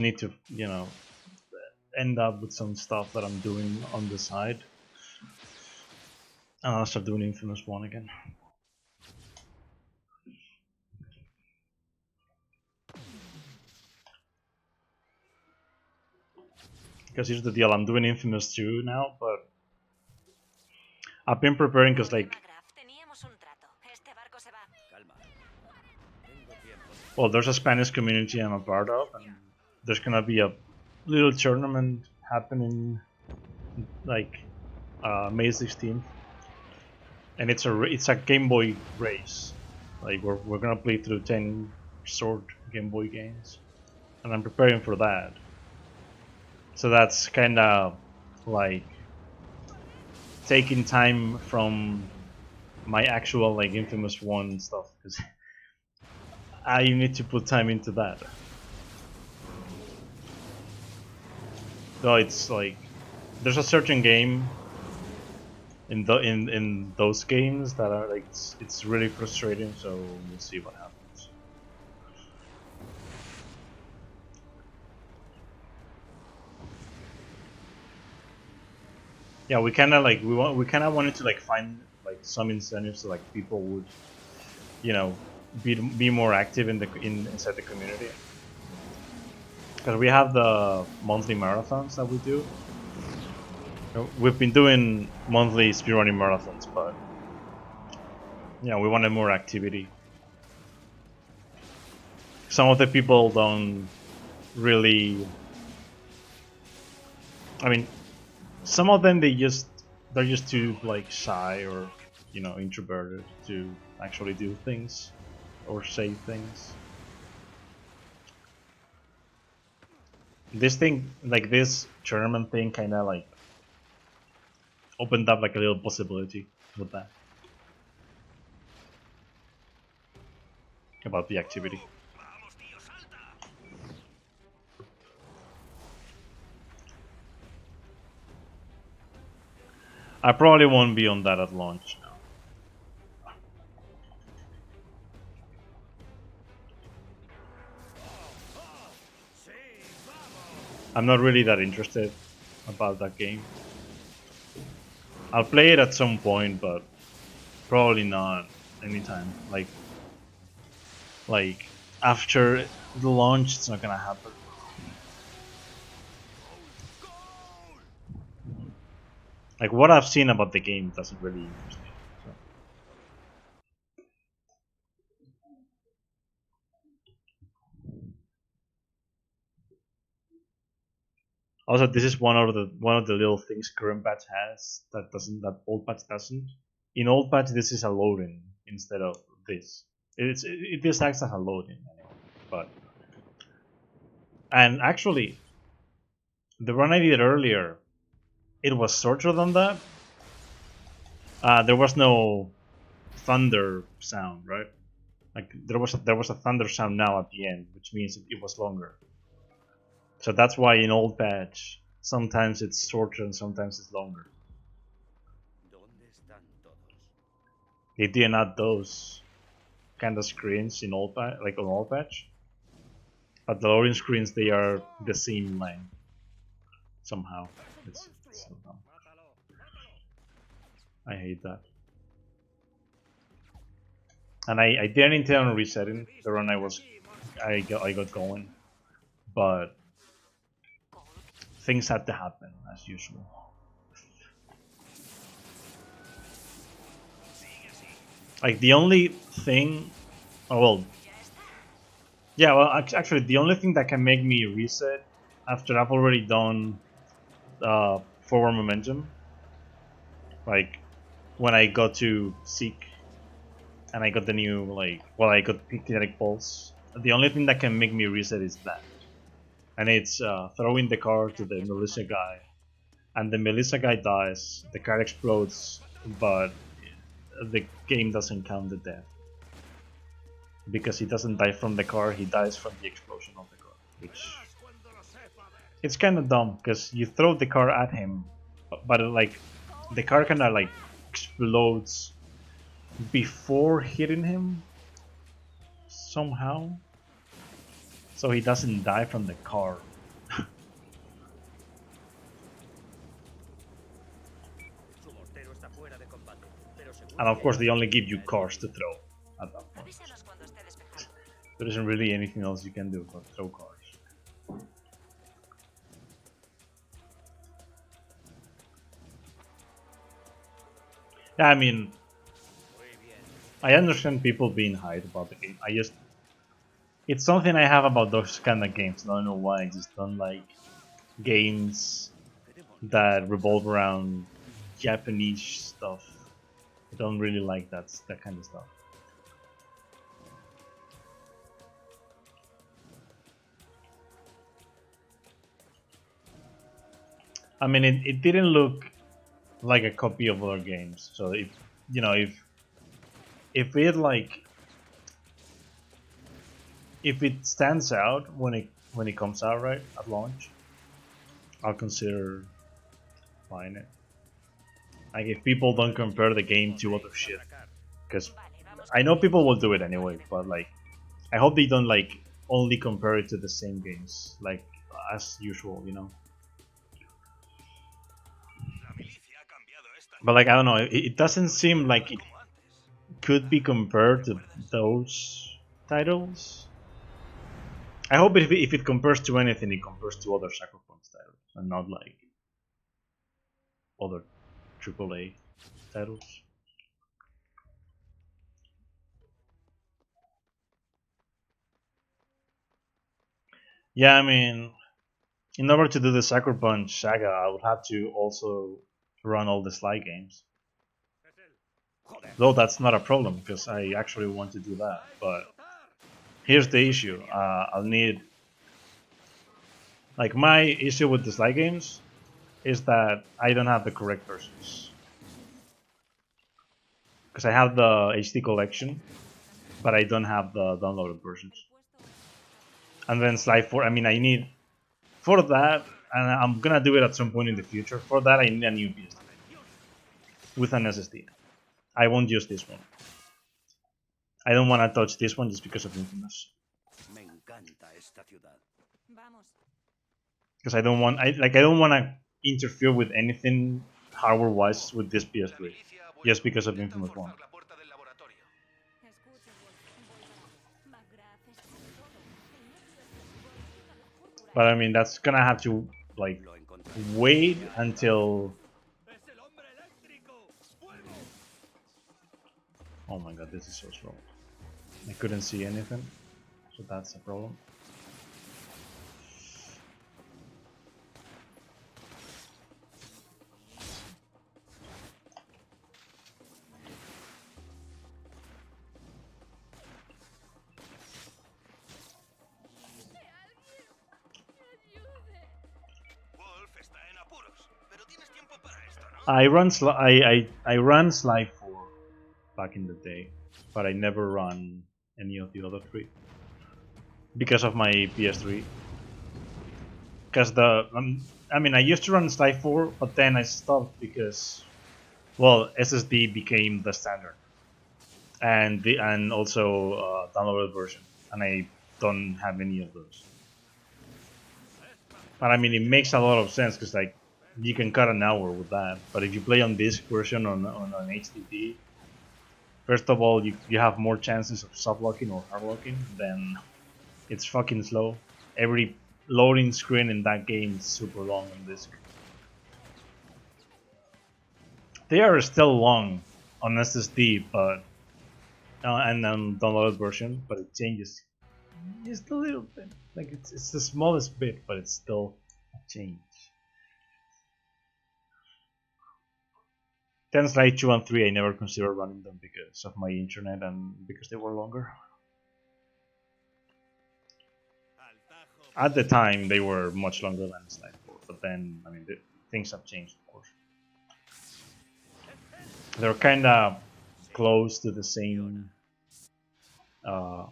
need to, you know, end up with some stuff that I'm doing on the side. And I'll start doing Infamous 1 again. Because here's the deal, I'm doing Infamous 2 now, but I've been preparing because, like, well, there's a Spanish community I'm a part of, and there's gonna be a little tournament happening, like, May 16th, and it's a Game Boy race. Like, we're gonna play through 10 short Game Boy games, and I'm preparing for that. So that's kind of like taking time from my actual, like, Infamous 1 stuff, because I need to put time into that. Though it's like there's a certain game in those games that are like it's really frustrating. So we'll see what happens. Yeah, we kind of like we kind of wanted to like find like some incentives so like people would, you know, be more active inside the community. Because we have the monthly marathons that we do. We've been doing monthly speedrunning marathons, but yeah, we wanted more activity. Some of the people don't really. I mean, some of them they're just too like shy or, you know, introverted to actually do things or say things. This thing, like this tournament thing, kind of like opened up like a little possibility with that about the activity. I probably won't be on that at launch now. I'm not really that interested about that game. I'll play it at some point, but probably not anytime. Like after the launch, it's not gonna happen. Like what I've seen about the game doesn't really interest me. So. Also, this is one of the little things current patch has that old patch doesn't. In old patch, this is a loading instead of this. It just acts as a loading anyway. But and actually, the run I did earlier, it was shorter than that. There was no thunder sound, right? Like there was a thunder sound now at the end, which means it was longer. So that's why in old patch sometimes it's shorter and sometimes it's longer. They didn't add those kind of screens in old patch, like on old patch, but the loading screens they are the same length somehow. It's so dumb. I hate that. And I didn't intend on resetting the run I got going, but things had to happen as usual. Like the only thing, oh well, yeah, well actually the only thing that can make me reset after I've already done forward momentum, like when I got to Seek and I got the new like, well, I got kinetic pulse. The only thing that can make me reset is that, and it's throwing the car to the militia guy, and the militia guy dies, the car explodes, but the game doesn't count the death because he doesn't die from the car, he dies from the explosion of the car, which it's kind of dumb because you throw the car at him, but like the car kind of like explodes before hitting him somehow, so he doesn't die from the car. And of course, they only give you cars to throw at that point. There isn't really anything else you can do but throw cars. Yeah, I mean, I understand people being hyped about the game. It's something I have about those kind of games. I don't know why. I just don't like games that revolve around Japanese stuff. I don't really like that kind of stuff. I mean, it didn't look like a copy of other games. So if you know if it like if it stands out when it comes out right at launch, I'll consider buying it. Like if people don't compare the game to other shit, because I know people will do it anyway. But like, I hope they don't like only compare it to the same games like as usual, you know. But like I don't know, it doesn't seem like it could be compared to those titles. I hope if it compares to anything, it compares to other Cyberpunk titles and not like other AAA titles. Yeah, I mean, in order to do the Sucker Punch saga, I would have to also run all the Sly games. Though that's not a problem because I actually want to do that. But here's the issue: I'll need like my issue with the Sly games is that I don't have the correct versions because I have the HD collection, but I don't have the downloaded versions. And then Sly 4. I mean, I need for that, and I'm gonna do it at some point in the future. For that, I need a new PS3 with an SSD. I won't use this one. I don't want to touch this one just because of Infamous. Because I don't want to interfere with anything hardware-wise with this PS3, just because of Infamous One. But I mean, that's gonna have to like wait until. Oh my god, this is so slow. I couldn't see anything, so that's a problem. I ran Sly 4 back in the day, but I never run any of the other three because of my PS3. Because I mean, I used to run Sly 4, but then I stopped because, well, SSD became the standard, and also downloaded version, and I don't have any of those. But I mean, it makes a lot of sense because like you can cut an hour with that. But if you play on disc version on an HDD, first of all, you have more chances of soft locking or hard locking. Then it's fucking slow. Every loading screen in that game is super long on disc. They are still long on SSD, but and on downloaded version, but it changes just a little bit. Like it's the smallest bit, but it's still a change. Then Slide 2 and 3 I never considered running them because of my internet and because they were longer. At the time they were much longer than Slide 4, but then I mean things have changed of course. They're kinda close to the same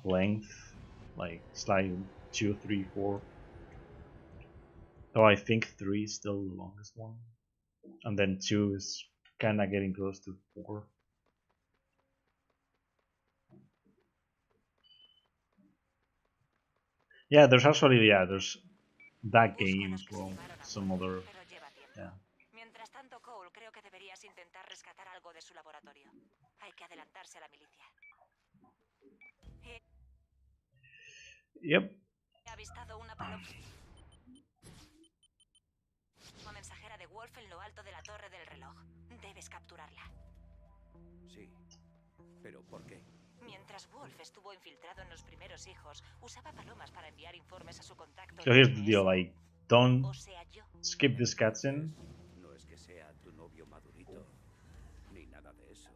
length, like Slide 2, 3, 4. Though I think 3 is still the longest one. And then 2 is kinda getting close to 4. Yeah, there's that game as well. Some other, yeah. tanto, Cole, creo que deberías intentar rescatar algo de su laboratorio. Hay que adelantarse a la milicia. Yep. He avistado una paloma mensajera de Wolf en lo alto de la torre del reloj. Debes capturarla. Sí. ¿Pero por qué? Mientras Wolf estuvo infiltrado en los primeros hijos, usaba palomas para enviar informes a su contacto. So here's the deal, like, don't O sea, yo. skip this cutscene. No es que sea tu novio madurito, ni nada de eso.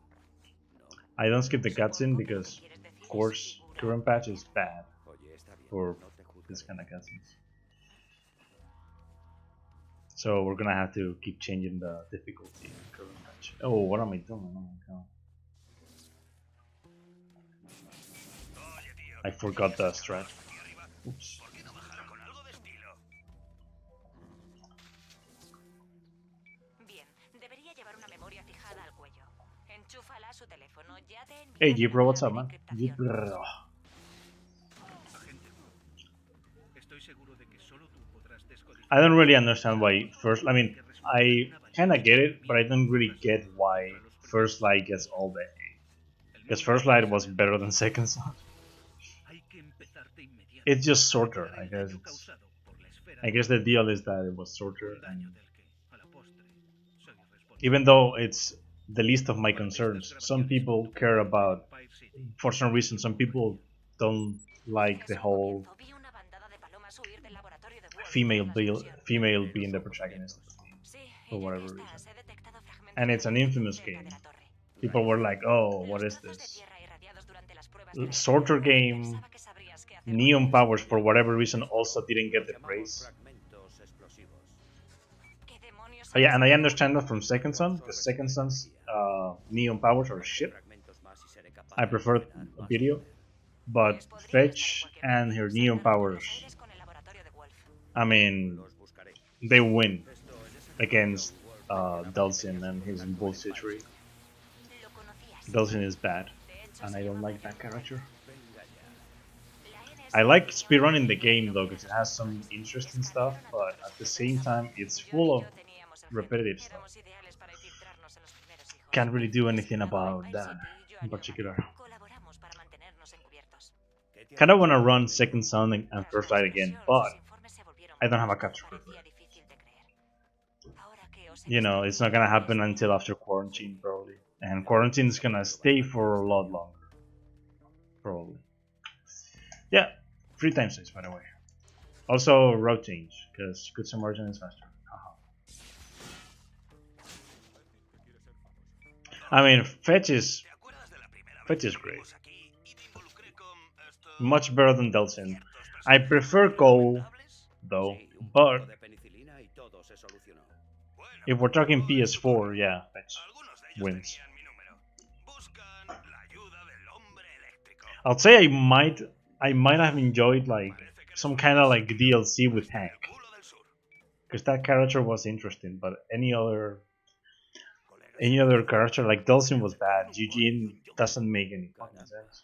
No. I don't skip the cutscene because, of course, current patch is bad Oye, está bien. for No te juzgaré. this kind of cutscenes. So we're gonna have to keep changing the difficulty in current patch. Oh, what am I doing? Oh my god. I forgot the strat. Oops. Bien, debería llevar una memoria fijada al cuello. Enchúfala a su teléfono. Ya te he enviado Hey la Jeep, what's clave up, de man? encriptación. I don't really understand why first. I mean, I kinda get it, but I don't really get why First Light gets all the hate. Because First Light was better than Second Son. It's just shorter, I guess. I guess the deal is that it was shorter, and even though it's the least of my concerns, some people care about. For some reason, some people don't like the whole female being the protagonist of the game for whatever reason. And it's an infamous game. People were like, "Oh, what is this? Shorter game, neon powers for whatever reason also didn't get the praise." Oh, yeah, and I understand that from Second Son, because Second Son's neon powers are shit. I prefer video, but Fetch and her neon powers, I mean, they win against Dulcin and his bullshittery. Dulcin is bad, and I don't like that character. I like speedrunning the game though, because it has some interesting stuff, but at the same time, it's full of repetitive stuff. Can't really do anything about that in particular. Kinda wanna run Second Son and First Light again, but I don't have a capture card for it. You know, it's not gonna happen until after quarantine, probably. And quarantine is gonna stay for a lot longer. Probably. Yeah, 3 times 6, by the way. Also, route change, because good submersion is faster. I mean, Fetch is great. Much better than Dulcin. I prefer Cole, though, but if we're talking PS4, yeah, Fetch wins. I'll say I might have enjoyed like some kind of like DLC with Hank, because that character was interesting. But any other character like Dulcin was bad. Eugene doesn't make any fucking sense.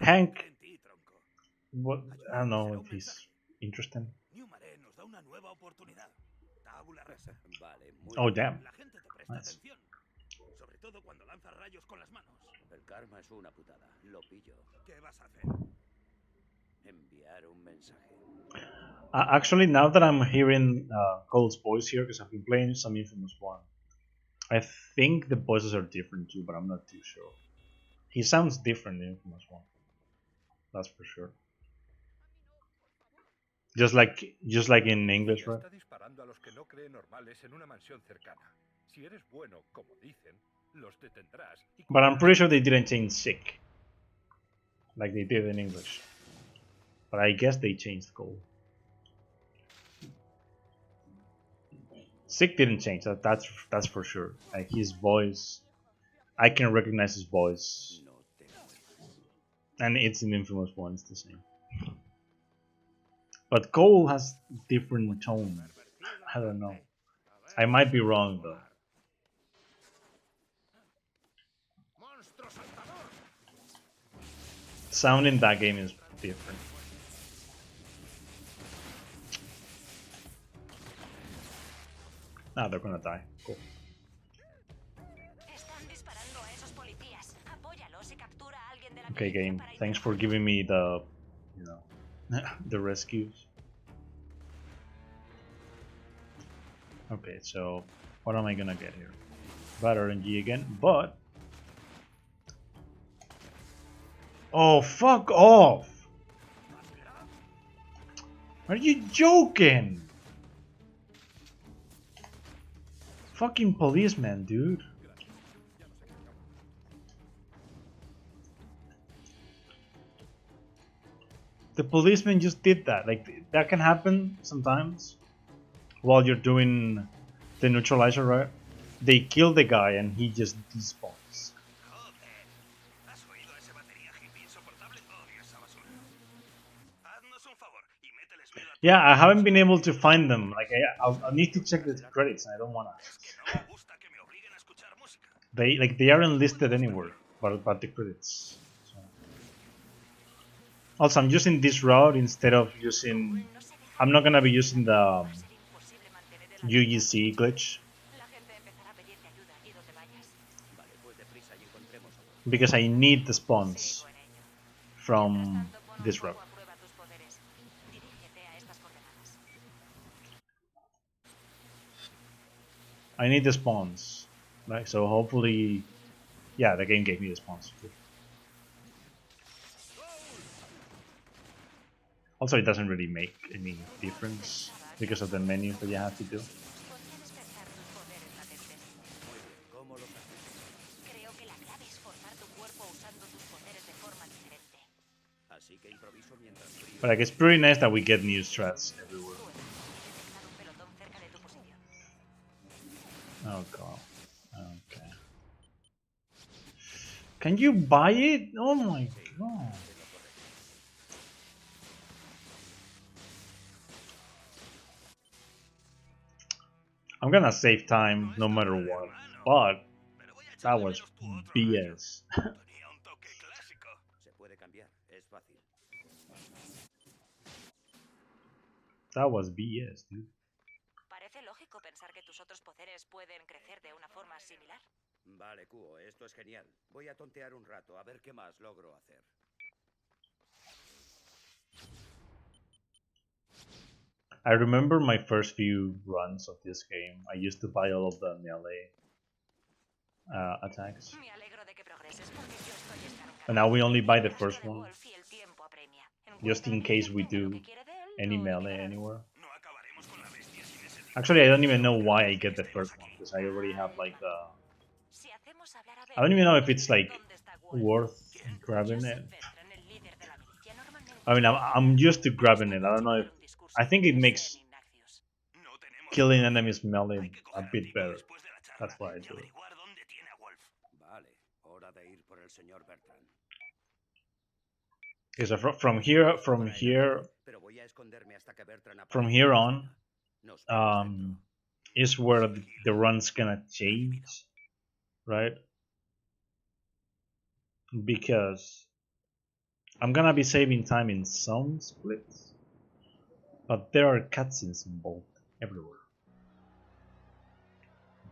Hank, what, I don't know if he's interesting. Oh damn. Nice. El karma es una putada. Lo pillo. ¿Qué vas a hacer? Enviar un mensaje. Actually, now that I'm hearing Cole's voice here, because I've been playing some Infamous 1, I think the voices are different too, but I'm not too sure. He sounds different in Infamous 1. That's for sure. Just like in English, right? But I'm pretty sure they didn't change sick like they did in English. But I guess they changed Cole. Sick didn't change. That's for sure. Like his voice, I can recognize his voice, and it's in Infamous 1. It's the same. But Cole has different tone. I don't know. I might be wrong though. Sound in that game is different. Ah, they're gonna die. Cool. Están disparando a esos policías. Apóyalos y captura a alguien de la Okay, milicia game. para Thanks for interrogarlo. giving me the, you know, the rescues. Okay, so what am I gonna get here? Bad RNG again, but oh, fuck off! Are you joking? Fucking policeman, dude. The policeman just did that. Like, that can happen sometimes while you're doing the neutralizer, right? They kill the guy and he just despawns. Yeah, I haven't been able to find them. Like, I'll need to check the credits. I don't wanna. They aren't listed anywhere, but the credits. So. Also, I'm using this route instead of using. I'm not gonna be using the UGC glitch because I need the spawns from this route. I need the spawns, right? So hopefully, yeah, the game gave me the spawns too. Also, it doesn't really make any difference because of the menus that you have to do. But like, it's pretty nice that we get new strats everywhere. Oh god. Okay. Can you buy it? Oh my god. I'm gonna save time no matter what, but that was BS. That was BS, dude. Parece lógico pensar que tus otros poderes pueden crecer de una forma similar. Vale, Cuo, esto es genial. Voy a tontear un rato a ver qué más logro hacer. I remember my first few runs of this game. I used to buy all of the melee attacks. Me alegro de que progreses porque yo estoy estancado. And now we only buy the El rastro first de one, Wolf y el tiempo apremia. just in Encuentra case a we entiende lo do que quiere de él, any lo melee eliminará. anywhere. Actually, I don't even know why I get the first one, because I already have like the... Si hacemos hablar a I don't even know if it's like ¿dónde está Wolf? worth Yo grabbing soy it. Veteran, el líder de la milicia. Normalmente I mean, I'm used to grabbing it. I don't know if... I think it makes killing enemies melee a bit better. That's why I do it. Vale, hora de ir por el señor Bertrand. Because from here on, is where the run's gonna change, right? Because I'm gonna be saving time in some splits, but there are cutscenes involved everywhere,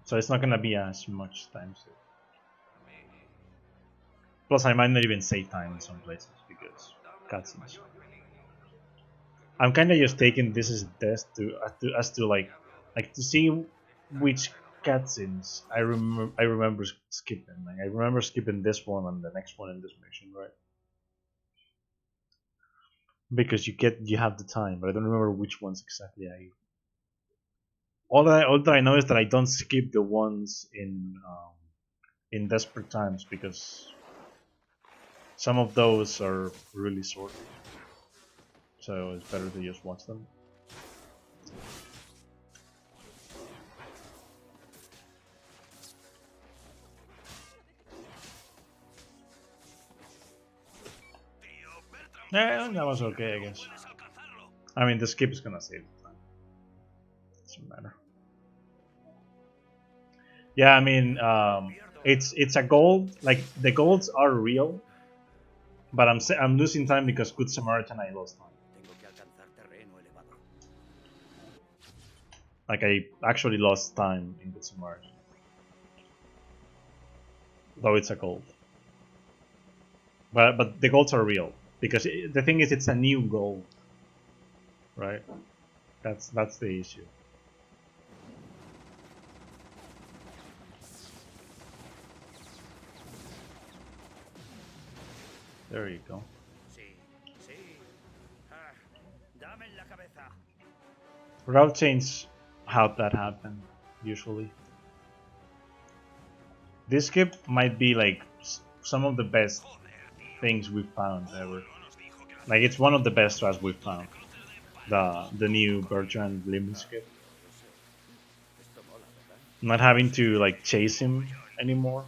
so it's not gonna be as much time saved. Plus, I might not even save time in some places because cutscenes. I'm kind of just taking this as a test to like to see which cutscenes I remember skipping. Like, I remember skipping this one and the next one in this mission, right? Because you have the time, but I don't remember which ones exactly I. All that I know is that I don't skip the ones in desperate times because some of those are really short, so it's better to just watch them. Yeah, that was okay, I guess. I mean, the skip is gonna save the time. Doesn't matter. Yeah, I mean, it's a gold. Like, the golds are real, but I'm losing time because Good Samaritan I lost time. Like I actually lost time in Good Samaritan. Though it's a gold. But the golds are real. Because the thing is, it's a new gold. Right? That's the issue. There you go. Route change how that happened, usually. This skip might be like some of the best things we've found ever. Like it's one of the best strats we've found. The new Bertrand limit skip. Not having to like chase him anymore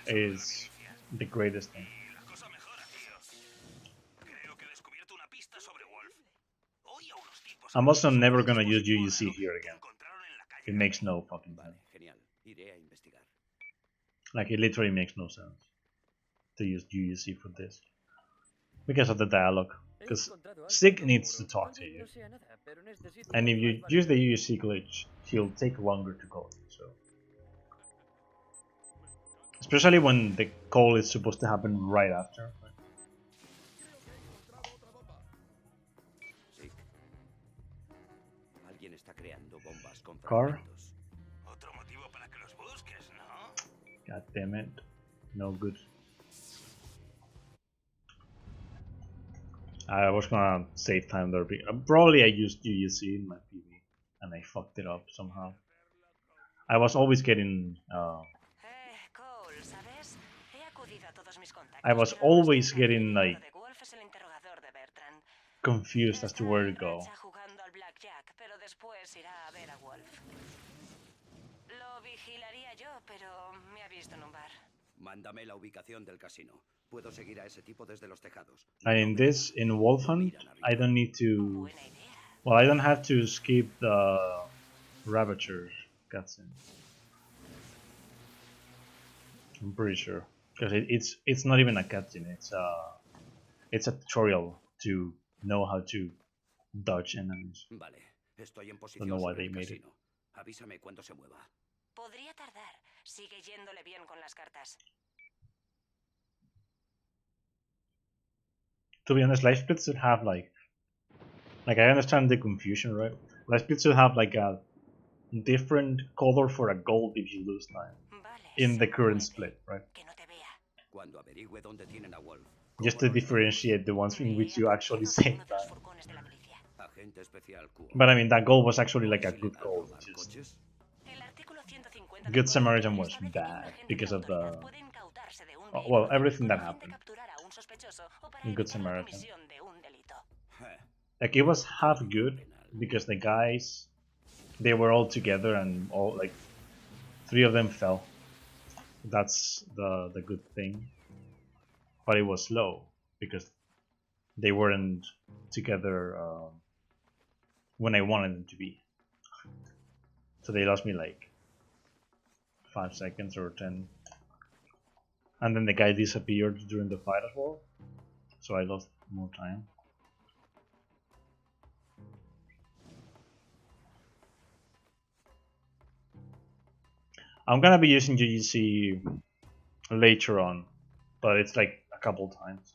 is the greatest thing. I'm also never gonna use UUC here again. It makes no fucking sense. Like it literally makes no sense to use UUC for this because of the dialogue. Because Sig needs to talk to you, and if you use the UUC glitch, he'll take longer to call you. So, especially when the call is supposed to happen right after. Car? God damn it. No good. I was gonna save time there. Probably I used UUC in my PV and I fucked it up somehow. I was always getting. I was always getting like confused as to where to go. Mándame la ubicación del casino. Puedo seguir a ese tipo desde los tejados. And in this, in Wolf Hunt, I don't need to. Well, I don't have to skip the Ravager cutscene. I'm pretty sure because it's not even a cutscene. It's a tutorial to know how to dodge enemies. Vale, estoy en Don't know posición why sobre they el made it. casino. Avísame cuando se mueva. Podría tardar. Sigue yéndole bien con las cartas. To be honest, life splits should have like I understand the confusion, right? Life splits should have like a different color for a gold if you lose time in the current split, right? Cuando averigüe dónde tienen a Wolf. Just to differentiate the ones in which you actually save time. Agente especial Q. But I mean, that goal was actually like a good goal. Just Good Samaritan was bad because of the well, everything that happened in Good Samaritan. Like it was half good because the guys they were all together and all like 3 of them fell. That's the good thing. But it was slow because they weren't together when I wanted them to be. So they lost me like 5 seconds or 10. And then the guy disappeared during the fight as well. So I lost more time. I'm gonna be using GGC later on, but it's like a couple times.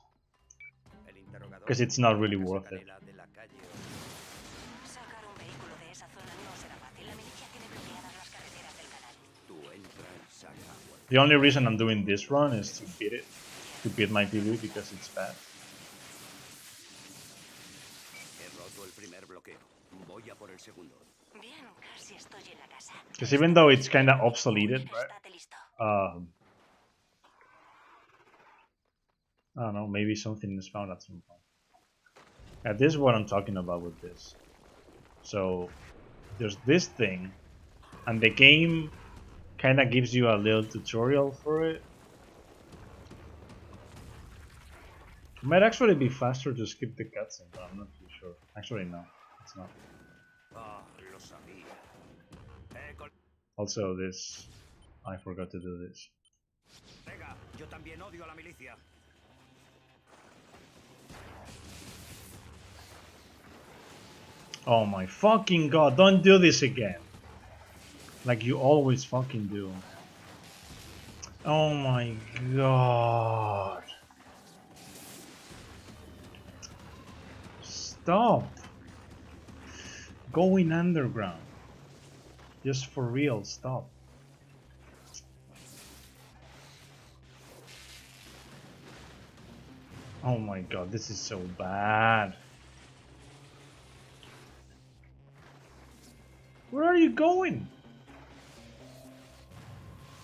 Because it's not really worth it. The only reason I'm doing this run is to beat it. To beat my PV because it's bad. Because even though it's kinda obsoleted, right? I don't know, maybe something is found at some point. Yeah, this is what I'm talking about with this. So there's this thing, and the game kinda gives you a little tutorial for it. It might actually be faster to skip the cutscene, but I'm not too sure. Actually, no, it's not. Also, this... I forgot to do this. Oh my fucking god, don't do this again! Like you always fucking do. Oh my god. Stop. Going underground. Just for real, stop. Oh my god, this is so bad. Where are you going?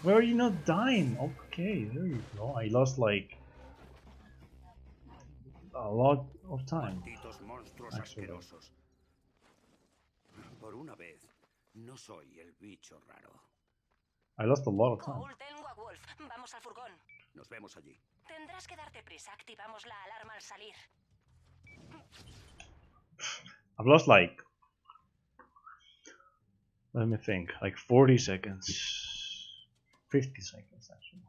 Where are you not dying? Okay, there you go. I lost like a lot of time. Malditos monstruos Actually, asquerosos. Por una vez, no soy el bicho raro. I lost a lot of time. Cole, tengo a Wolf. Vamos al furgón. Nos vemos allí. Tendrás que darte prisa. Activamos la alarma al salir. I've lost like, let me think, like 40 seconds. 50 seconds actually.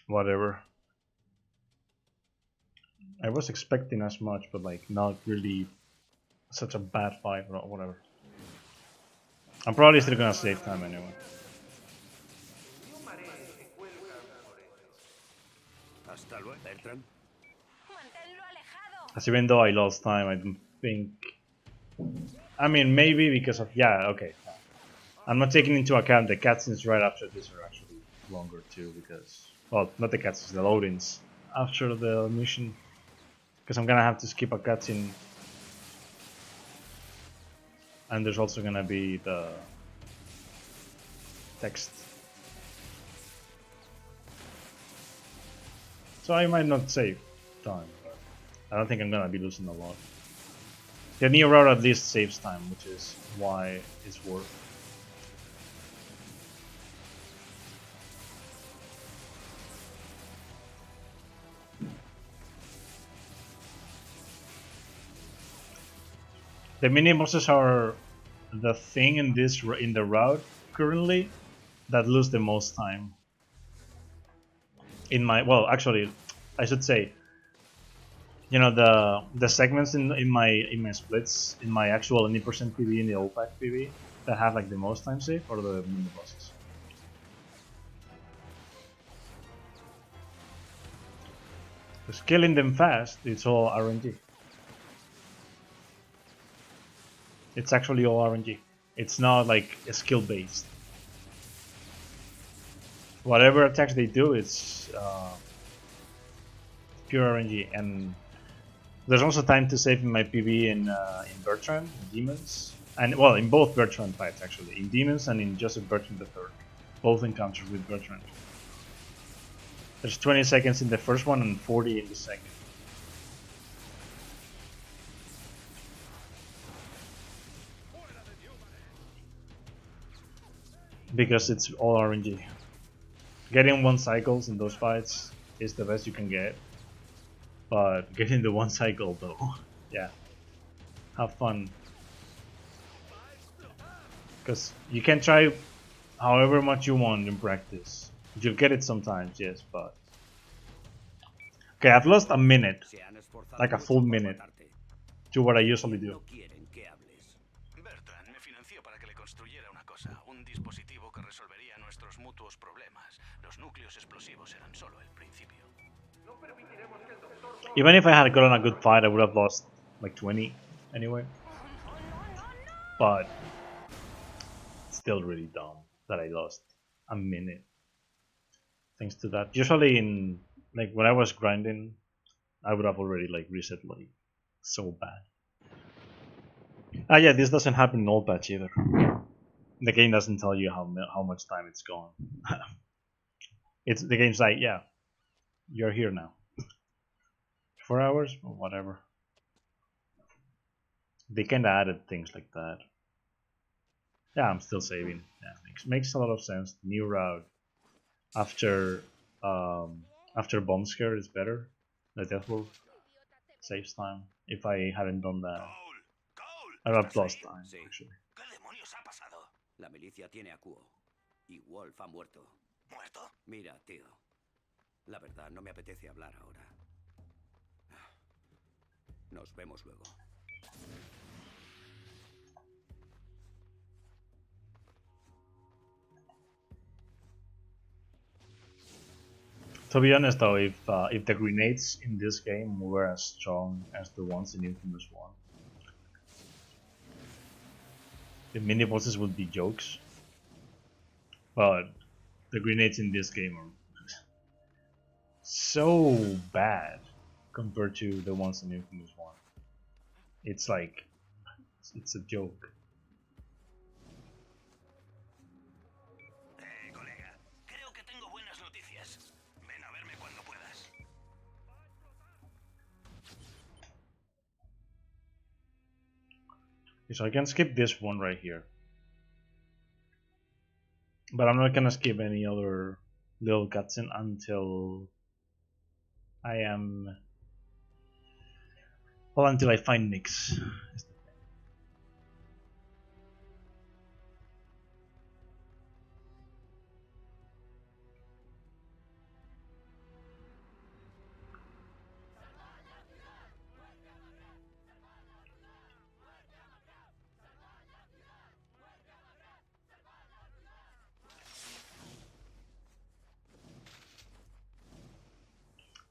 Whatever. I was expecting as much, but like not really such a bad fight or whatever. I'm probably still gonna save time anyway. Hasta luego, Bertrand. Manténlo alejado. As even though I lost time, I don't think. I mean, maybe because of okay. I'm not taking into account the cutscenes right after this are actually longer too, because well, not the cutscenes, the loadings after the mission, because I'm gonna have to skip a cutscene, and there's also gonna be the text. So I might not save time, but I don't think I'm gonna be losing a lot. The new route at least saves time, which is why it's worth. The mini bosses are the thing in the route currently that lose the most time. In my actually, I should say, you know, the segments in my splits in my actual 90% PV and the old pack PV that have like the most time save are the mini bosses. Because killing them fast, it's all RNG. It's actually all RNG. It's not like skill based. Whatever attacks they do, it's pure RNG. And there's also time to save in my PV in Bertrand, in Demons, and well, in both Bertrand fights actually, in Demons and in Joseph Bertrand III, both encounters with Bertrand. There's 20 seconds in the first one and 40 in the second. Because it's all RNG. Getting 1 cycles in those fights is the best you can get. But getting the 1 cycle though, yeah. Have fun. Because you can try however much you want in practice. You'll get it sometimes, yes, but... Okay, I've lost a minute. Like a full minute. To what I usually do. Bertrand me financió para que le construyera una cosa, un dispositivo que resolvería nuestros mutuos problemas. Los núcleos explosivos eran solo el principio. Even if I had gotten a good fight, I would have lost like 20 anyway. But still really dumb that I lost a minute. Thanks to that. Usually in like when I was grinding, I would have already like reset like so bad. Ah yeah, this doesn't happen in old patch either. The game doesn't tell you how much time it's gone. It's the game's like, yeah, you're here now. 4 hours or whatever. They kinda added things like that. Yeah, I'm still saving. Yeah, makes a lot of sense. New route after bomb scare is better. The death wolf saves time. If I hadn't done that, I would have lost time actually. ¿Qué demonios ha pasado? La milicia tiene a Kuo. Y Wolf ha muerto. ¿Muerto? Mira, tío. La verdad, no me apetece hablar ahora. Nos vemos luego. To be honest though, if the grenades in this game were as strong as the ones in Infamous 1, the mini bosses would be jokes. But the grenades in this game are so bad compared to the ones in Infamous 1. It's like, it's a joke. Colega, creo que tengo buenas noticias. Ven a verme cuando puedas. So I can skip this one right here. But I'm not gonna skip any other little cutscene until I am... well, until I find Nyx.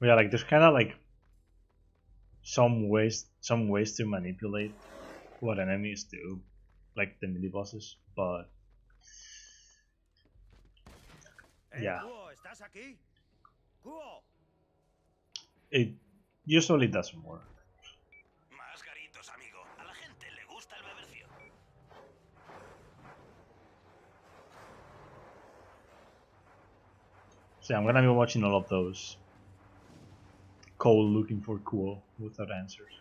Yeah, like there's kind of like some ways to manipulate what enemies do, like the mini bosses, but yeah, ¿Estás aquí? ¡Cuo! it usually doesn't work. Más garitos, amigo. A la gente le gusta el bebercio. So I'm gonna be watching all of those. Cole looking for Kuo without answers.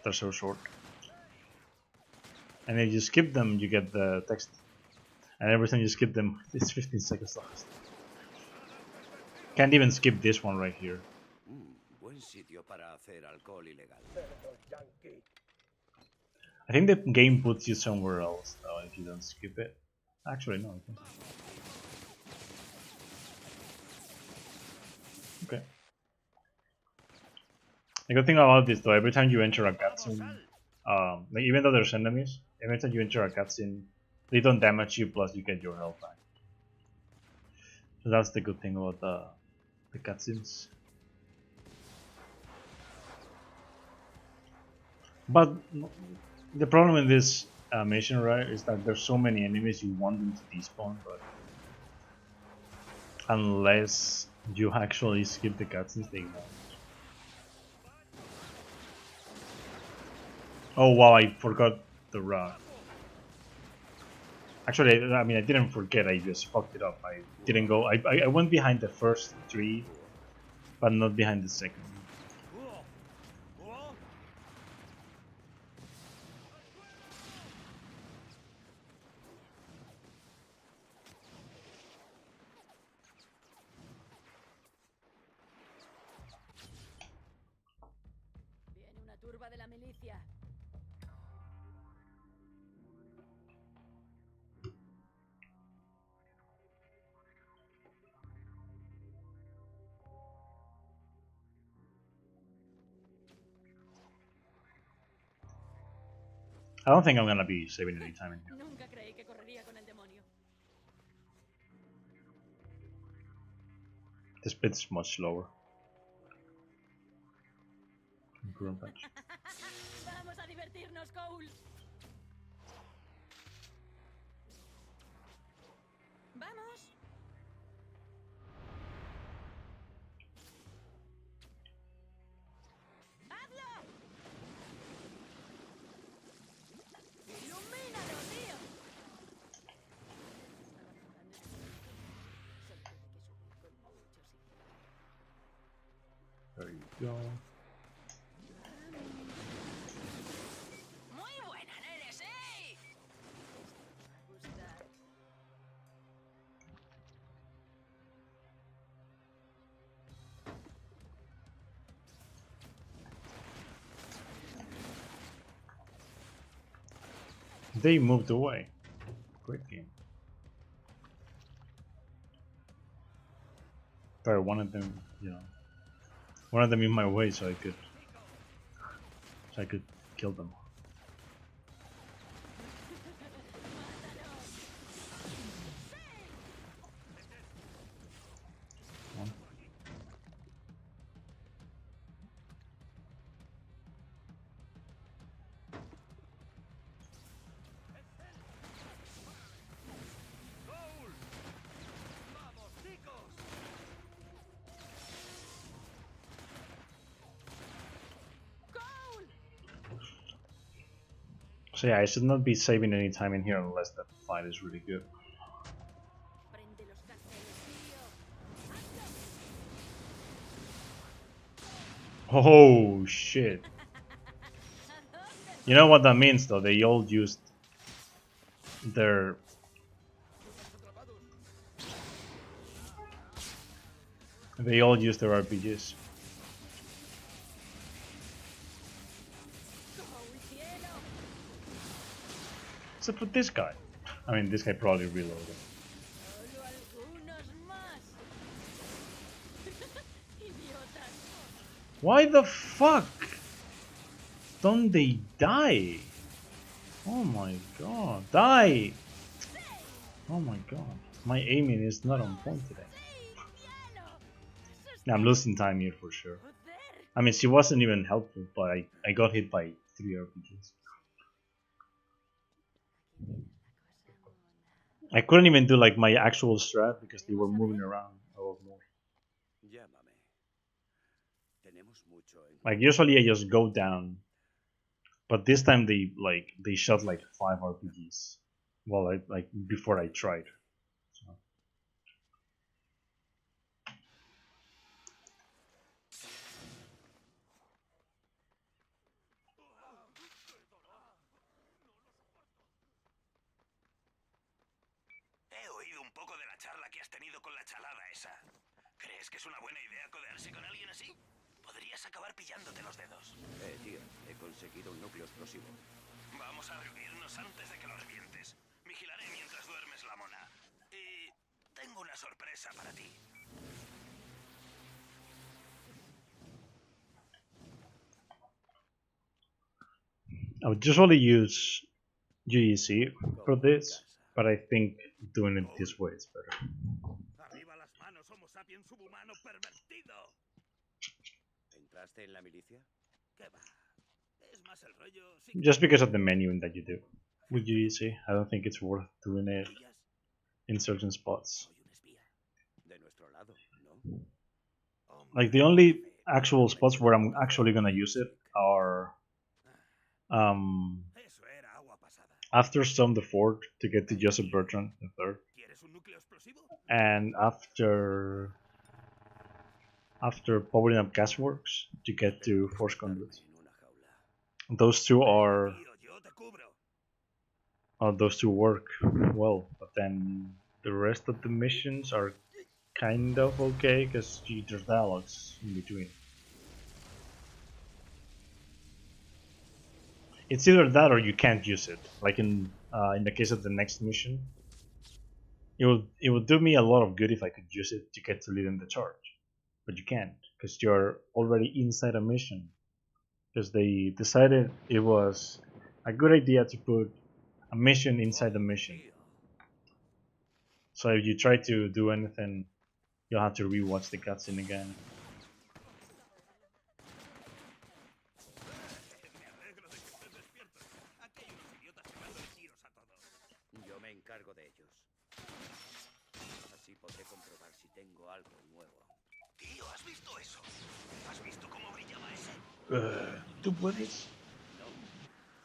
They're so short. And if you skip them, you get the text. And every time you skip them, it's 15 seconds left. Can't even skip this one right here. Buen sitio para hacer alcohol ilegal. I think the game puts you somewhere else though if you don't skip it. Actually, no. Okay. The good thing about this though, every time you enter a cutscene, like even though there's enemies, every time you enter a cutscene, they don't damage you, plus you get your health back. So that's the good thing about the cutscenes. But the problem with this mission, right, is that there's so many enemies you want them to despawn, but unless you actually skip the cutscenes, they won't. Oh wow, I forgot the run. Actually, I mean, I didn't forget, I just fucked it up. I didn't go, I went behind the first three, but not behind the second. Viene una turba de la milicia. I don't think I'm gonna be saving any time in here. Nunca creí que correría con el demonio. This bit's much slower. Improvement patch. Vamos a divertirnos, Cole. Vamos. ¡Hazlo! ¡Ilumínalo, tío! There you go. Muy buena, nene, sí. They moved away. Great game. But I wanted them, you know, wanted them in my way so I could kill them. So yeah, I should not be saving any time in here unless that fight is really good. Prende los carteles, tío. Oh shit. You know what that means though? They all used their... They all used their RPGs. Except for this guy. I mean, this guy probably reloaded. Solo algunos más. Idiotas. Why the fuck don't they die? Oh my god, die! Oh my god, my aiming is not on point today. Nah, I'm losing time here for sure. I mean, she wasn't even helpful, but I got hit by 3 RPGs. I couldn't even do like my actual strat because they were moving around a lot more. Llámame. Tenemos mucho en Like usually I just go down, but this time they shot like 5 RPGs. Well, like before I tried. So. He oído un poco de la charla que has tenido con la chalada esa. ¿Crees que es una buena idea codearse con alguien así? Podrías acabar pillándote los dedos. tío, he conseguido un núcleo explosivo. Vamos a reunirnos antes de que lo revientes. Vigilaré mientras duermes la mona. Y tengo una sorpresa para ti. I would usually use GEC for this, but I think doing it this way is better. Arriba las manos, homo sapiens subhumano pervertido. ¿Entraste en la milicia? ¿Qué va? Es más el rollo... Just because of the menuing that you do with GEC, I don't think it's worth doing it in certain spots. Soy un espía. De nuestro lado, ¿no? Like the only actual spots where I'm actually gonna use it are Eso era agua pasada. after Storm the Fort to get to Joseph Bertrand III, ¿Quieres un núcleo explosivo? and after powering up Gasworks to get to Force Conduit. En una jaula. Those two are Tío, yo te cubro. those two work well, but then the rest of the missions are kind of okay because there's dialogues in between. It's either that or you can't use it. Like in the case of the next mission, it would do me a lot of good if I could use it to get to lead in the charge, but you can't because you're already inside a mission. Because they decided it was a good idea to put a mission inside the mission. So if you try to do anything, you'll have to rewatch the cutscene again. Me alegro de que estés despierto. Aquí hay unos idiotas pegándole tiros a todo. Yo me encargo de ellos. Así podré comprobar si tengo algo nuevo. Tío, ¿has visto eso? ¿Has visto cómo brillaba ese? ¿Tú puedes? No,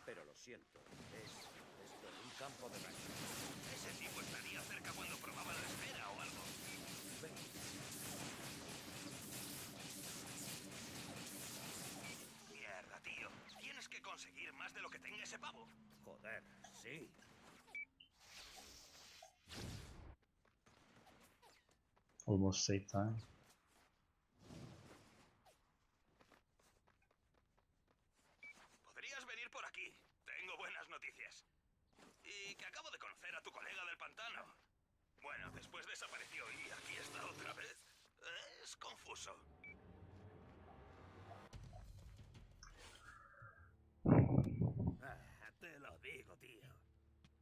pero lo siento. Es esto en un campo de rayos. Ese tipo estaría cerca cuando probaba la esfera o algo. Mierda, tío. Tienes que conseguir más de lo que tenga ese pavo. Joder, sí. Almost save time. Podrías venir por aquí. Tengo buenas noticias. Y que acabo de conocer a tu colega del pantano. Bueno, después desapareció y aquí está otra vez. Es confuso. Te lo digo, tío.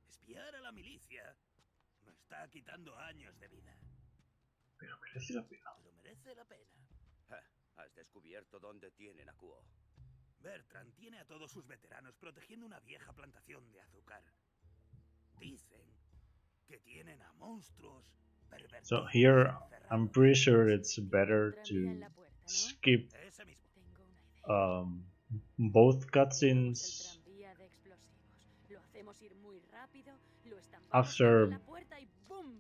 Espiar a la milicia me está quitando años de vida. Pero merece la pena. Pero merece la pena. Has descubierto dónde tienen a Kuo. Bertrand tiene a todos sus veteranos protegiendo una vieja plantación de azúcar. Dicen que tienen a monstruos pervertidos. So here, I'm pretty sure it's better to skip Ese mismo. Tengo una idea. both Vamos al cutscenes tranvía de explosivos. after La puerta y ¡bum!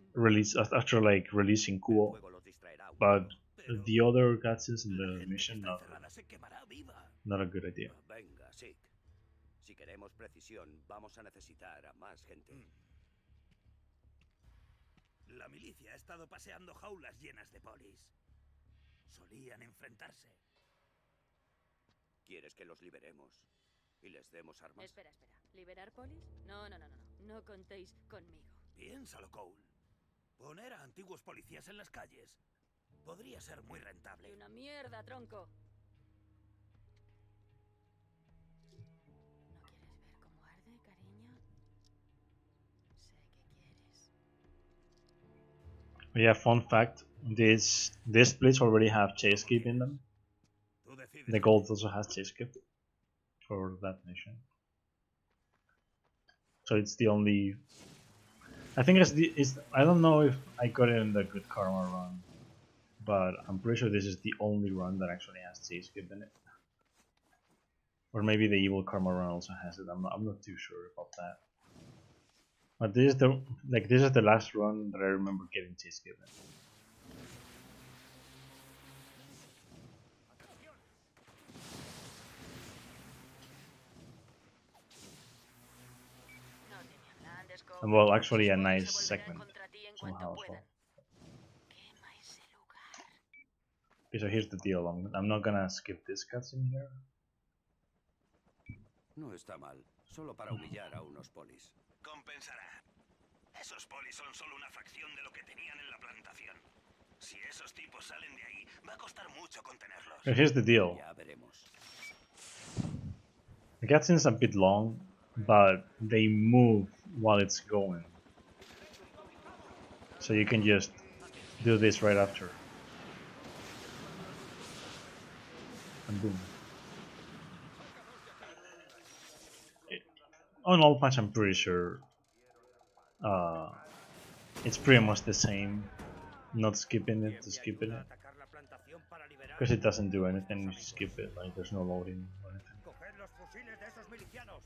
after like releasing El cool, fuego los distraerá un but poco, pero the other cutscenes in la the gente que mission está encerrada se quemará viva. not a good idea. Venga, Sig. Si queremos precisión, vamos a necesitar a más gente. La milicia ha estado paseando jaulas llenas de polis. Solían enfrentarse. ¿Quieres que los liberemos y les demos armas? Espera. ¿Liberar polis? No. No contéis conmigo. Piénsalo, Cole. Poner a antiguos policías en las calles podría ser muy Y rentable. una mierda, tronco. ¿No quieres ver cómo arde, cariño? Sé que quieres. Yeah, fun fact: this place already have chase keep in them. Tú decides. The gold also has chase keep for that mission. So it's the only. I think I don't know if I got it in the good karma run, but I'm pretty sure this is the only run that actually has chase keep in it. Or maybe the evil karma run also has it. I'm not too sure about that. But this is the last run that I remember getting chase keep in. No te me ablandes, Cole. And well, actually a Los nice polis se volverán segment contra ti en cuanto somehow as puedan. well. Quema ese lugar. Okay, so here's the deal. I'm not gonna skip this cutscene here. No está mal, solo para humillar a unos polis. Compensará. Esos polis son solo una fracción de lo que tenían en la plantación. Si esos tipos salen de ahí, va a costar mucho contenerlos. So here's the deal. Ya veremos. The cutscene's a bit long, but they move while it's going. So you can just do this right after. And boom. On all punch, I'm pretty sure it's pretty much the same. Not skipping it to skipping it. Because it doesn't do anything if you skip it, like there's no loading or anything. Coged los fusiles de esos milicianos.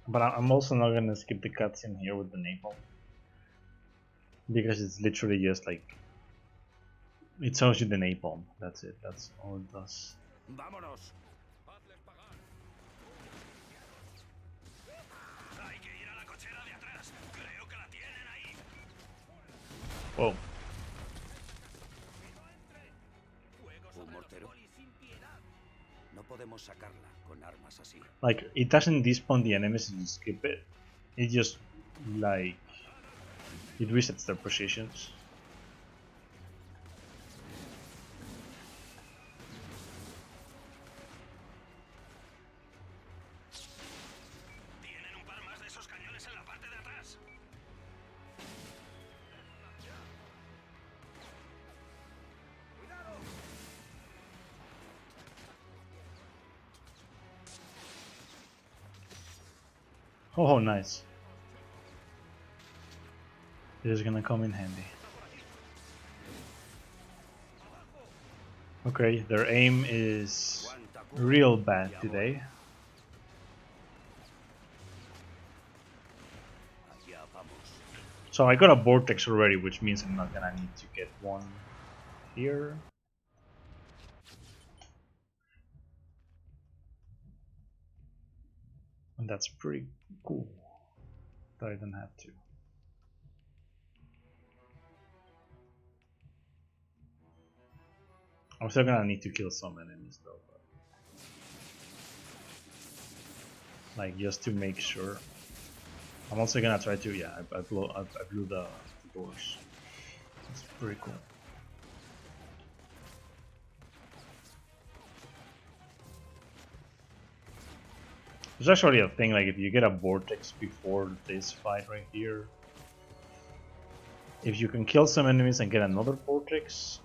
But I'm also not gonna skip the cutscene here with the napalm. Because it's literally just like it shows you the napalm. That's it. That's all it does. ¡Vámonos! Hay que ir a la cochera de atrás. Creo que la tienen ahí. Whoa. ¿Un mortero? No podemos sacarla con armas así. Like it doesn't despawn the enemies and you skip it. It just like it resets their positions. Tienen un par más de esos cañones en la parte de atrás. Oh, nice. This is gonna come in handy. Okay, their aim is real bad today. Allá vamos. So I got a Vortex already, which means I'm not gonna need to get one here. And that's pretty cool that I don't have to. I'm still gonna need to kill some enemies though, but like just to make sure. I'm also gonna try to, yeah, I blew the doors. It's pretty cool. There's actually a thing, like if you get a Vortex before this fight right here, if you can kill some enemies and get another Vortex,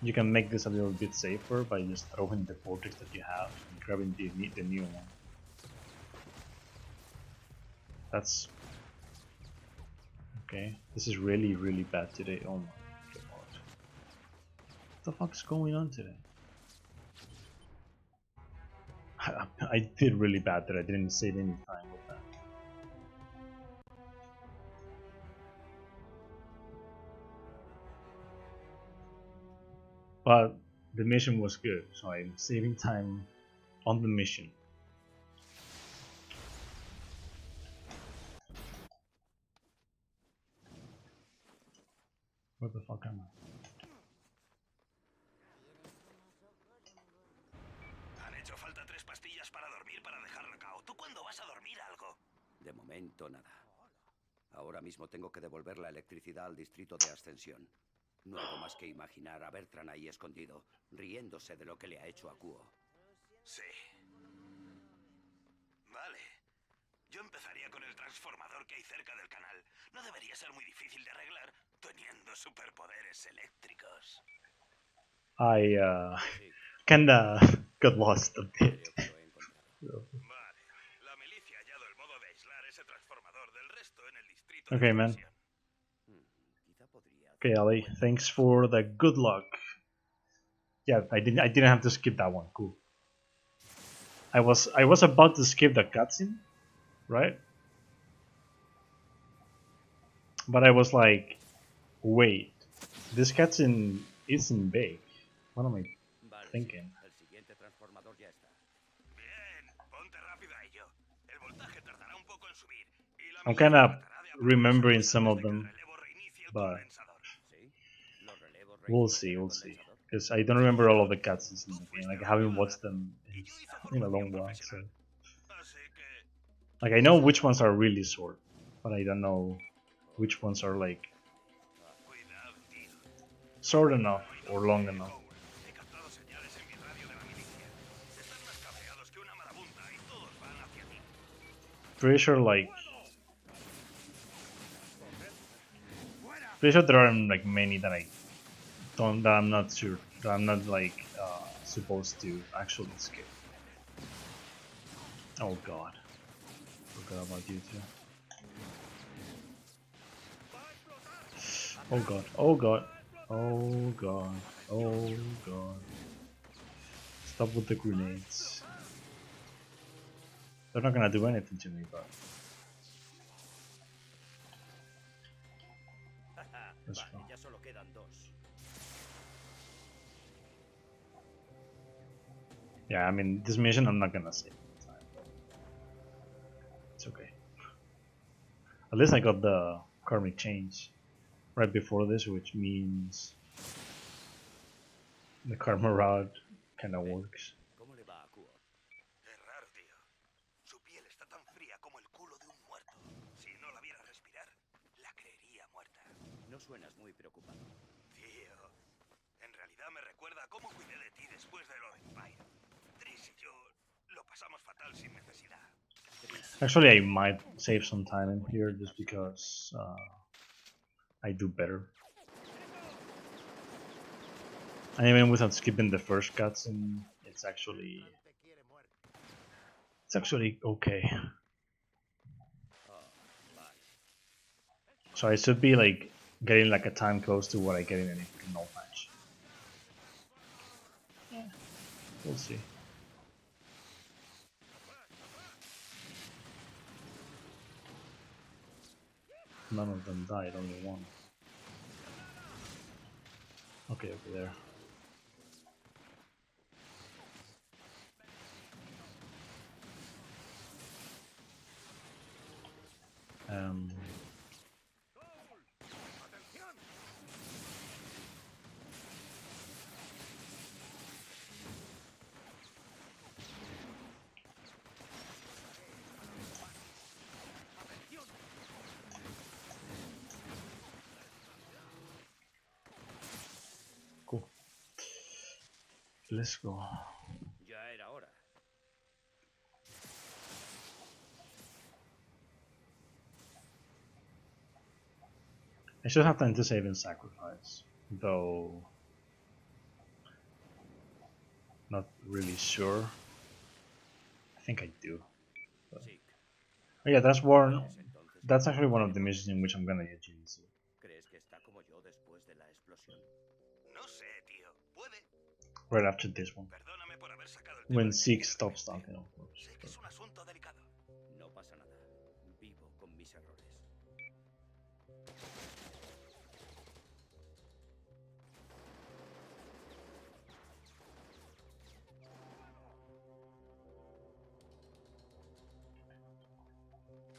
you can make this a little bit safer by just throwing the Vortex that you have and grabbing the new one. That's... okay, this is really, really bad today. Oh my god. What the fuck is going on today? I did really bad that I didn't save any time with that. But the mission was good, so I'm saving time on the mission. What the fuck am I? Han hecho falta 3 pastillas para dormir para dejarla cao. ¿Tú cuándo vas a dormir algo? De momento nada. Ahora mismo tengo que devolver la electricidad al distrito de Ascensión. No hago más que imaginar a Bertrand ahí escondido, riéndose de lo que le ha hecho a Kuo. Sí. Vale. Yo empezaría con el transformador que hay cerca del canal. No debería ser muy difícil de arreglar, teniendo superpoderes eléctricos. I kinda got lost a bit. Creo que lo he encontrado. Vale. La milicia ha hallado el modo de aislar ese transformador del resto en el distrito Okay, de man. expansión. Quizá podría Okay, hacer Ali, cuenta. thanks for the good luck. Yeah, I didn't have to skip that one. Cool. I was about to skip the cutscene, right? But I was like, wait, this cutscene isn't big. What am I Vale, thinking? el siguiente transformador ya está. Bien, ponte rápido a ello. El voltaje tardará un poco en subir. Y la I'm milicia kinda tratará de remembering aprovecharlos some antes of de que el them, relevo reinicie el but condensador. ¿Sí? ¿Los relevos we'll reinician el see. condensador? Because I don't remember all of the cutscenes in Tú the game. fuiste Like I a la haven't privada. watched them Y yo hice in a formación long while, so profesional. Así que... like I know which ones are really short, but I don't know which ones are like Cuidado, tío. short enough Oído, or long enough. Cole. He captado señales en mi radio de la milicia. Están más cabreados que una marabunta y todos van hacia ti. Pretty sure there are like many that I'm not sure that I'm not like supposed to actually skip. Oh god, forgot about you too. Oh god, oh god, oh god, oh god. Stop with the grenades. They're not gonna do anything to me, but that's Vale, fine. ya solo quedan 2. Yeah, I mean, this mission I'm not gonna save. It's okay. At least I got the karmic change right before this, which means the karma rod kinda works. ¿Cómo le va a Kuo? Es raro, tío. Su piel está tan fría como el culo de un muerto. Si no la viera respirar, la creería muerta. No suenas muy preocupado. Tío, en realidad me recuerda a cómo cuidé de ti después de lo de Empire. Tris y yo lo pasamos fatal sin necesidad. Actually, I might save some time in here just because I do better. And even without skipping the first cutscene, it's actually okay. So I should be like getting like a time close to what I get in any normal match. Yeah, we'll see. None of them died, only one. Okay, over there. Cool. Let's go. Ya era hora. I should have time to save and sacrifice, though not really sure. I think I do. But... Sí. Oh yeah, that's one. Entonces, That's actually one of the missions in which I'm gonna get GNC. ¿crees que está como yo después de la explosión? No sé, tío. Puede. Right after this one. Perdóname por haber sacado el When Zeke stops talking, of course. Sé que es un asunto delicado. No pasa nada. Vivo con mis errores.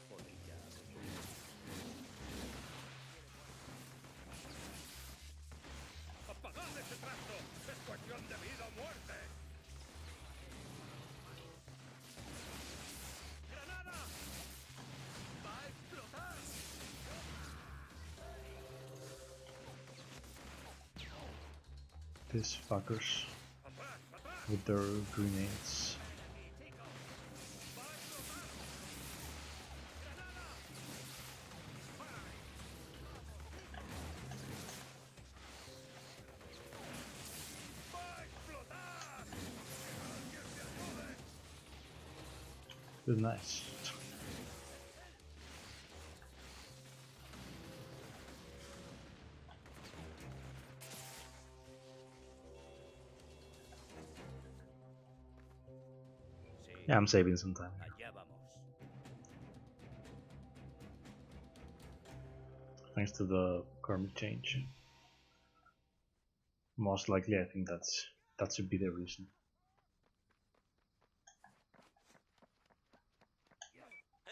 Podría haberlo hecho. ¡Apagad ese trasto! ¡Es cuestión de vida o muerte! ¡Granada! ¡Va a explotar! These fuckers ¡Atrás! ¡Atrás! with their grenades. ¡Va a explotar! ¡Granada! ¡Dispara! ¡Va a explotar! ¡Que alguien me ayude! This is nice. Sí, Yeah, I'm saving some time. allá vamos. Thanks to the karmic change. Most likely, I think that should be the reason.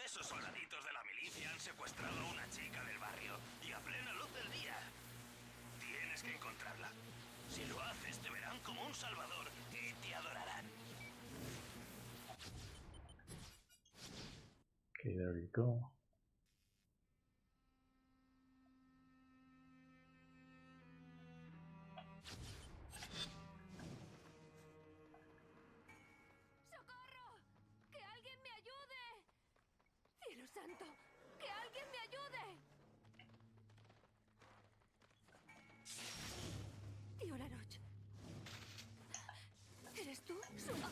Esos soldaditos de la milicia han secuestrado a una chica del barrio y a plena luz del día. Tienes que encontrarla. Si lo haces, te verán como un salvador y te adorarán. Okay, there you go. ¡Socorro! ¡Que alguien me ayude! ¡Cielo santo! ¡Que alguien me ayude! Tío Laroche. ¿Eres tú? ¡Ah!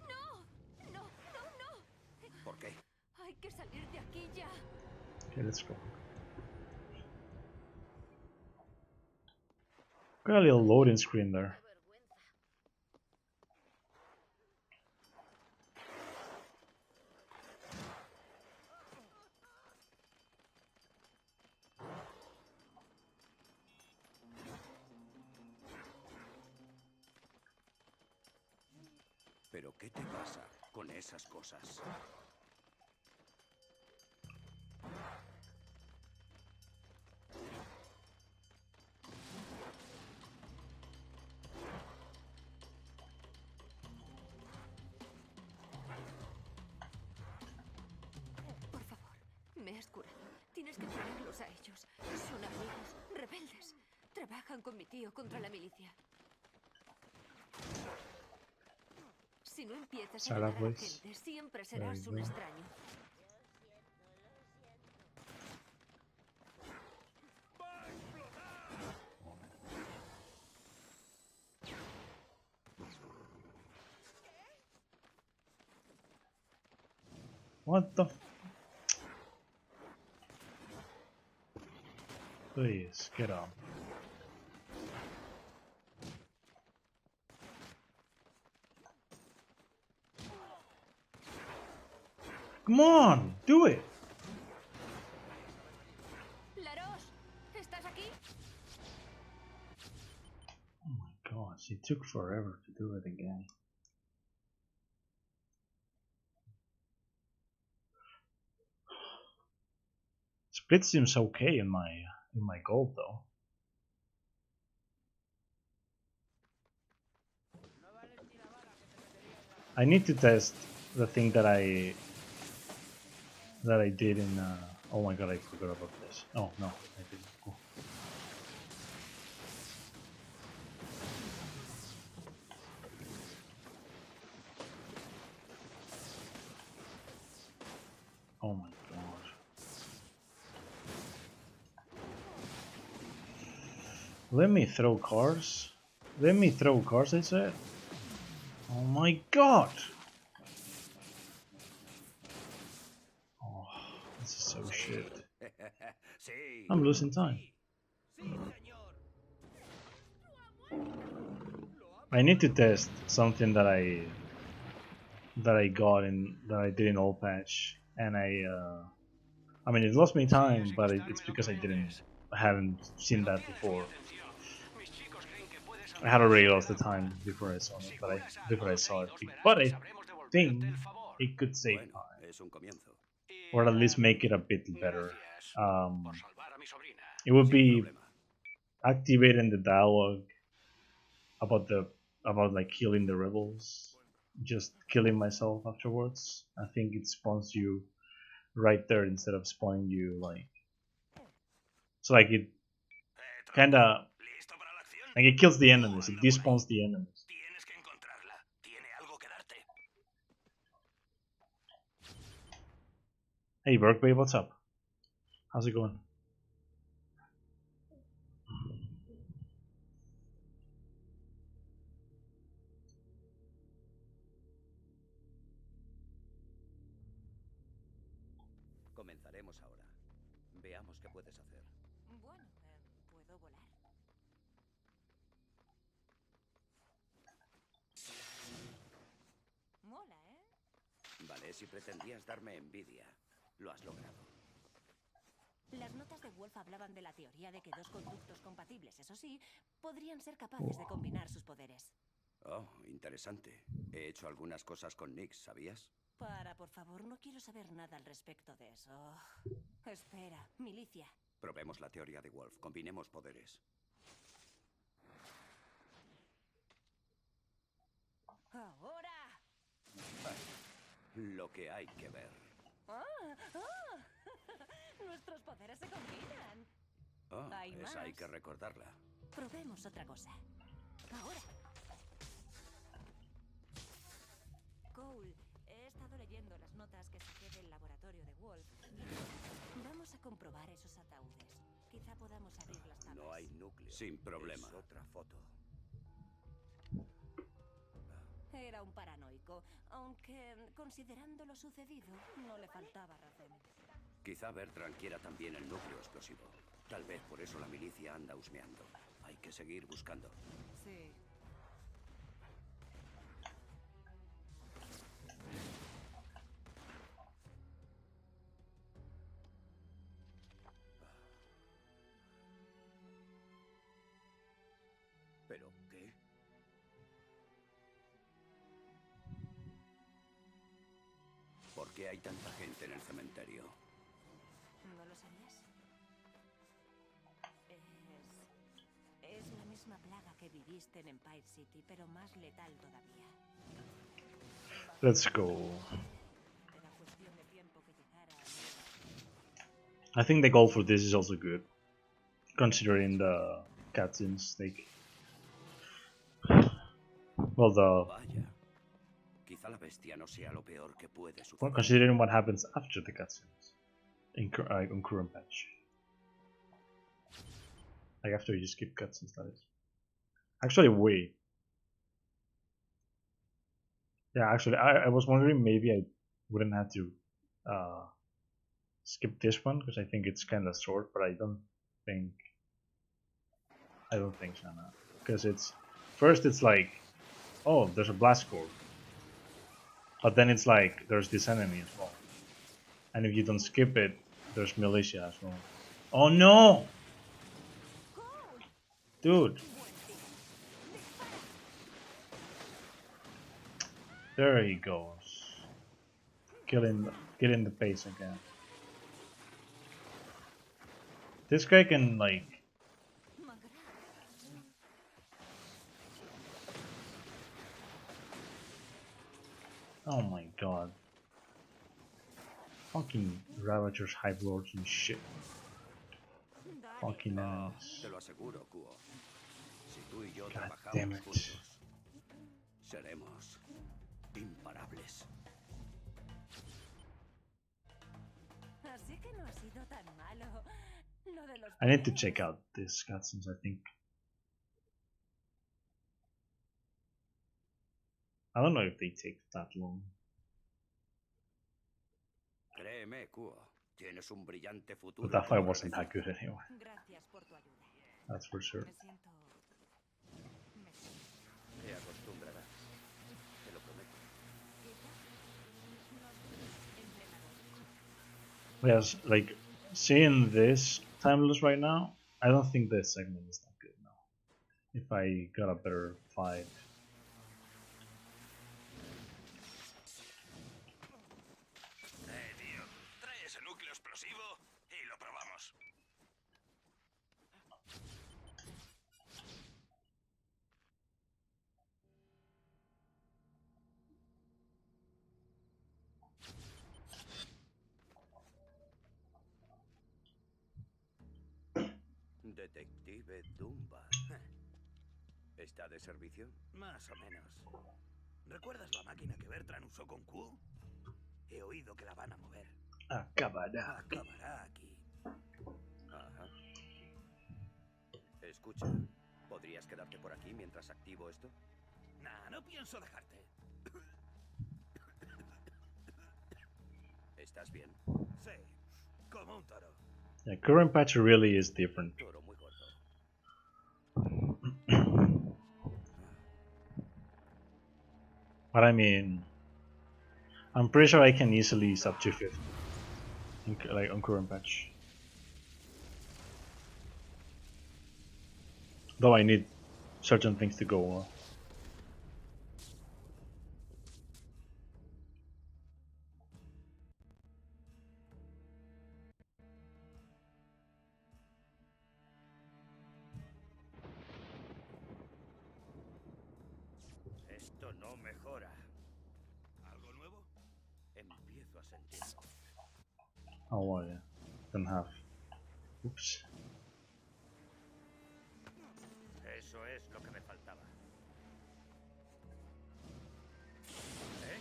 ¡No! ¡No! ¡No! ¡No! ¿Por qué? Hay que salir de aquí ya. Okay, let's go. Got a little loading screen there. ¿Pero qué te pasa con esas cosas? Por favor, me has curado. Tienes que curarlos a ellos. Son amigos, rebeldes. Trabajan con mi tío contra la milicia. Si no empiezas a Sarah, ayudar a la please. gente, siempre There serás you un go. extraño. ¡Va a explotar! What the? Please get up. Come on, do it. Laroche, ¿estás aquí? Oh my god, it took forever to do it again. Split seems okay in my gold though. I need to test the thing that I did in oh my god, I forgot about this. Oh no, I didn't. Cool. Oh my god. Let me throw cars. Let me throw cars, I said. Oh my god! Oh, this is so shit. Sí. I'm losing time. Sí, señor. I need to test something that that I got in that I did in old patch, and I mean it lost me time, but it's because I hadn't seen that before. I had already lost the time before I saw it, before I saw it, but I think it could save Bueno, time, es un comienzo. or at least make it a bit better. Gracias por salvar a mi sobrina. It would Sin be problema. activating the dialogue about like killing the rebels, just killing myself afterwards. I think it spawns you right there instead of spawning you like so like it kind Tronco, of ¿listo para la acción? like it kills the Q enemies. It anda por ahí. despawns the enemies. Tienes que encontrarla. Tiene algo que darte. Hey Berkbay, what's up? How's it going? Comenzaremos ahora. Veamos qué puedes hacer. Bueno, ¿puedo volar? Mola, ¿eh? Vale, si pretendías darme envidia, lo has logrado. Las notas de Wolf hablaban de la teoría de que dos conductos compatibles, eso sí, podrían ser capaces de combinar sus poderes. Oh, interesante. He hecho algunas cosas con Nix, ¿sabías? Por favor, no quiero saber nada al respecto de eso. Espera, Militia. Probemos la teoría de Wolf. Combinemos poderes. ¡Ahora! Lo que hay que ver. Nuestros poderes se combinan. Oh, Hay esa hay más. que recordarla. Probemos otra cosa. Ahora. Cole, he estado leyendo las notas que saqué del laboratorio de Wolf. Vamos a comprobar esos ataúdes. Quizá podamos abrir las tapas. No hay núcleo. Sin problema. Es otra foto. Era un paranoico, aunque considerando lo sucedido, no le faltaba razón. Quizá Bertrand quiera también el núcleo explosivo. Tal vez por eso la milicia anda husmeando. Hay que seguir buscando. Sí. ¿Pero qué? ¿Por qué hay tanta gente en el cementerio? ¿No lo sabías? Es la misma plaga que viviste en Empire City, pero más letal todavía. Let's go. Era cuestión de tiempo que llegara I think the goal for this is also good, considering the cutscenes. Like, well, Vaya. Quizá la bestia no sea lo peor que puede well, suceder. considering what happens after the cutscenes in current patch. Like after you skip cutscenes, that is. Actually, wait. Yeah, actually, I was wondering maybe I wouldn't have to skip this one because I think it's kind of short, but I don't think so now. Because it's first it's like, oh, there's a blast core, but then it's like there's this enemy as well, and if you don't skip it, there's militia as well. Oh no, dude! There he goes, killing the base again. This guy can like. Oh my god. Fucking Ravagers, Hive Lords and shit. Fucking Ah, enemies. te lo aseguro, Kuo. Si tú y yo God trabajamos damn it. juntos, seremos imparables. Así que no ha sido tan malo. Lo de los I need to poderes. check out this cutscenes, I think. I don't know if they take that long. Créeme, Kuo. Tienes un brillante futuro. But that fight como wasn't that renecio. good anyway. Gracias por tu ayuda. That's for sure. Me siento. Te acostumbrarás. Te lo prometo. Quizá. Yes, like seeing this timeless right now, I don't think this segment is that good now. If I got a better fight. Tío, trae ese núcleo explosivo y lo probamos. Detective Dunbar. ¿Está de servicio? Más o menos. ¿Recuerdas la máquina que Bertrand usó con Q? He oído que la van a mover. Acabará. Acabará aquí. Ajá. Escucha, ¿podrías quedarte por aquí mientras activo esto? Nah, no pienso dejarte. ¿Estás bien? Sí, como un toro. Yeah, current patch really is different. Toro muy gordo. But I mean, I'm pretty sure I can easily sub 250, like on current patch. Though I need certain things to go well. Esto no mejora. ¿Algo nuevo? Empiezo a sentirlo. Oh well, yeah. Don't have. Oops. Eso es lo que me faltaba. ¿Eh?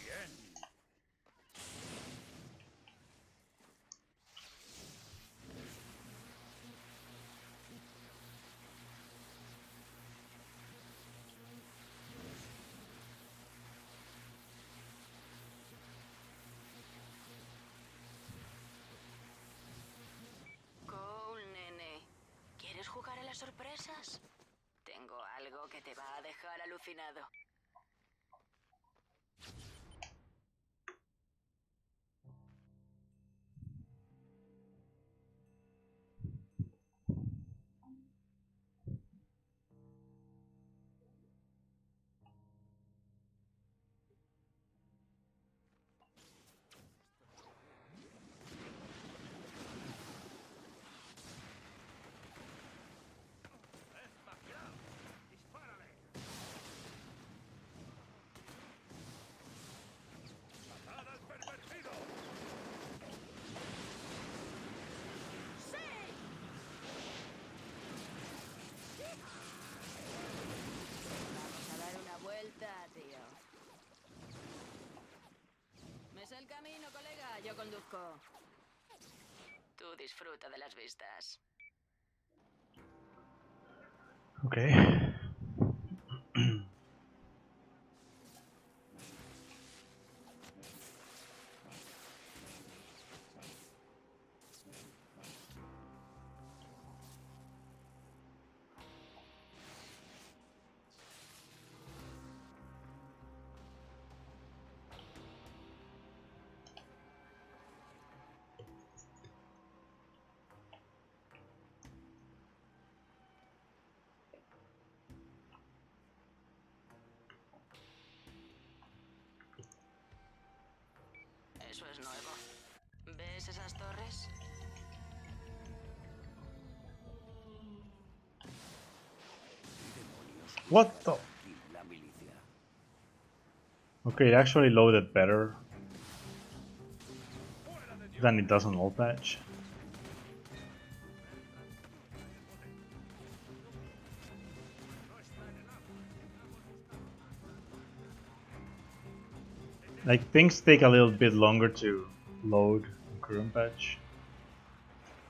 Bien. Cole, nene. ¿Quieres jugar a las sorpresas? Tengo algo que te va a dejar alucinado. Vamos a dar una vuelta, tío. ¿Me sé el camino, colega? Yo conduzco. Tú disfruta de las vistas. Okay. Eso es nuevo. ¿Ves esas torres? What the? Aquí la milicia. Okay, it actually loaded better than it does on old patch. Like things take a little bit longer to load in current patch,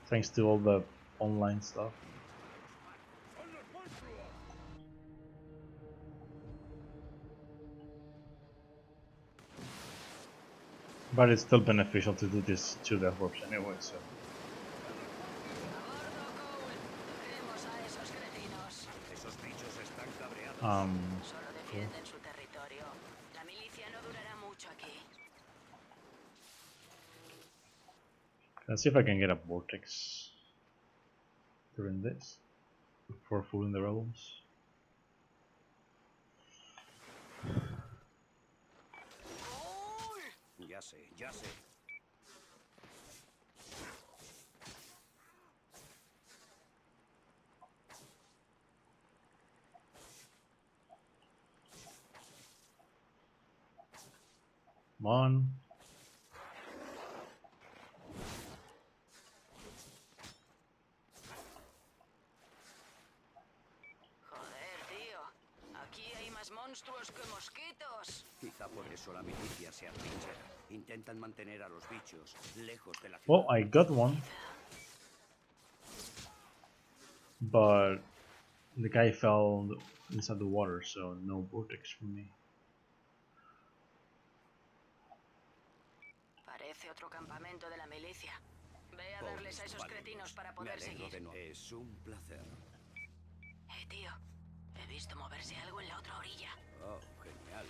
thanks to all the online stuff. But it's still beneficial to do this 2 death warps anyway, so. Esos bichos están cabreados. Solo Cool. defienden su territorio. Let's see if I can get a Vortex during this before fooling the rebels. Ya sé, ya sé. Come on. Joder, tío. Aquí hay más monstruos que mosquitos. Quizá por eso la milicia se atrinchera. Intentan mantener a los bichos lejos de la ciudad. Well, I got one, but the guy fell inside the water, so no Vortex for me. Parece otro campamento de la milicia. Ve a Pobres darles a esos valientes. cretinos para Me poder alegro seguir. de no- Es un placer. Tío. He visto moverse algo en la otra orilla. Oh, genial.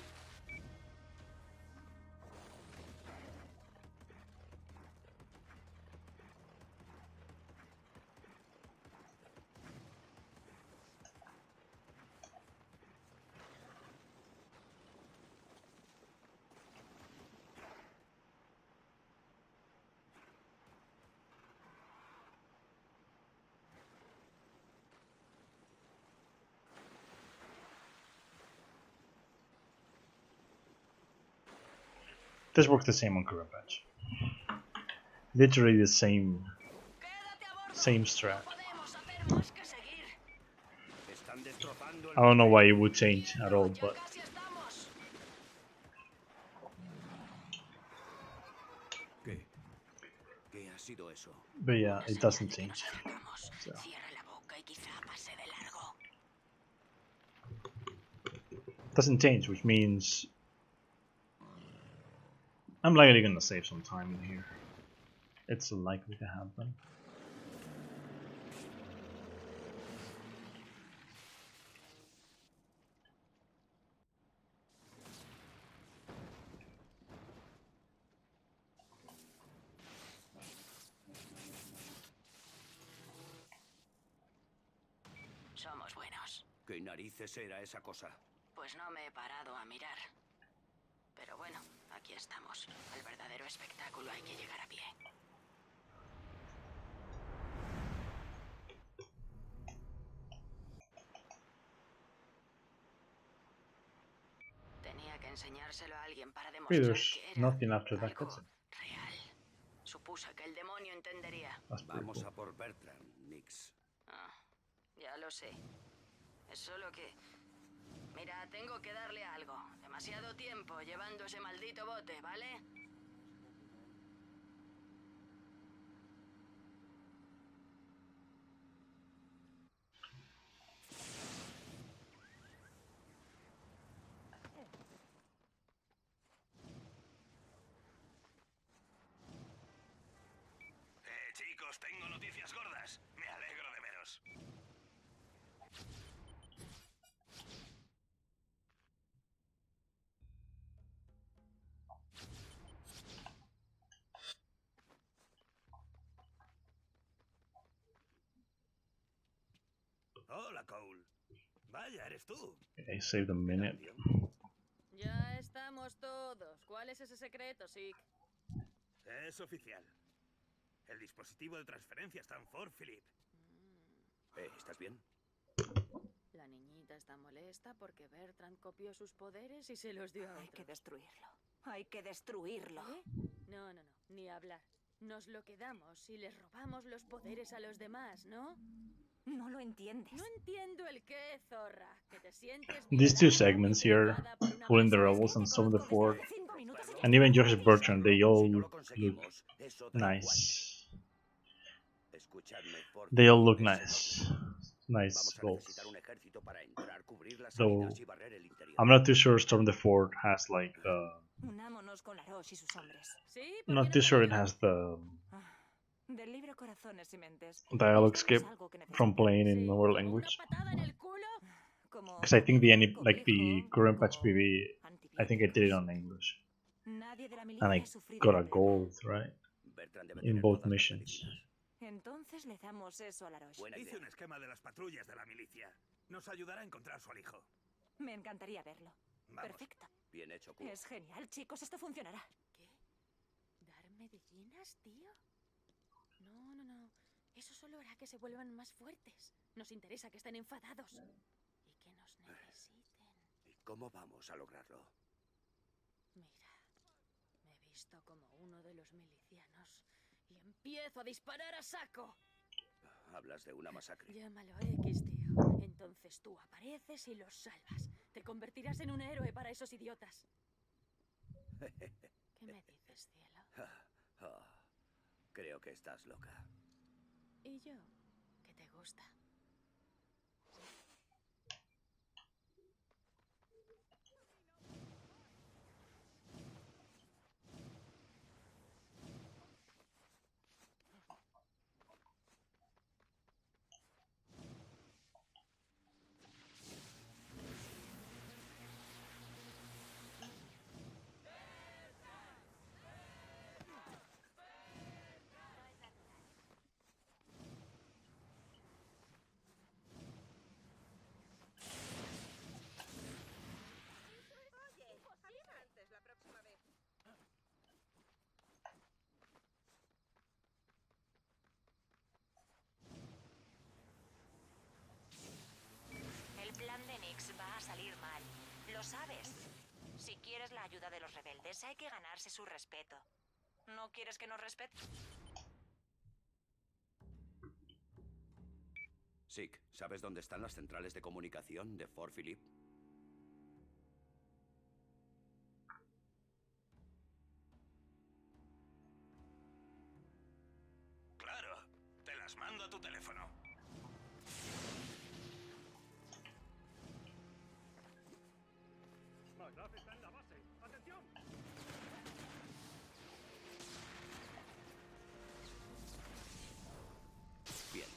This works the same on current patch. Literally the same ¡Quédate a bordo! strat. No podemos hacer más que seguir. Están destrozando el I don't know buque. why it would change at all, Ya but casi estamos. ¿Qué ha sido eso? yeah, Una it señal doesn't de que nos change. acercamos. So. Cierra la boca y quizá pase de largo. Doesn't change, which means I'm likely gonna save some time in here. It's likely to happen. Somos buenos. ¿Qué narices era esa cosa? Pues no me he parado a mirar. Pero bueno, aquí estamos. El verdadero espectáculo hay que llegar a pie. Tenía que enseñárselo a alguien para Hey, demostrar there's que era nothing after that algo cutscene. real. Supuse que el demonio entendería. That's pretty Vamos cool. a por Bertrand, Nix. Ya lo sé. Es solo que... Mira, tengo que darle algo. Demasiado tiempo llevando ese maldito bote, ¿vale? Chicos, tengo noticias gordas. Me alegro de veros. Hola, Cole. Vaya, eres tú. I saved a minute. Ya estamos todos. ¿Cuál es ese secreto, Sig? Es oficial. El dispositivo de transferencia está en Fort Philip. ¿Estás bien? La niñita está molesta porque Bertrand copió sus poderes y se los dio a Hay otros. que destruirlo. Hay que destruirlo. ¿Eh? No, ni hablar. Nos lo quedamos y les robamos los poderes a los demás, ¿no? No lo entiendes. No entiendo el qué, zorra. Que te sientes These two violada segments y here, juzgada por una fooling the masa de rebels and some of the Conozco fort, desde hace 5 minutos y and even estoy George Bertrand, they all Si no lo look conseguimos, eso da igual. nice. Escuchadme, Fort They all Philip look es nice. Nice Vamos a rolls. necesitar un ejército para entrar, cubrir las Though salidas y barrer el interior. I'm not too sure Storm the Fort has like Unámonos con Laroche y sus hombres. Sí, I'm ¿por not qué too no sure it puedo? has the Del libro Corazones y Mentes. dialogue Les skip damos algo que from necesitan. playing in Sí, our ¿como una language. patada en el culo? Como Because I think the comida, like the cobijo, current patch como PV, I think I did it on English, Nadie de la and milicia I ha sufrido got la a plaga. gold, right? Bertrand debe in tener both todas las missions. medicinas. Entonces le damos eso a la Roche. Buena Hice idea. un esquema de las patrullas de la milicia. Nos ayudará a encontrar su hijo. Me encantaría verlo. Vamos. Perfecto. Bien hecho, Q. Es genial, chicos, esto funcionará. ¿Qué? ¿Dar medicinas, tío? No, no, no. Eso solo hará que se vuelvan más fuertes. Nos interesa que estén enfadados. Y que nos necesiten. ¿Y cómo vamos a lograrlo? Mira, me he visto como uno de los milicianos y empiezo a disparar a saco. Hablas de una masacre. Llámalo X, tío. Entonces tú apareces y los salvas. Te convertirás en un héroe para esos idiotas. ¿Qué me dices, cielo? Creo que estás loca. ¿Y yo? ¿Qué te gusta? El plan de Nix va a salir mal. Lo sabes. Si quieres la ayuda de los rebeldes, hay que ganarse su respeto. ¿No quieres que nos respeten? Sick, ¿sabes dónde están las centrales de comunicación de Fort Phillip? Claro. Te las mando a tu teléfono. Magraf está en la base. ¡Atención! Bien.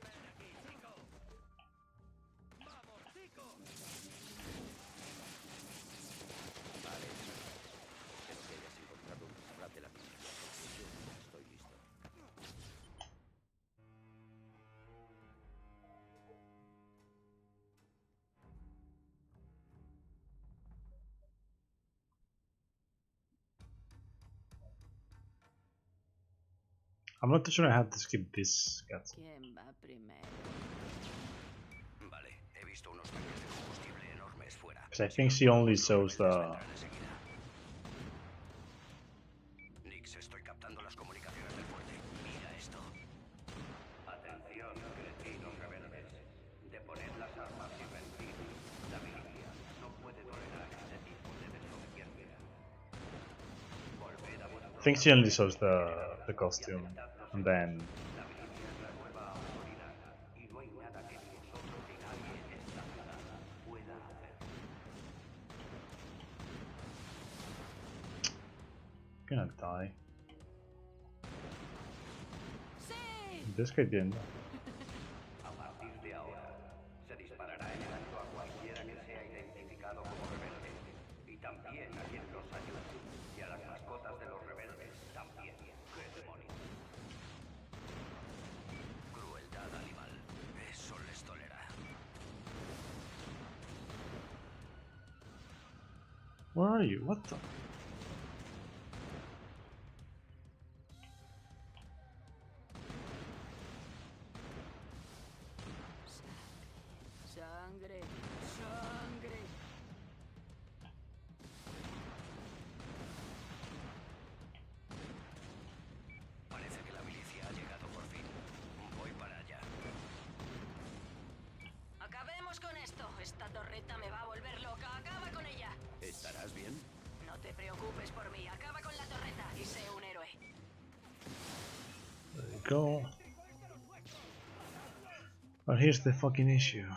¡Ven aquí, chico! ¡Vamos, chico! Vale. Espero que hayas encontrado un strat de la milicia, porque yo ya estoy listo. I'm not sure I have to skip this cut. ¿Quién va primero? Vale, he visto unos tanques de combustible enormes fuera. Because I think she only shows the. Nix, estoy captando las comunicaciones del fuerte. Mira esto. Atención, cretinos rebeldes. Deponed las armas y rendir. La milicia no puede tolerar este tipo de desobediencia. Volved a vuestro... I think she only shows the costume, and then. La milicia es la nueva autoridad y no hay nada que ni vosotros ni nadie en esta ciudad pueda hacer. Gonna die. ¡Sí! This guy didn't. A partir de ahora, se disparará en el acto a cualquiera que sea identificado como rebelde. Y también a quien los ayude. Y a las mascotas de los rebeldes también. ¡Qué demonios! Crueldad animal. Eso les tolera. Where are you? What the? Sangre, sangre. Parece que la milicia ha llegado por fin. Voy para allá. Acabemos con esto. Esta torreta me va a volver loca. Acaba con ella. ¿Estarás bien? No te preocupes por mí. Acaba con la torreta y sé un héroe. There you go. But here's the fucking issue.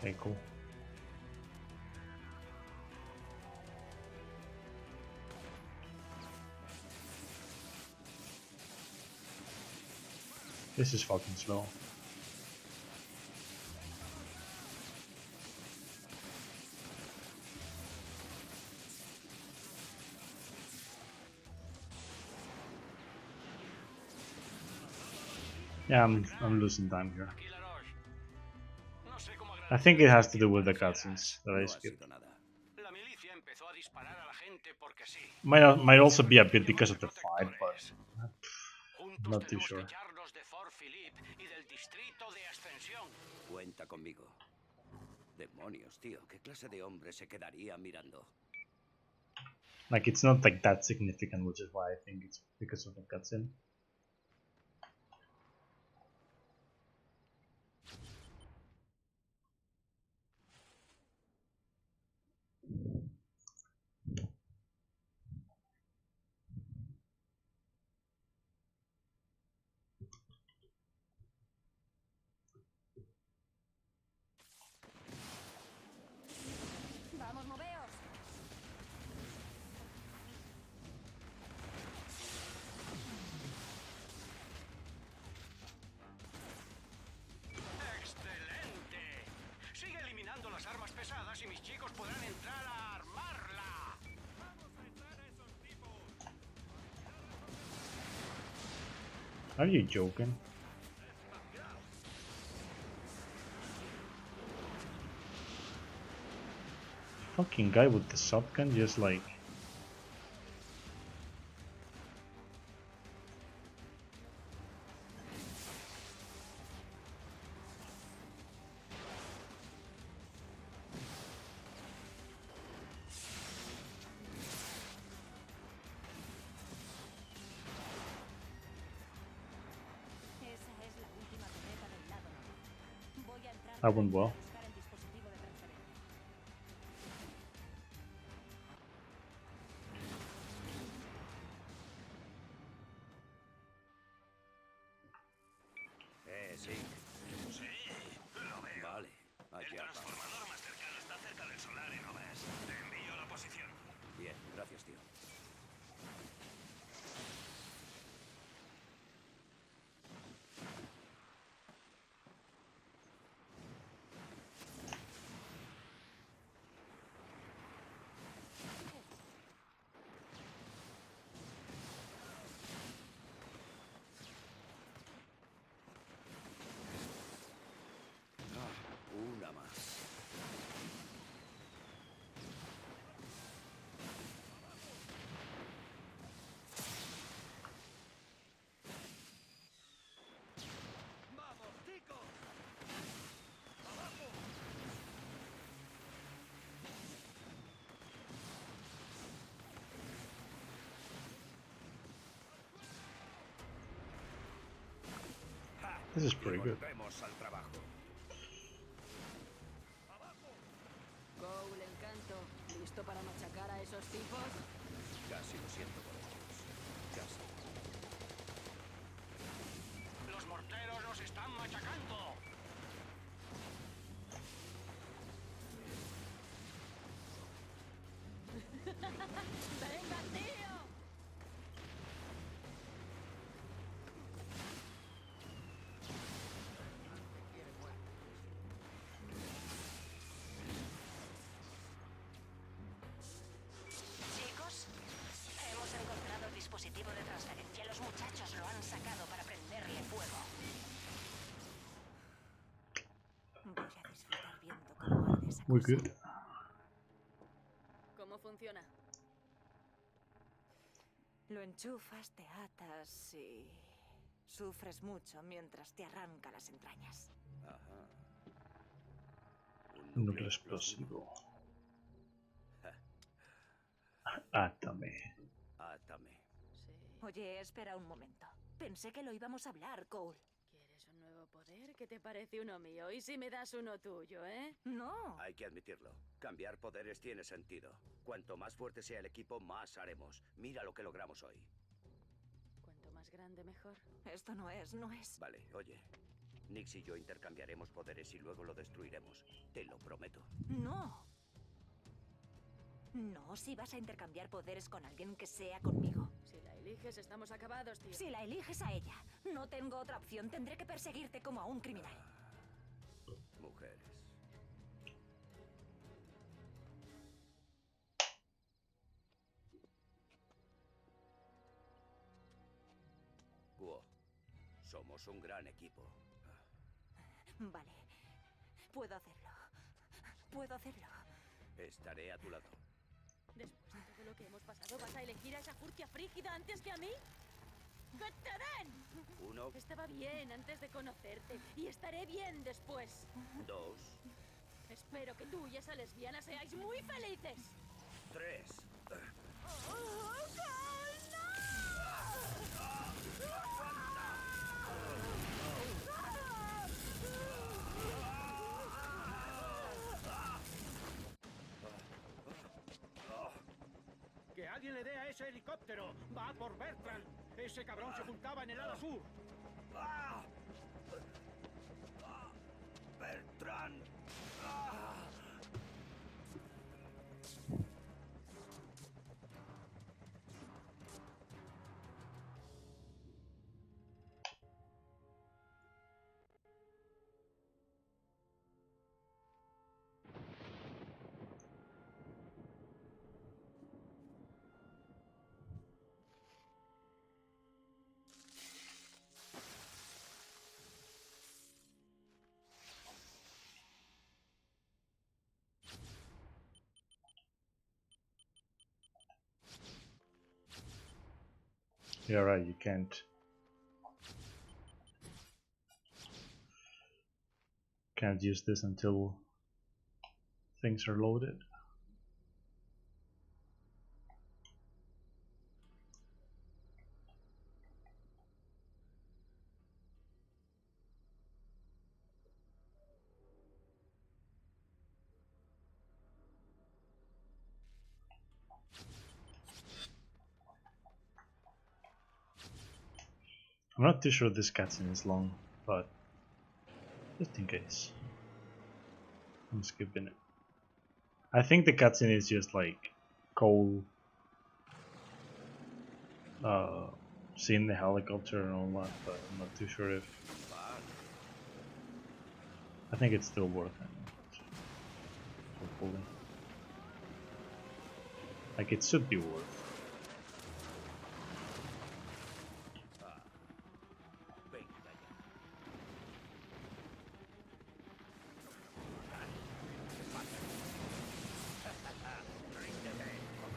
Okay, cool. This is fucking slow. Yeah, I'm losing time here. Aquí Laroche. No sé cómo I think it has agradecerte to do with the que harás. cutscenes that I No ha skipped. sido nada. La milicia empezó a disparar a la gente porque sí. Might also be a Tuvieron que bit because of llevarse the fight, but protectores. Juntos not too tenemos que sure. echarnos de Fort Philippe y del distrito de Ascensión. Cuenta conmigo. Demonios, tío. ¿Qué clase de hombre se quedaría mirando? Like it's not like that significant, which is why I think it's because of the cutscene. Vamos, moveos. ¡Excelente! Sigue eliminando las armas pesadas y mis chicos podrán entrar a armarla. Are you joking? Fucking guy with the shotgun just like... Esa es la última torreta del lado norte. Voy a entrar That para went ayudar well. a buscar el dispositivo de transferencia. Sí. Sí, lo veo. Vale. El Allá vamos. transformador más cercano está cerca del solar y no ves. Te envío la posición. Bien, gracias, tío. Una más. ¡Vamos, chicos! This is Y pretty good. volvemos al trabajo. Cole, Encanto, ¿listo para machacar a esos tipos? Casi lo siento por ellos. Casi. Los morteros nos están machacando. ¡Venga, tío! Chicos, hemos encontrado el dispositivo de transferencia. Los muchachos lo han sacado para prenderle fuego. Voy a disfrutar viendo cómo arde esa We're cosa. good. ¿Cómo funciona? Lo enchufas, te atas y sufres mucho mientras te arranca las entrañas. Ajá. Un Núcleo núcleo explosivo. Ja, Átame. átame. Sí. Oye, espera un momento. Pensé que lo íbamos a hablar, Cole. ¿Quieres un nuevo poder? ¿Qué te parece uno mío? ¿Y si me das uno tuyo, eh? No. Hay que admitirlo. Cambiar poderes tiene sentido. Cuanto más fuerte sea el equipo, más haremos. Mira lo que logramos hoy. Cuanto más grande, mejor. Esto no es. Vale, oye. Nix y yo intercambiaremos poderes y luego lo destruiremos. Te lo prometo. No. No, si vas a intercambiar poderes con alguien que sea conmigo. Si la eliges, estamos acabados, tío. Si la eliges a ella, no tengo otra opción. Tendré que perseguirte como a un criminal. Mujeres. Guo, somos un gran equipo. Vale. Puedo hacerlo. Puedo hacerlo. Estaré a tu lado. Después de todo lo que hemos pasado, ¿vas a elegir a esa furcia frígida antes que a mí? ¡Que te den! 1, Estaba bien antes de conocerte y estaré bien después. 2, Espero que tú y esa lesbiana seáis muy felices. 3. ¡Que alguien le dé a ese helicóptero! ¡Va por Bertrand! ¡Ese cabrón se ocultaba en el ala sur! ¡Bertrand! Yeah, right, you can't use this until things are loaded. I'm not too sure this cutscene is long, but just in case, I'm skipping it. I think the cutscene is just like Cole seeing the helicopter and all that, but I'm not too sure if. I think it's still worth it. Hopefully. Like, it should be worth.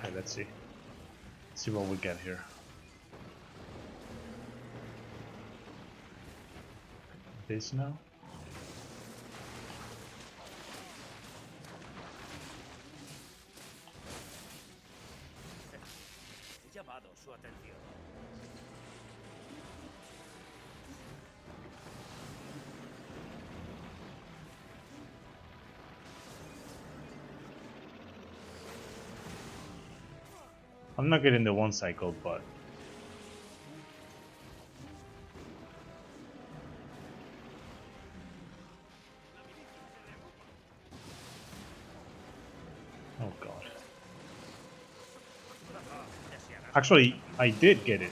Okay, let's see. Let's see what we get here. This now? He llamado su atención. I'm not getting the one cycle, but oh god. Actually, I did get it.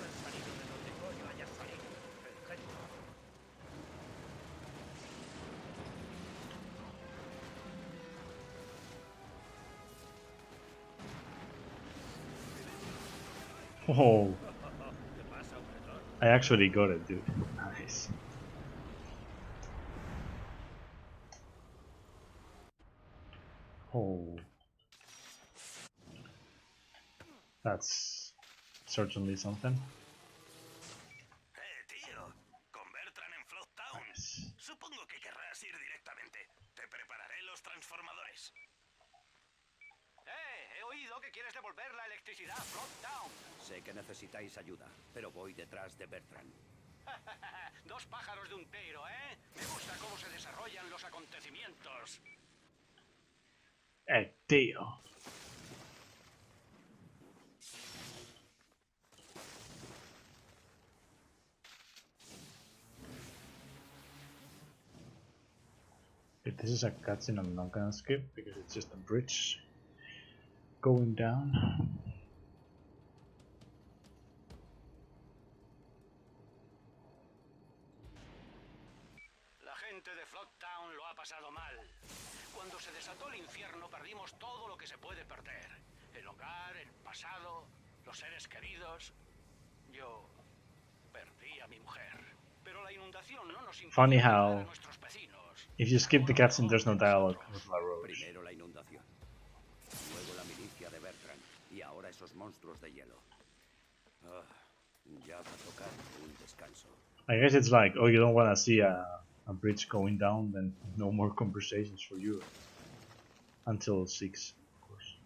Oh, I actually got it, dude. Nice. Oh, that's certainly something. Tío, con Bertrand en Float Town. Nice. Supongo que querrás ir directamente. Te prepararé los transformadores. He oído que quieres devolver la electricidad a Float Town. Sé que necesitáis ayuda, pero voy detrás de Bertrand. Dos pájaros de un tiro, ¿eh? Me gusta cómo se desarrollan los acontecimientos. Tío. Okay, this is a cutscene I'm not gonna skip because it's just a bridge going down. La gente de Floodtown lo ha pasado mal. Cuando se desató el infierno perdimos todo lo que se puede perder. El hogar, el pasado, los seres queridos. Yo perdí a mi mujer. Pero la inundación no nos impidió Funny ayudar how a nuestros vecinos. if you skip the cutscene there's no dialogue with La Roche. Primero la inundación, luego la milicia de Bertrand y ahora esos monstruos de hielo. Ah, ya va a tocar un descanso. I guess it's like, oh, you don't want to see a bridge going down, then no more conversations for you until 6, of course.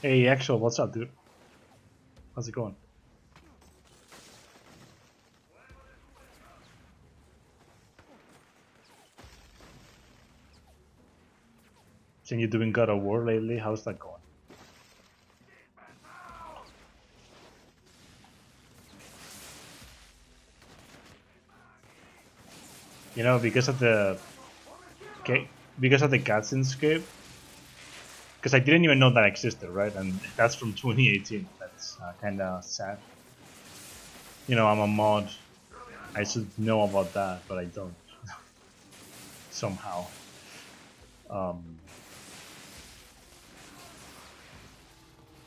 Hey Axel, what's up, dude? How's it going? Seen you doing God of War lately, how's that going? You know, because of the cutscene skip, because I didn't even know that existed, right? And that's from 2018. That's kind of sad. You know, I'm a mod. I should know about that, but I don't. Somehow.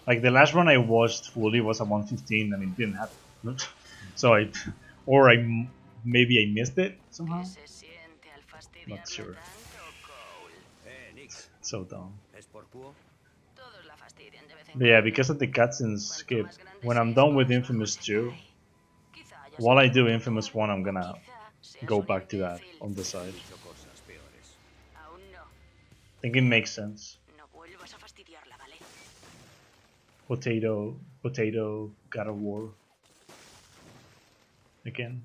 Like the last run I watched fully was a 115, and it didn't happen. So maybe I missed it somehow. Not sure. Nix, So dumb. ¿es por Cuo? But yeah, because of the cutscenes skip, when I'm done with Infamous 2, while I do Infamous 1, I'm gonna go back to that on the side. Hizo cosas peores. I think it makes sense. Potato, God of War. Again.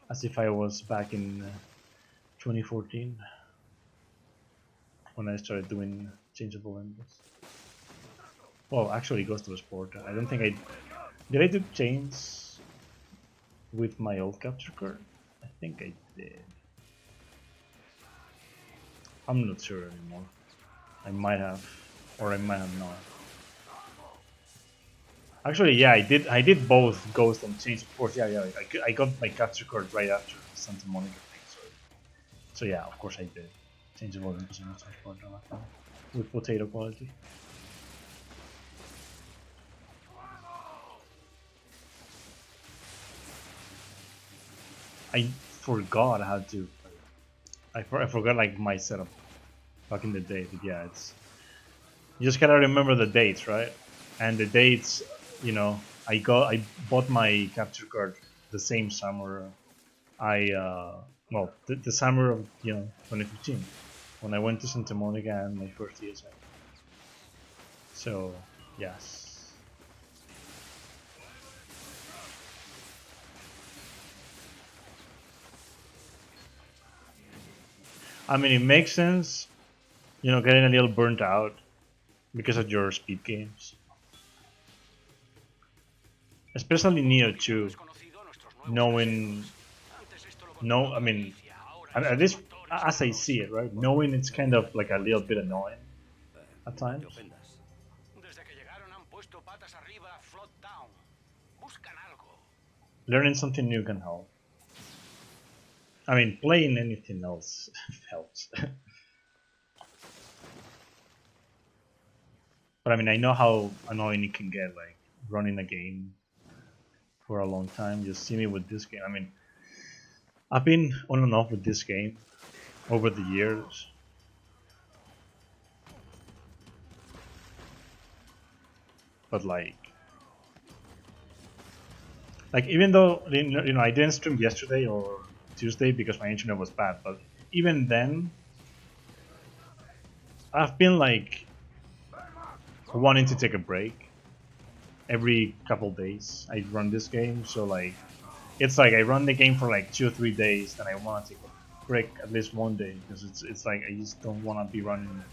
As if I was back in 2014 when I started doing changeable endless. Well, actually, Ghost of Sport. I don't think I did. I do chains with my old capture card. I think I did. I'm not sure anymore. I might have, or I might have not. Actually, yeah, I did both Ghost and Change. Of course, yeah. I got my capture card right after Santa Monica thing. So yeah, of course I did. Changeable with potato quality. I forgot how to. I forgot like my setup back in the day. But yeah, it's you just gotta remember the dates, right? And the dates, you know, I bought my capture card the same summer. The summer of 2015 when I went to Santa Monica and my first ESA. So yes. I mean, it makes sense, getting a little burnt out because of your speed games. Especially Neo 2, knowing, no, I mean, at least as I see it, right? Knowing it's kind of like a little bit annoying at times. Learning something new can help. I mean, playing anything else helps. But I mean, I know how annoying it can get, like running a game for a long time. Just see me with this game. I mean, I've been on and off with this game over the years. But like even though I didn't stream yesterday or Tuesday because my internet was bad, but even then I've been like wanting to take a break every couple days. I run this game, so like it's like I run the game for like 2 or 3 days, then I want to take a break at least one day because it's like I just don't want to be running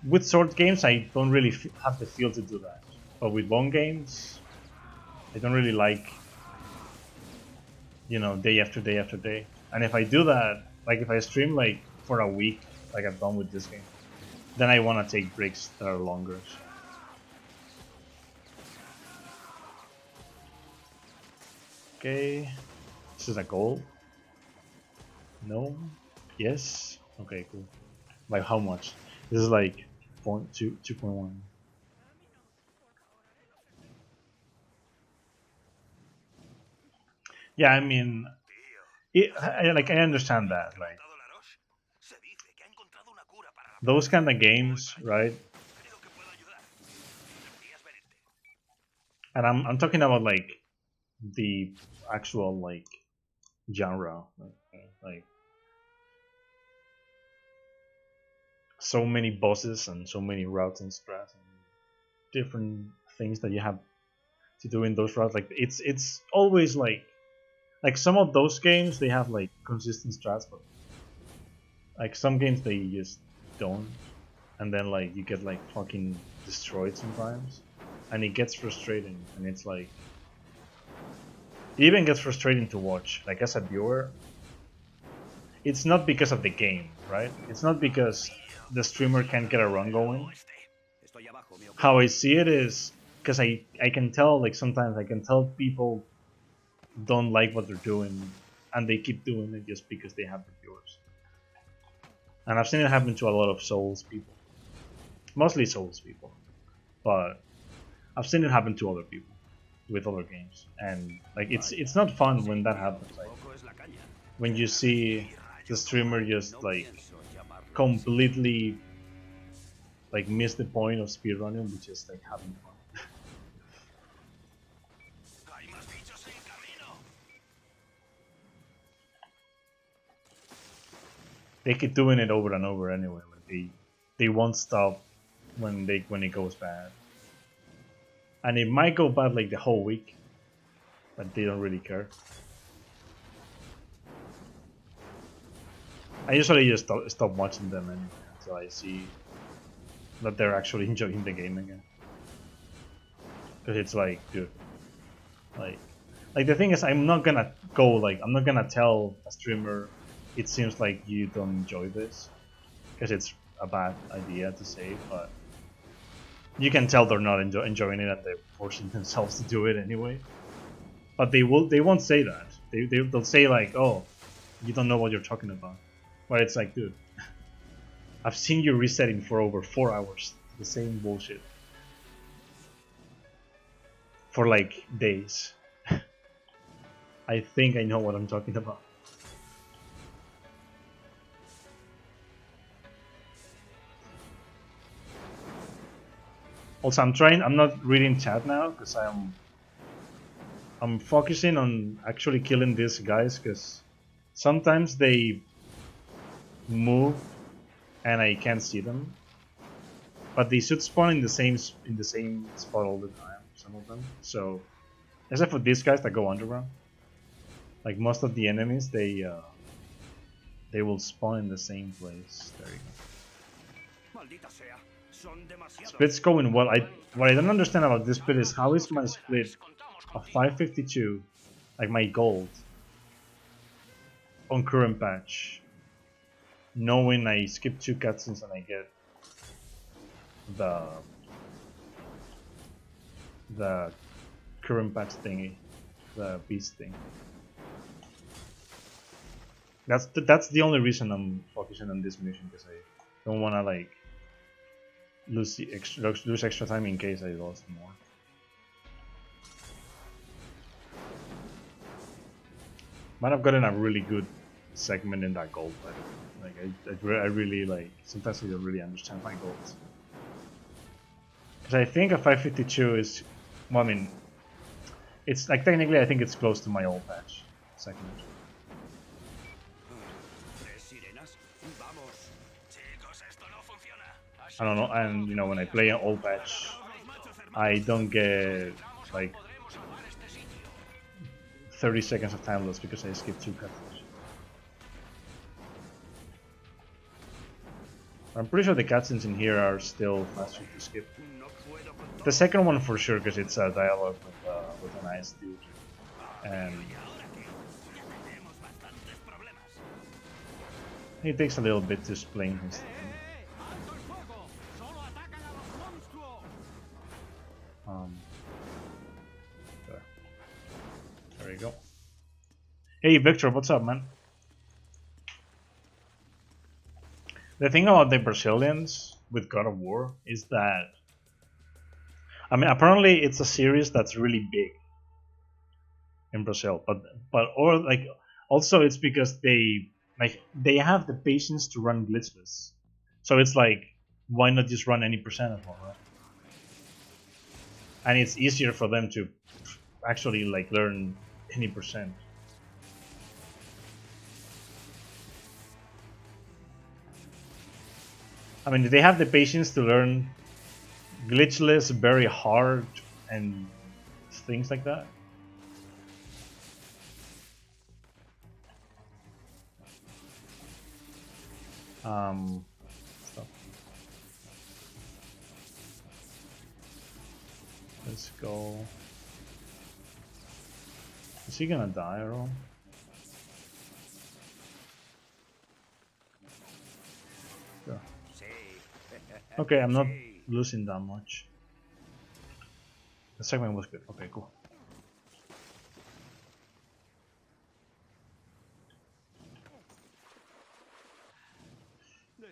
with sword games, I don't really have the feel to do that. But with bone games, I don't really like, you know, day after day after day. And if I do that, like if I stream like for a week, like I've done with this game, then I want to take breaks that are longer. Okay, this is a goal. No, yes. Okay, cool. By how much? This is like 2.1. Yeah, I mean, like I understand that, like Tratado la Roche. Se dice que ha encontrado una cura para la those kind of Voy games, para allá. right? Creo que puedo ayudar. Deberías venirte. And I'm talking about like the actual like genre, like so many bosses and so many routes and strats and different things that you have to do in those routes. Like it's always like some of those games they have like consistent strats, but like some games they just don't, and then like you get like fucking destroyed sometimes, and it gets frustrating, and it's like it even gets frustrating to watch. Like as a viewer, it's not because of the game, right? It's not because the streamer can't get a run going. Estoy abajo, mi How I see it is because I can tell like sometimes I can tell people don't like what they're doing and they keep doing it just because they have the viewers. And I've seen it happen to a lot of Souls people, mostly Souls people, but I've seen it happen to other people with other games, and like it's not fun when that happens. Like Poco es la caña. when you see the streamer just No like pienso llamarlo completely like miss the point of speedrunning, which is like having fun. Hay más bichos en camino. They keep doing it over and over anyway. Like they won't stop when it goes bad, and it might go bad like the whole week, but they don't really care. I usually just stop watching them anyway until I see that they're actually enjoying the game again. Because it's like, dude, like the thing is, I'm not gonna go like I'm not gonna tell a streamer, it seems like you don't enjoy this, because it's a bad idea to say, but you can tell they're not enjoying it and they're forcing themselves to do it anyway. But they won't say that. They'll say like, oh, you don't know what you're talking about. But it's like, dude, I've seen you resetting for over 4 hours, the same bullshit, for like days. I think I know what I'm talking about. Also, I'm not reading chat now because I'm focusing on actually killing these guys, because sometimes they move and I can't see them, but they should spawn in the same spot all the time. Some of them. So, except for these guys that go underground, like most of the enemies, they will spawn in the same place. There you go. Maldita sea. Son demasiados. Split's going well. What I don't understand about this split is how is my split of 552, like my gold, on current patch, knowing I skip 2 cutscenes and I get the current patch thingy, the beast thing. That's the only reason I'm focusing on this mission, because I don't want to like lose extra time in case I lost more. Might have gotten a really good segment in that gold, but like I really like sometimes I don't really understand my goals, because I think a 552 is, well, I mean, it's like technically I think it's close to my old patch segment. Tres sirenas. Vamos. Chicos, esto no funciona. I don't know, and you know, when I play an old patch, I don't get like 30 seconds of time loss because I skipped 2 cutscenes. I'm pretty sure the cutscenes in here are still faster to skip. The second one for sure, because it's a dialogue with a nice dude. And it takes a little bit to explain his thing. There you go. Hey Victor, what's up, man? The thing about the Brazilians with God of War is that, I mean, apparently it's a series that's really big in Brazil, but or like also it's because they have the patience to run glitchless, so it's like, why not just run any percent of one, right? And it's easier for them to actually like learn any percent. I mean, they have the patience to learn glitchless, very hard, and things like that. Stop. Let's go. Is he gonna die or all? Sure. Okay, I'm not losing that much. The segment was good. Okay, cool.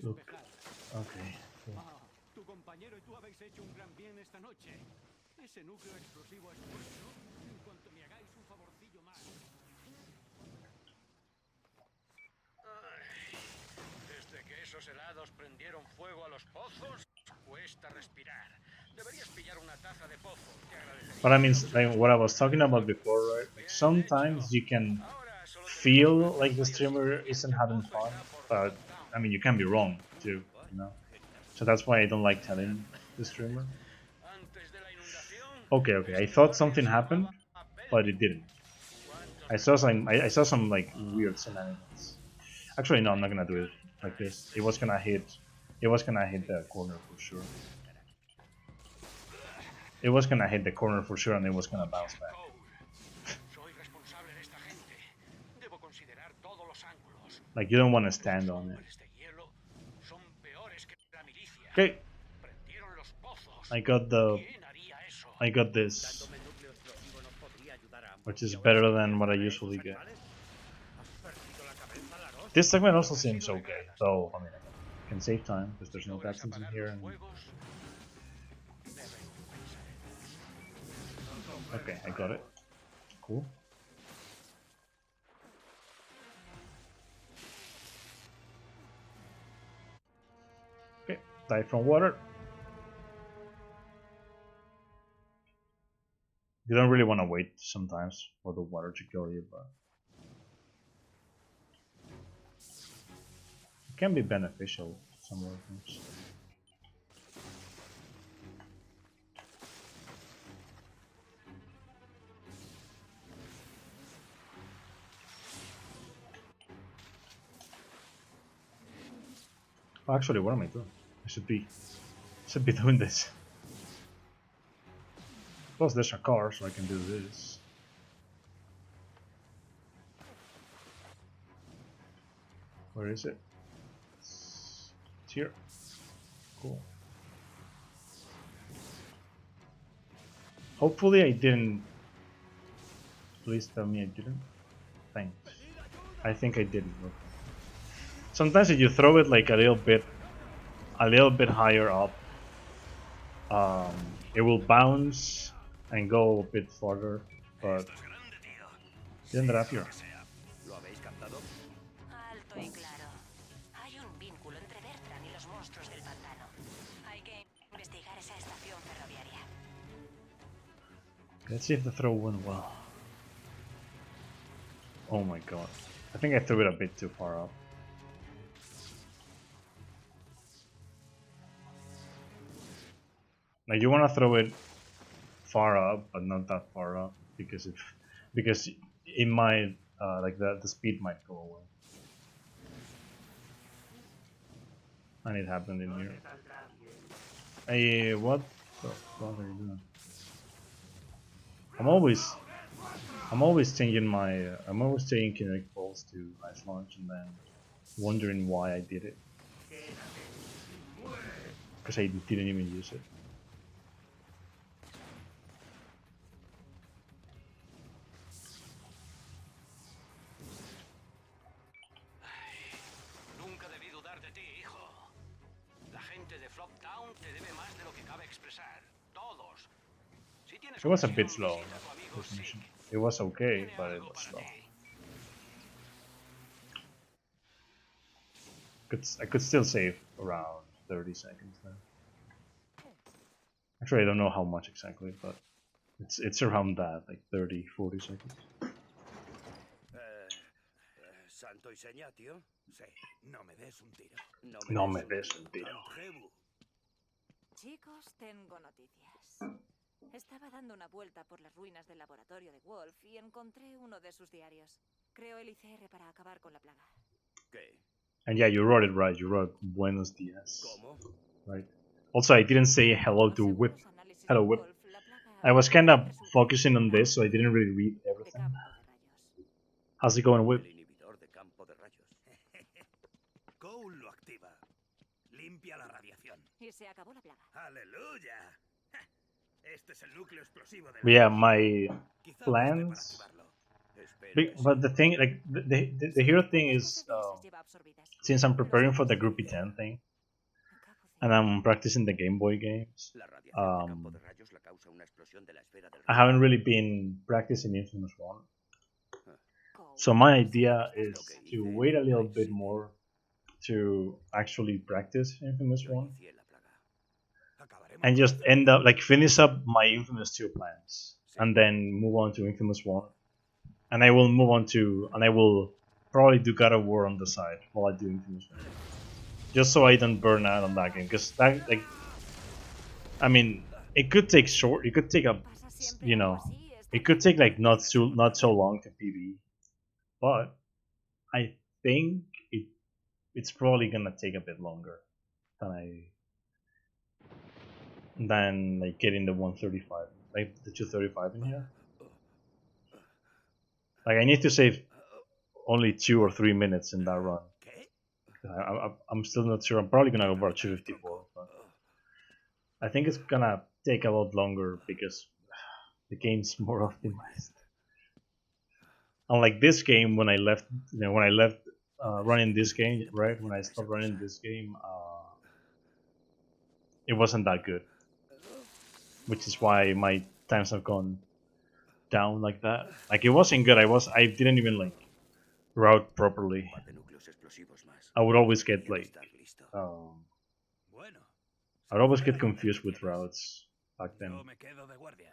Look. Okay. Cool. Tu compañero y tú habéis hecho un gran bien esta noche. Ese núcleo explosivo es vuestro. En cuanto me hagáis un favorcillo más. Desde que esos helados prendieron fuego a los pozos, cuesta respirar. Deberías pillar una taza de pozo. Te agradecería. But I mean, like what I was talking about before, right? Like sometimes you can feel like the streamer isn't having fun, but I mean, you can be wrong too, you know. So that's why I don't like telling the streamer. Okay, I thought something happened, but it didn't. I saw some like weird shenanigans. Actually, no, I'm not gonna do it like this. It was gonna hit the corner for sure. It was gonna hit the corner for sure, and it was gonna bounce back. Like, you don't want to stand on it. Okay. I got this, which is better than what I usually get. This segment also seems okay, though. I mean, I can save time because there's no cutscenes in here. Okay, I got it. Cool. Okay, die from water. You don't really want to wait sometimes for the water to kill you, but it can be beneficial some other things. Oh, actually, what am I doing? I should be doing this. Plus, there's a car, so I can do this. Where is it? It's here. Cool. Hopefully I didn't. Please tell me I didn't. Thanks. I think I didn't. Okay. Sometimes if you throw it like a little bit higher up, it will bounce and go a bit farther, but didn't that here. Alto y claro. Hay un vínculo entre Bertrand y los monstruos del pantano. Hay que investigar esa estación ferroviaria. Let's see if the throw went well. Oh my god. I think I threw it a bit too far up. Like, you want to throw it far up, but not that far up, because it might like the speed might go away. And it happened in here. Hey, what the fuck are you doing? I'm always changing my I'm always changing kinetic pulse to ice launch and then wondering why I did it. Because I didn't even use it. Nunca debí dudar de ti, hijo. La gente de Flop Town te debe más de lo que cabe expresar. Todos. Si tienes It was a ocasión, bit slow, visita a tu amigo this mission. Zeke. It was okay, Tiene but it algo was para slow. ti. I could still save around 30 seconds there. Actually, I don't know how much exactly, but it's around that, like 30, 40 seconds. ¿Santo y seña, tío? Sí, no me des un tiro. No me des un tiro. Andrebu. Chicos, tengo noticias. Estaba dando una vuelta por las ruinas del laboratorio de Wolf y encontré uno de sus diarios. Creo el ICR para acabar con la plaga. ¿Qué? And yeah, you wrote it right. You wrote Buenos Dias. ¿Cómo? Right. Also, I didn't say hello to Según Whip. los análisis Hello, de Whip. Wolf, la plaga I was kind of resulta en focusing on una this, so I didn't really read de everything. campo de rayos. How's it going, Whip? El inhibidor de campo de rayos. Cole lo activa. Limpia la radiación. Y se acabó la plaga. ¡Aleluya! Este es el núcleo explosivo de la But yeah, radiación. my Quizá plans. baste para activarlo. Espero que But sí. the thing, like the hero thing ¿Cuántas is, cosas de esas lleva absorbidas? since I'm Los preparing for the anillos Groupie de 10 thing, Acabo de- and I'm practicing the Game Boy games, La radiación de campo de rayos la causa una explosión de la esfera del I haven't really been practicing Infamous 1. Cole, So my ¿sabes idea qué is estás to pensando? wait a little bit more to actually practice Infamous Yo 1 inicié la plaga. Acabaremos and con just la end up like finish up my Infamous 2 plans and then move on to Infamous 1. And I will move on to, and I will probably do God of War on the side while I do Infamous 1. Just so I don't burn out on that game, because that, like, I mean, it could take short, it could take a, Pasa siempre you algo know, así, está it could bien. take like not so long to PB, but I think it's probably gonna take a bit longer than like getting the 135, like the 235 in here. Like I need to save only 2 or 3 minutes in that run. ¿Qué? I'm still not sure. I'm probably gonna go for 254, but I think it's gonna take a lot longer because the game's more optimized. Unlike this game, when I left, running this game, right? When I stopped running this game, it wasn't that good, which is why my times have gone down like that. Like it wasn't good. I didn't even like route properly. Un par de núcleos explosivos más. I would always get Debería de like, estar listo. Bueno, I would always se get espera confused lo que with quieres. routes back then. Yo me quedo de guardia.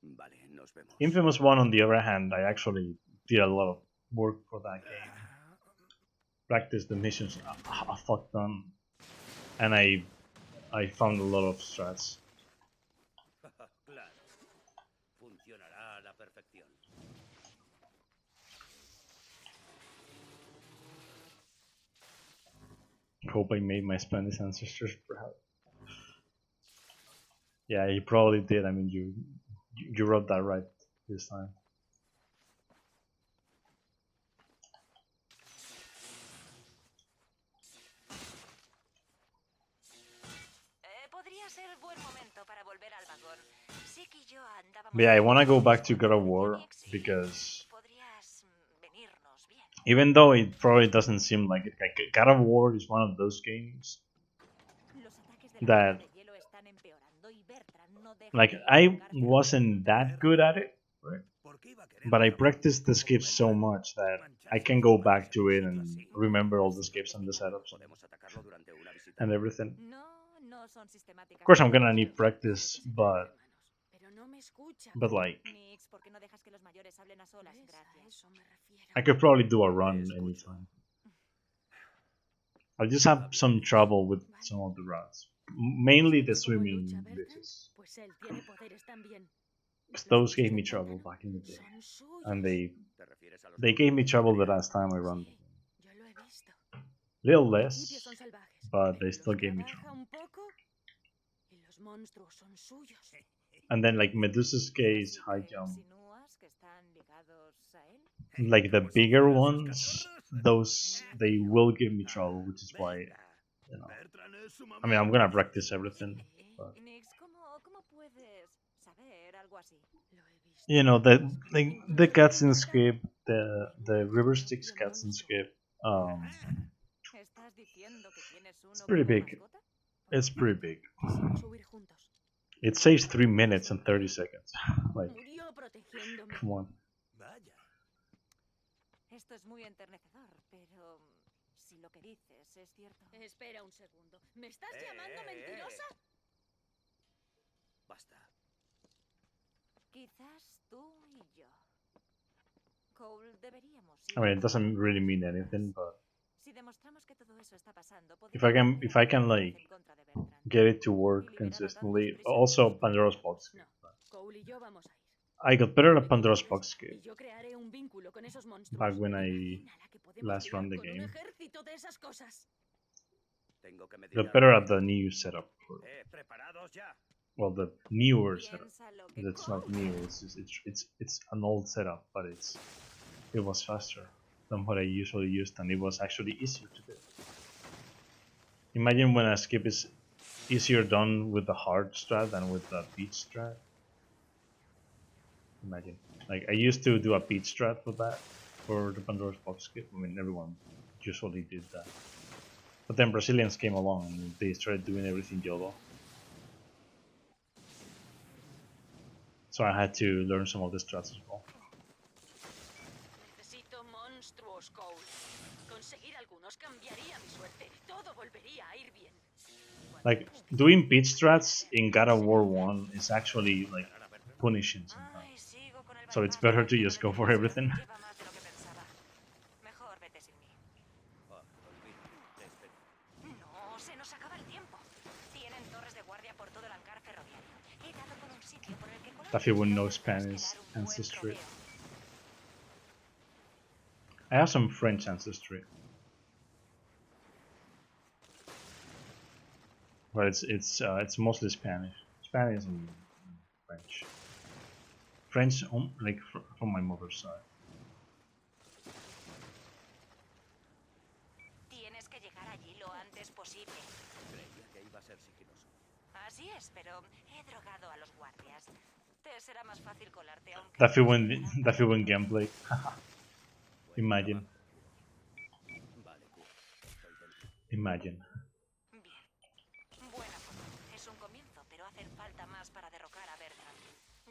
Vale, nos vemos. Infamous 1, on the other hand, I actually did a lot of work for that game. Practiced the missions a fuck ton, and I found a lot of strats. Claro. Funcionará a la perfección. Hope I made my Spanish ancestors proud. Yeah, you probably did. I mean, you wrote that right this time. Podría ser buen momento para volver al vagón. Siki y yo andábamos. But yeah, I want to go back to God of War because Podrías venirnos bien. even though it probably doesn't seem like it, like God of War is one of those games Los ataques de la that, plaga de hielo están empeorando y Bertrand no deja like, de I provocar wasn't that good at it, right? ¿Por qué iba a querer But I acabar practiced the con skips so Bertrand? much that I Mancharse can las go manos back en to un it sitio and así. remember all the skips and the setups Podemos atacarlo durante una visita. and everything. No son sistemáticas. Of course, I'm gonna need practice, Pero no me escucha. but like, Nix, ¿por qué no dejas que los mayores hablen a solas? ¿Ves? A Gracias. eso me refiero. I could probably do a run escucho. anytime. I'll just have some trouble with some of the routes. Mainly the ¿Sabes cómo swimming lucha Bertrand? glitches. Pues él tiene poderes también. Because Los those bichos gave me del trouble pantano back in the day. son suyos. And ¿Te refieres a los they gave me monstruos trouble the de last time I run. Sí, yo lo he visto. Little Al principio less, son salvajes, but they pero still los gave me trabaja trouble. un poco y los monstruos son suyos. And then like Medusa's case, Así high que jump, insinúas que están ligados a él. like the Como si bigger fueran sus ones, cachorros. those they will give me trouble, which is why you know. Bertrand es su I mean, I'm mamá. gonna practice everything, Sí, but Nix, ¿cómo puedes saber algo así? lo he visto. you know the Incluso cutscene puedo skip, notar the un River Styx propio cutscene monstruo. skip. ¿Estás diciendo que tienes It's uno pretty como big. mascota? It's pretty big. Quisimos huir juntos. It says 3 minutes and 30 seconds. Like, Murió protegiéndome. come on. Vaya. Esto es muy enternecedor, pero si lo que dices es cierto. Espera un segundo. ¿Me estás llamando mentirosa? Basta. Quizás tú y yo. Cole, deberíamos I mean, it doesn't really mean anything, but Si demostramos que todo eso está pasando, if I can like get it to work consistently. Also, Pandora's Box skip. No. Cole y yo vamos a ir. I got better Me at Pandora's conoces Box y skip yo crearé un vínculo con esos monstruos. back when Una I arena a la que podemos last llegar run the con un game. ejército de esas cosas. Tengo que Got meditar. better at the new setup. Preparados ya. Well, the newer setup. Piénsalo que It's not new. It's just, it's an old setup, but it was faster than what I usually used, and it was actually easier to do. Imagine when a skip is easier done with the hard strat than with the beat strat. Imagine, like I used to do a beat strat for that, for the Pandora's Box skip. I mean, everyone usually did that, but then Brazilians came along and they started doing everything YOLO. So I had to learn some of the strats as well. Necesito monstruos, Cole. Conseguir algunos cambiaría mi suerte. Todo volvería a ir bien. Like doing beat strats in God of War 1 is actually like punishing sometimes. So it's better to just go for everything. Lleva más de lo que pensaba. Mejor vete sin mí. Te espero. No, se nos acaba el tiempo. Tienen torres de guardia por todo el hangar ferroviario. He dado con un sitio por el que colar. If everyone knows Spanish ancestry. I have some French ancestry, but it's mostly Spanish, Spanish and French. French, like from my mother's side. Tienes que llegar allí lo antes posible. Creía que iba a ser sigiloso. Así es, pero he drogado a los guardias. Te será más fácil colarte aunque... That feel when gameplay. Imagine. Vale, Q. Estoy dentro. Imagine. Bien. Buena foto. Es un comienzo, pero hacen falta más para derrocar a Bertrand.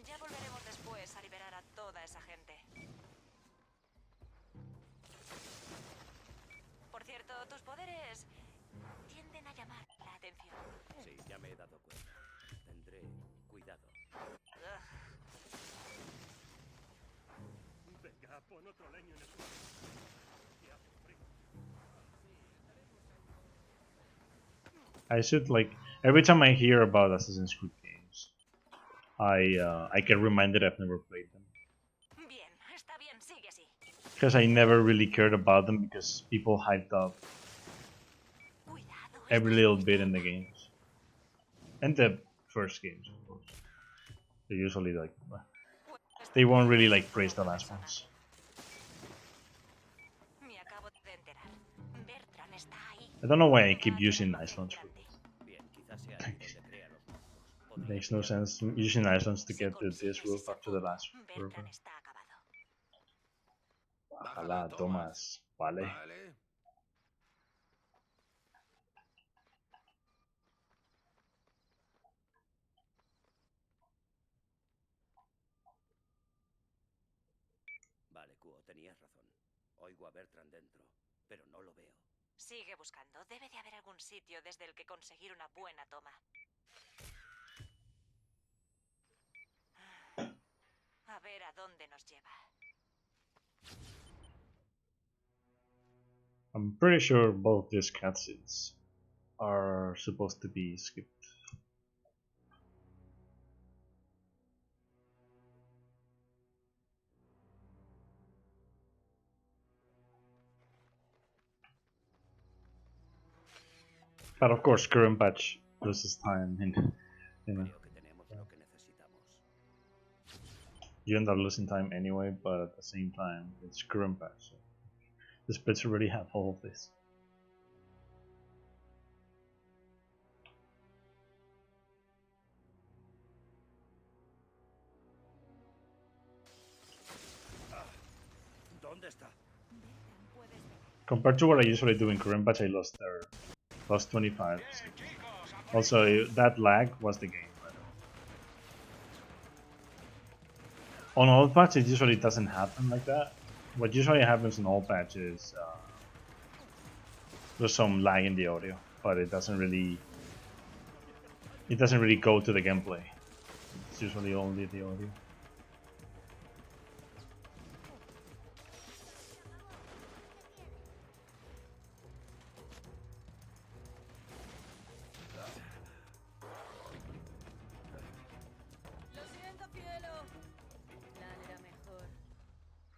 Ya volveremos después a liberar a toda esa gente. Por cierto, tus poderes tienden a llamar la atención. Sí, ya me he dado cuenta. Tendré cuidado. Venga, pon otro leño en el fuego. Ya, frío. I should like every time I hear about Assassin's Creed games, I get reminded I've never played them Bien, está bien, sigue así. because I never really cared about them because people hyped up Cuidado. every little bit in the games and the first games, of course. They usually like they won't really like praise the last ones. Me acabo de enterar. Bertrand está ahí. I don't know why I keep using Iceland for this. Bien, quizás sea ahí donde crea los monstruos. It makes no sense using Iceland to get this roof after the last river. Bertrand está acabado. Ojalá, Thomas. Vale. Vale. Vale, Q, tenías razón. Oigo a Bertrand dentro, pero no lo veo. Sigue buscando. Debe de haber algún sitio desde el que conseguir una buena toma. A ver a dónde nos lleva. I'm pretty sure both these cutscenes are supposed to be skipped. But of course, current patch loses time, and you know, Creo que tenemos lo que necesitamos. you end up losing time anyway. But at the same time, it's current patch. So the splits already have all of this. ¿Dónde está? Compared to what I usually do in current patch, I lost 25. So. Also, that lag was the game. On all patch, it usually doesn't happen like that. What usually happens in all patches, there's some lag in the audio, but it doesn't really go to the gameplay. It's usually only the audio. Lo siento, cielo. Plan era mejor.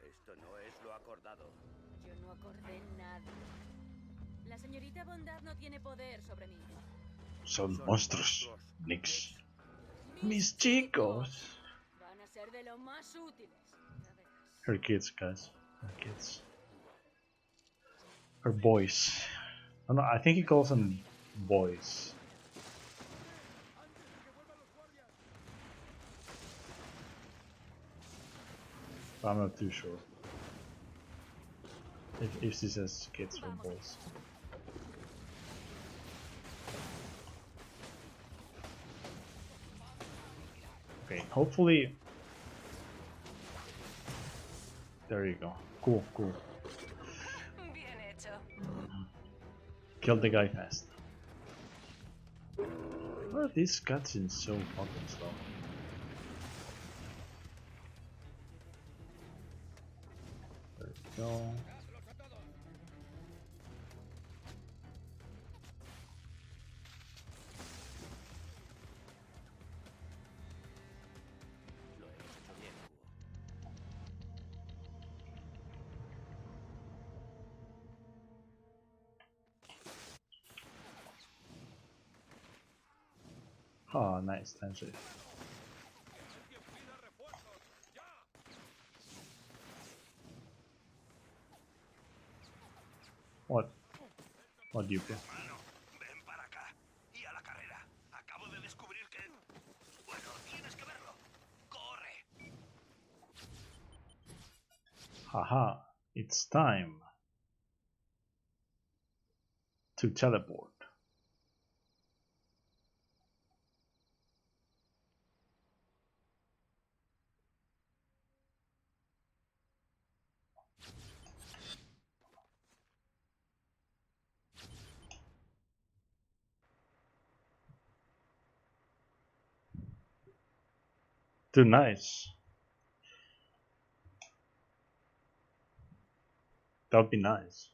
Esto no es lo acordado. Yo no acordé nada. La señorita Bondad no tiene poder sobre mí. Son monstruos, Nix. Mis chicos. Van a ser de lo más útiles. Ya verás. Her kids, guys. Her kids. Her boys. Oh, no, I think he calls them boys. But I'm not too sure. If she says kids or boys. Okay, hopefully. There you go. Cool, cool. Bien hecho. Kill the guy fast. Why are these cutscenes so fucking slow? There we go. Lo hemos hecho bien, Hugo. Oh, nice, time save. What? What do you feel? Mano, ven para acá. Y a la carrera. Acabo de descubrir que... Bueno, tienes que verlo. ¡Corre! Haha, it's time to teleport. Too nice. That would be nice.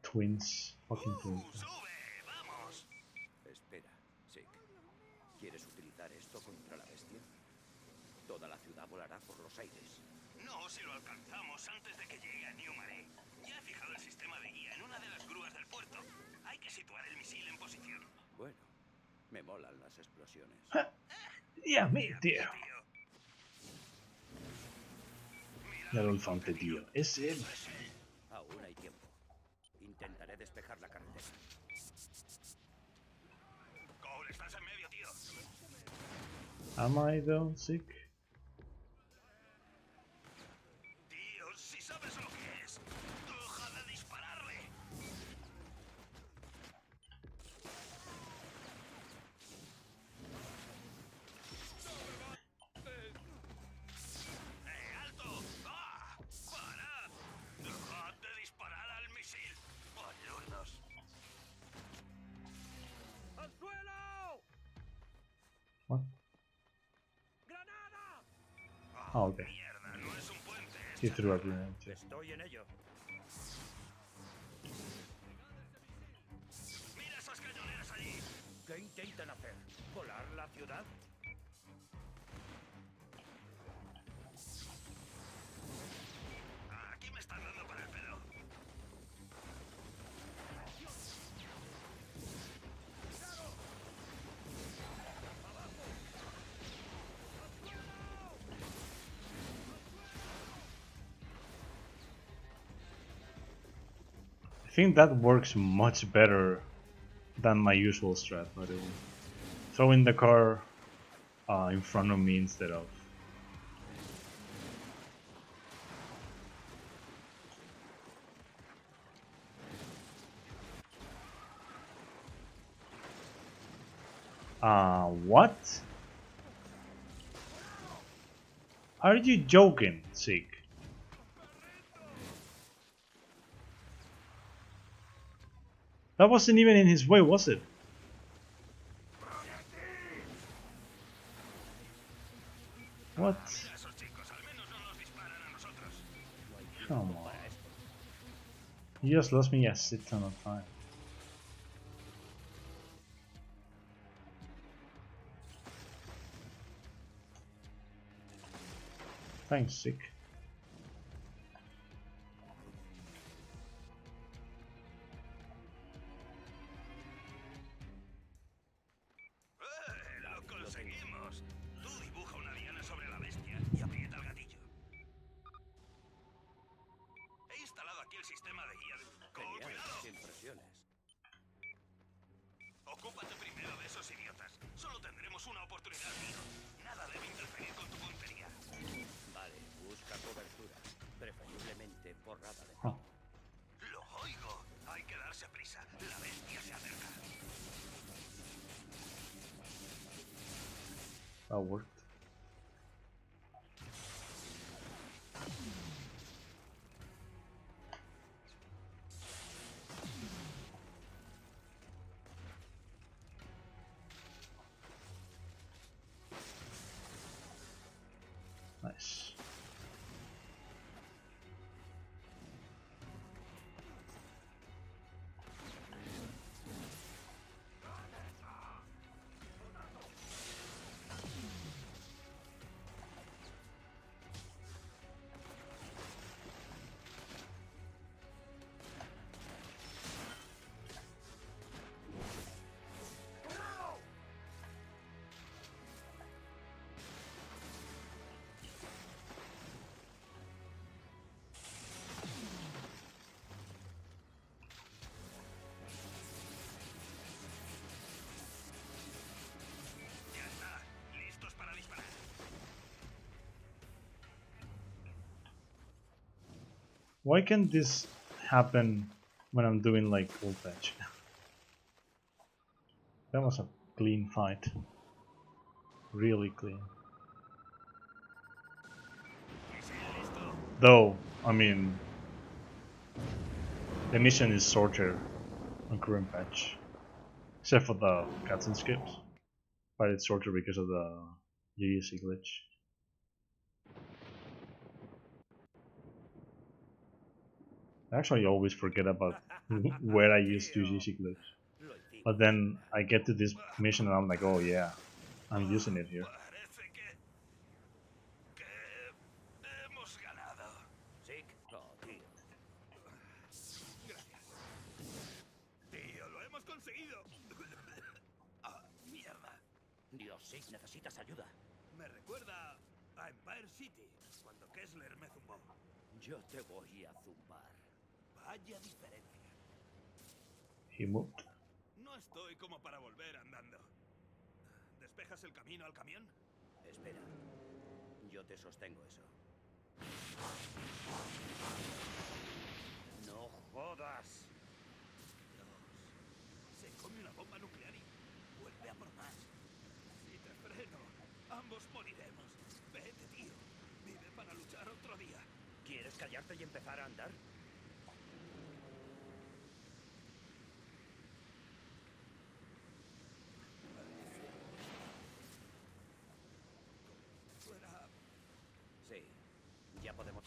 Twins. Fucking twins. ¡Sube! ¡Vamos! Espera, Sick. ¿Quieres utilizar esto contra la bestia? Toda la ciudad volará por los aires. No si lo alcanzamos antes de que llegue a New Mare. Ya he fijado el sistema de guía en una de las grúas del puerto. Hay que situar el misil en posición. Bueno, me molan las explosiones. Yeah, me, tío. Ya lo infante, tío. Es él. Aún hay tiempo. Intentaré despejar la carretera. Cole, estás en medio, tío. Am I though sick? Tío, si sabes lo que es. ¡Deja de dispararle! ¡Alto! ¡Ah! ¡Para! ¡Dejad de disparar al misil! ¡Ayudos! ¡Al suelo! What? ¡Granada! Oh, okay. Mierda, no es un puente. He threw a grenade too. Estoy en ello. ¡Mira esas cañoneras allí! ¿Qué intentan hacer? ¿Volar la ciudad? Aquí me están dando para el pelo. think that works much better than my usual strat, by the way. Throwing the car in front of me instead of... What? Are you joking, Zeke? That wasn't even in his way, was it? What? Come on. You just lost me a shit ton of time. Thanks, Sick. ¡Lo conseguimos! Tú dibuja una diana sobre la bestia y aprieta el gatillo. He instalado aquí el sistema de guía de... ¡Cuidado! Sin presiones. Ocúpate primero de esos idiotas. Solo tendremos una oportunidad, tío. Nada debe interferir con tu puntería. Vale, busca cobertura. Preferiblemente borrada de... Oh, Lo oigo. Hay que darse prisa. La bestia se acerca. that worked. Nice. Ya está. Listos para disparar. Why can't this happen when I'm doing like full patch? That was a clean fight. Really clean. Though, I mean, the mission is shorter on current patch. Except for the cutscene skips. But it's shorter because of the GC glitch. I actually always forget about where I use GC glitch. Lo hicimos. But then I get to this mission and I'm like, oh yeah, I'm using it here. Parece que hemos ganado. Sick. Oh, tío. Gracias. Tío, lo hemos conseguido. Ah, mierda. Dios, Sick, necesitas ayuda. Me recuerda a Empire City, cuando Kessler me zumbó. Yo te voy a zumbar. Vaya diferencia. He moved. No estoy como para volver andando. ¿Despejas el camino al camión? Espera. Yo te sostengo eso. No jodas. Dios. Se come una bomba nuclear y vuelve a por más. Si te freno, ambos moriremos. Vete, tío. Vive para luchar otro día. ¿Quieres callarte y empezar a andar? Suena... Sí. Ya podemos...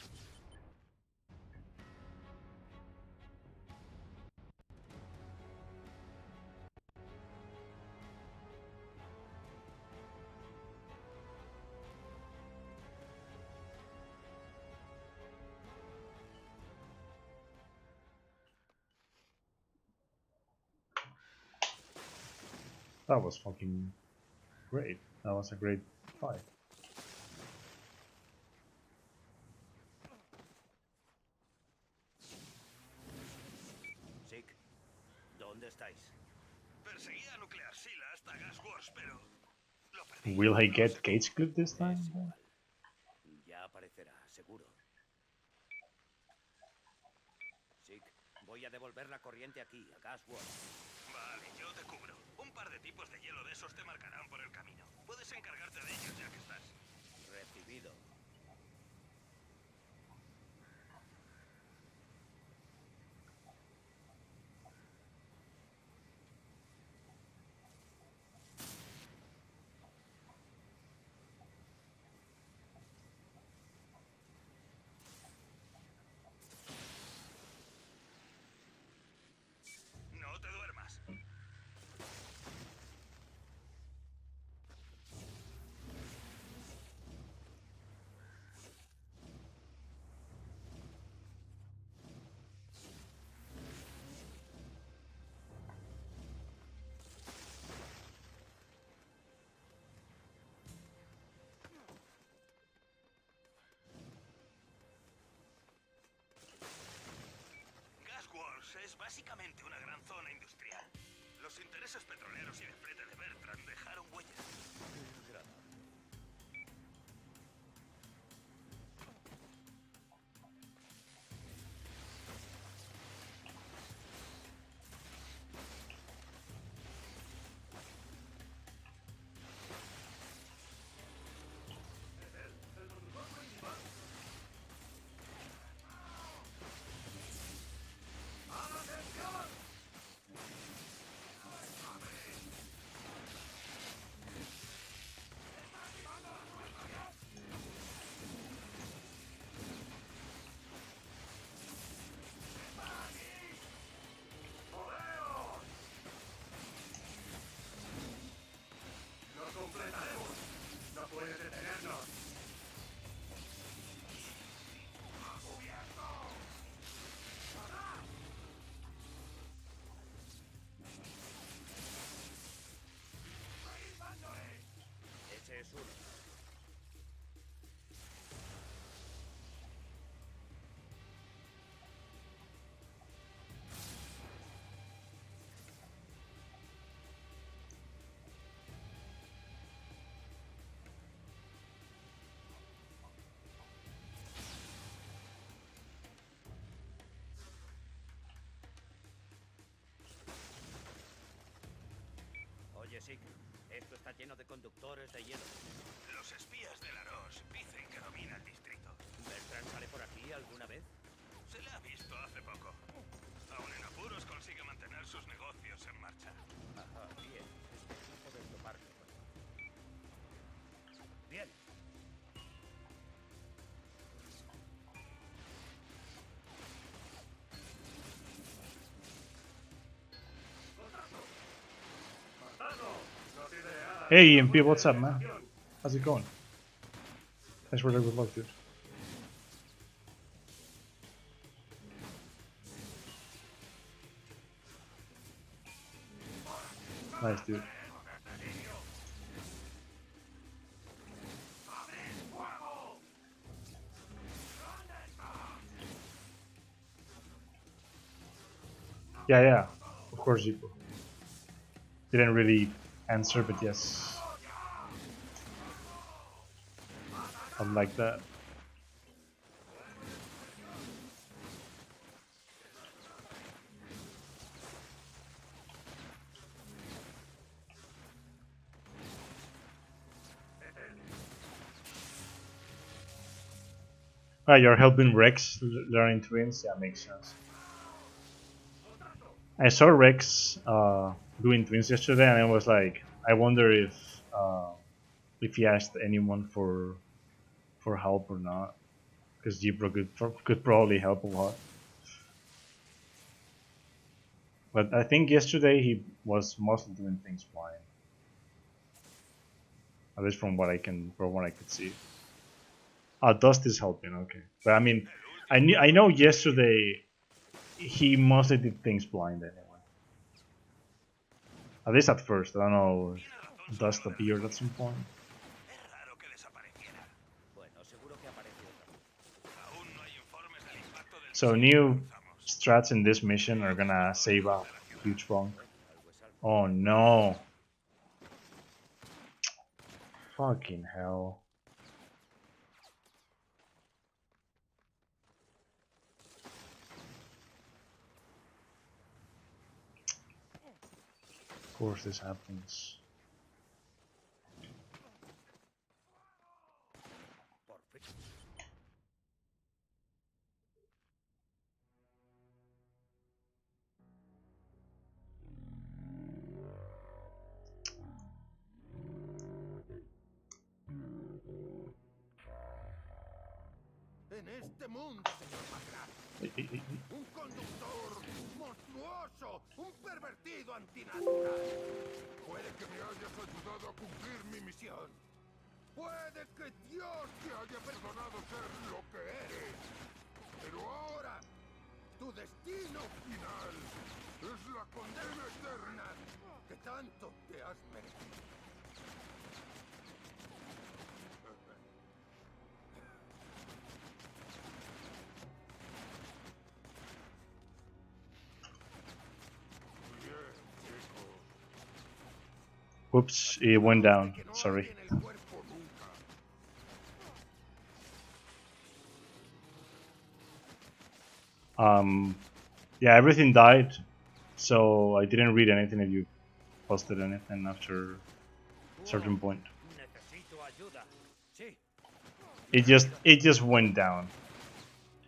That was fucking great. That was a great fight. Perseguía a Nuclear Sila hasta Gas Wars, pero lo perdí. Will I No get sé Gage cómo. clip this time? Es igual. Ya aparecerá, seguro. Sig, voy a devolver la corriente aquí, a Gasworth. Vale, yo te cubro. Un par de tipos de hielo de esos te marcarán por el camino. Puedes encargarte de ellos ya que estás. Recibido. No te duermas. Gas Wars es básicamente una gran zona industrial. Los intereses petroleros y de flete de Bertrand dejaron huella. Ese es uno. Oye, Sig, esto está lleno de conductores de hielo. Los espías de Laros dicen que domina el distrito. ¿Bertrand sale por aquí alguna vez? Se le ha visto hace poco. Aún en apuros consigue mantener sus negocios en marcha. Ajá, bien. Es tiempo de tomarlo. Bien. Hey, EMP, what's up, man? How's it going? Thanks for the good luck, dude. Nice, dude. Yeah, yeah. Of course, Zico. Didn't really answer, but yes. I like that. Ah, you're helping Rex learning twins? Yeah, makes sense. I saw Rex doing twins yesterday, and I was like, I wonder if he asked anyone for help or not, because Jibro could probably help a lot. But I think yesterday he was mostly doing things blind, at least from what I could see. Dust is helping, okay. But I mean, I know yesterday he mostly did things blind anyway. At least at first. I don't know if Dust appeared at some point. Es raro que desapareciera. Bueno, seguro que aparece otra. Aún no hay informes del impacto del So misil que new cruzamos. strats in this mission are gonna save a huge bunk. Algo es algo. Oh no. Fucking hell. Of course this happens. En este mundo, señor McGrath, un conductor monstruoso, un pervertido antinatural. Puede que me hayas ayudado a cumplir mi misión. Puede que Dios te haya perdonado ser lo que eres. Pero ahora, tu destino final es la condena eterna que tanto te has merecido. Whoops, it went down. Sorry. Yeah, everything died, so I didn't read anything if you posted anything after a certain point. It just went down.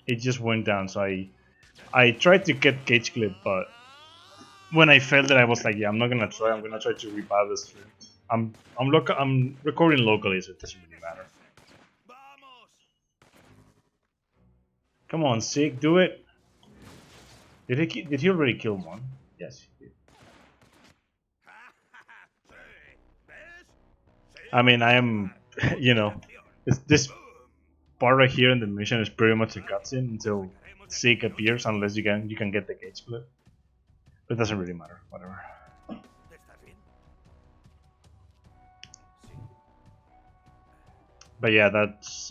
It just went down. So I tried to get Gage clip, but when I failed it, I was like, yeah, I'm not gonna try. I'm gonna try to revive the stream. I'm recording locally, so it doesn't really matter. Come on, Sig, do it. Did he already kill one? Yes, he did. I mean, I am, you know, this part right here in the mission is pretty much a cutscene until Sig appears, unless you can get the Gage clip. But it doesn't really matter. Whatever. But yeah, that's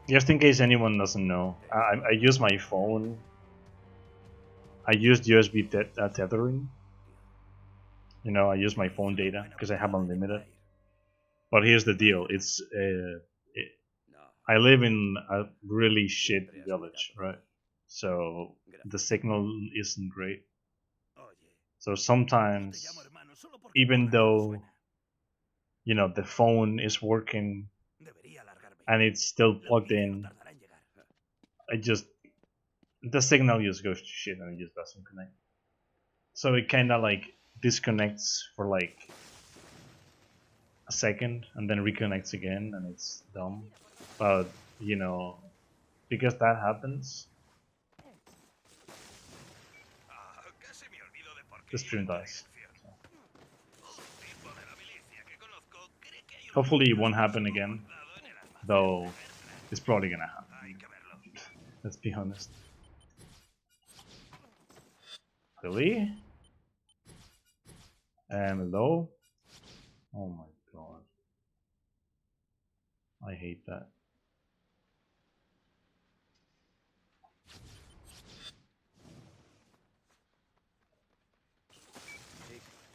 just in case anyone doesn't know. I use my phone. I used USB tethering. You know, I use my phone data because I have unlimited. But here's the deal: I live in a really shit village, right? So the signal isn't great. So sometimes, even though you know the phone is working and it's still plugged in, the signal just goes to shit and it just doesn't connect. So it kind of like disconnects for like a second and then reconnects again, and it's dumb. But you know, because that happens, the stream dies. Hopefully it won't happen again, though it's probably gonna happen. Let's be honest. Really? Hello? Oh my god. I hate that.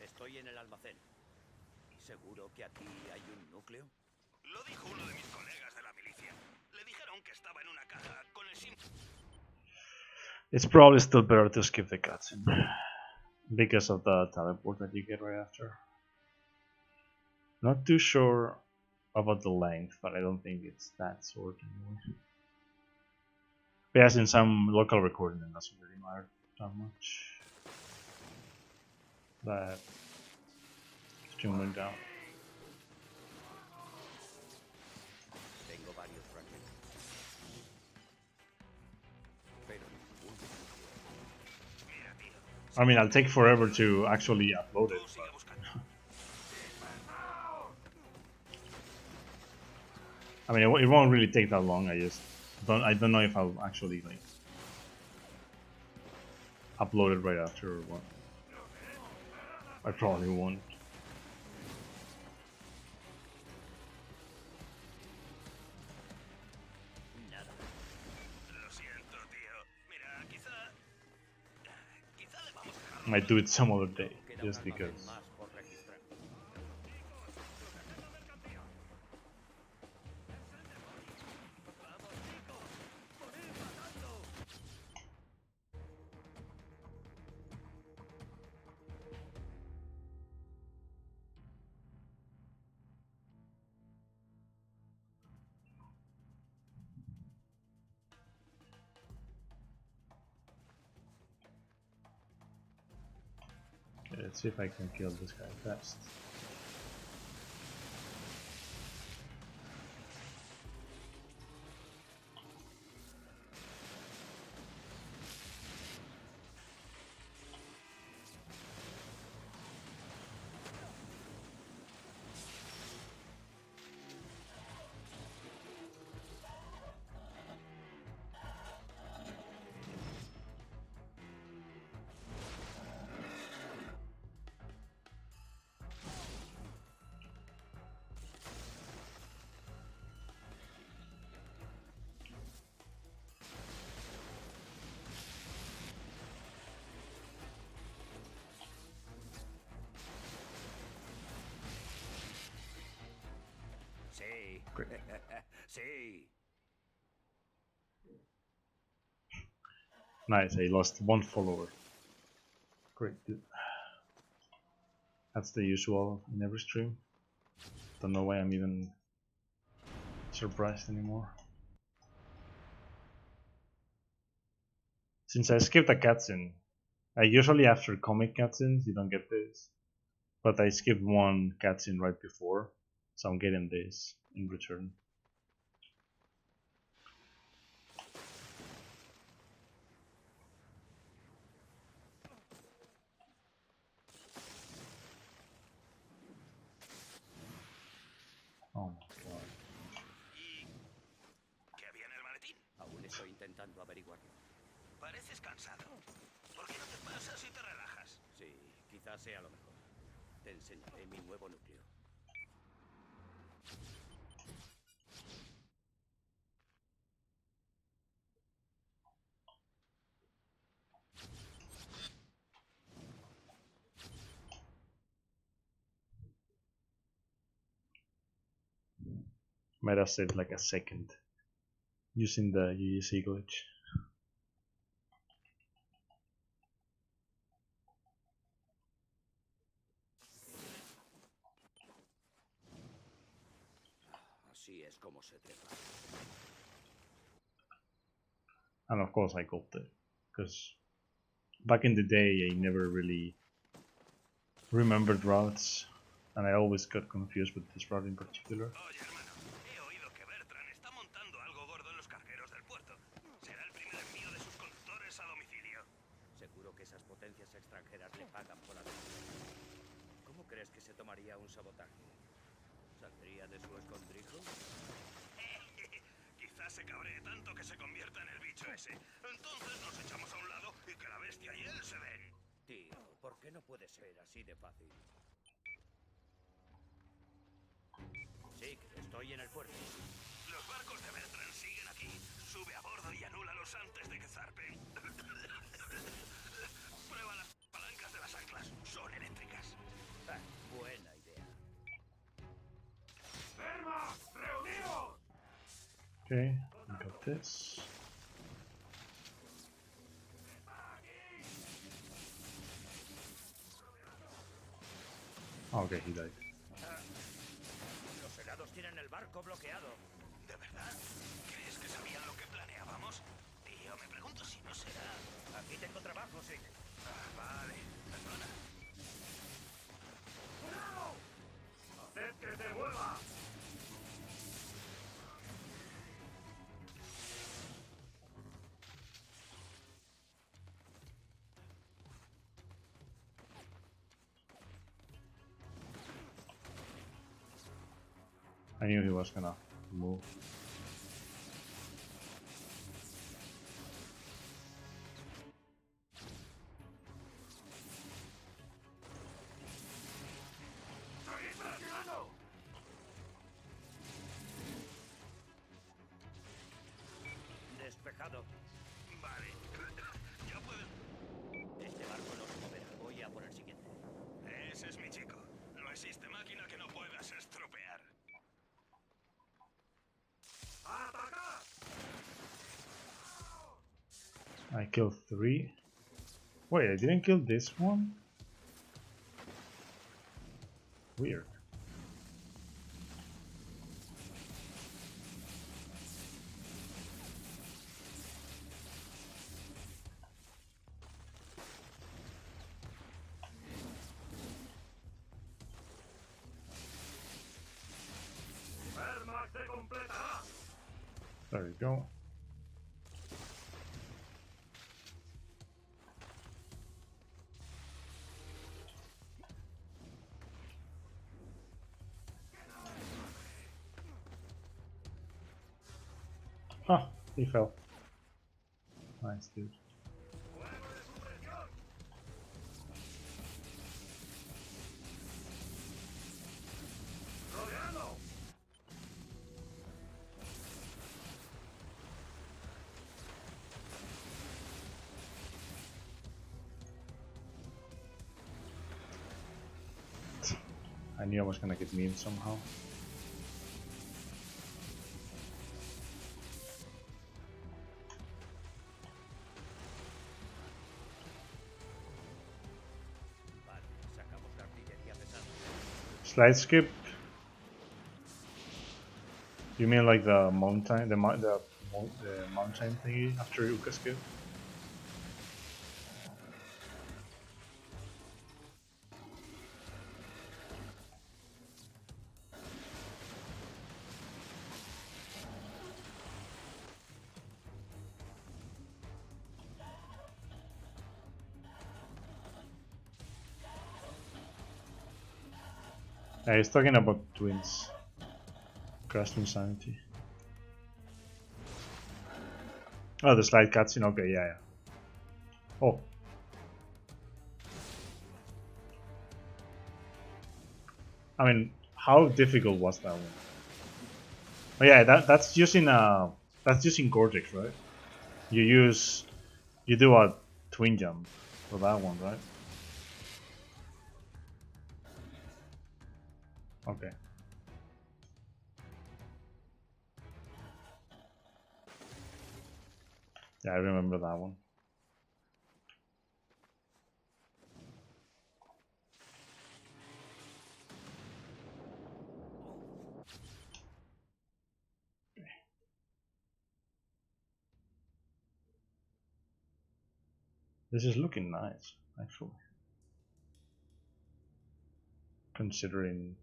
Estoy en el almacén. ¿Seguro que aquí hay un núcleo? Lo dijo uno de mis colegas de la milicia. Le dijeron que estaba en una caja con el símbolo. It's probably still better to skip the cutscene because of the teleport that you get right after. Not too sure about the length, but I don't think it's that short anyway. But yes, in some local recording, it doesn't really matter that much. That stream went down. I mean, I'll take forever to actually upload it. I mean, it won't really take that long. I don't know if I'll actually like upload it right after or what. I probably won't. Might do it some other day, just because. Okay, let's see if I can kill this guy fast. Sí. Great. Sí. Nice, I lost one follower. Great. That's the usual in every stream. Don't know why I'm even surprised anymore. Since I skipped a cutscene, usually after comic cutscenes you don't get this, but I skipped one cutscene right before, so I'm getting this in return. Oh my god. ¿Qué había en el maletín? Aún estoy intentando averiguarlo. Pareces cansado. ¿Por qué no te pasas y te relajas? Sí, quizás sea lo mejor. Te enseñaré mi nuevo núcleo. Might have saved like a second using the UEC glitch. Así es como se trepa. And of course I got it, because back in the day I never really remembered routes, and I always got confused with this route in particular. Oye, hermano, he oído que Bertrand está montando algo gordo en los cargueros del puerto. Será el primer envío de sus conductores a domicilio. Seguro que esas potencias extranjeras le pagan por hacerlo. ¿Cómo crees que se tomaría un sabotaje? ¿Saldría de su escondrijo? Quizás se cabree tanto que se convierta en el bicho ese. Entonces nos echamos a un lado y que la bestia y él se den. Tío, ¿por qué no puede ser así de fácil? Sí, estoy en el puerto. Los barcos de Bertrand siguen aquí. Sube a bordo y anúlalos antes de que zarpen. Prueba las palancas de las anclas. Son eléctricas. Ah, buena idea. Okay, we got this. Okay, he died. Los helados tienen el barco bloqueado. ¿De verdad? ¿Crees que sabían lo que planeábamos? Tío, me pregunto si no será... Aquí tengo trabajo, sí. Vale, perdona. ¡Haced que te vuelva! I knew he was gonna move. Despejado. Vale. Ya puedes... Este barco no se moverá. I killed 3. Wait, I didn't kill this one? Weird. There we go. Ah, he fell. Nice, dude. I knew I was gonna get memed somehow. Slide skip? You mean like the mountain, the mountain thingy after Uka skip? Yeah, he's talking about twins. Crashed insanity. Oh, the slide cutscene. Okay, yeah. Oh. I mean, how difficult was that one? Oh yeah, that's using Cortex, right? You do a twin jump for that one, right? Okay. Yeah, I remember that one. This is looking nice, actually. Considering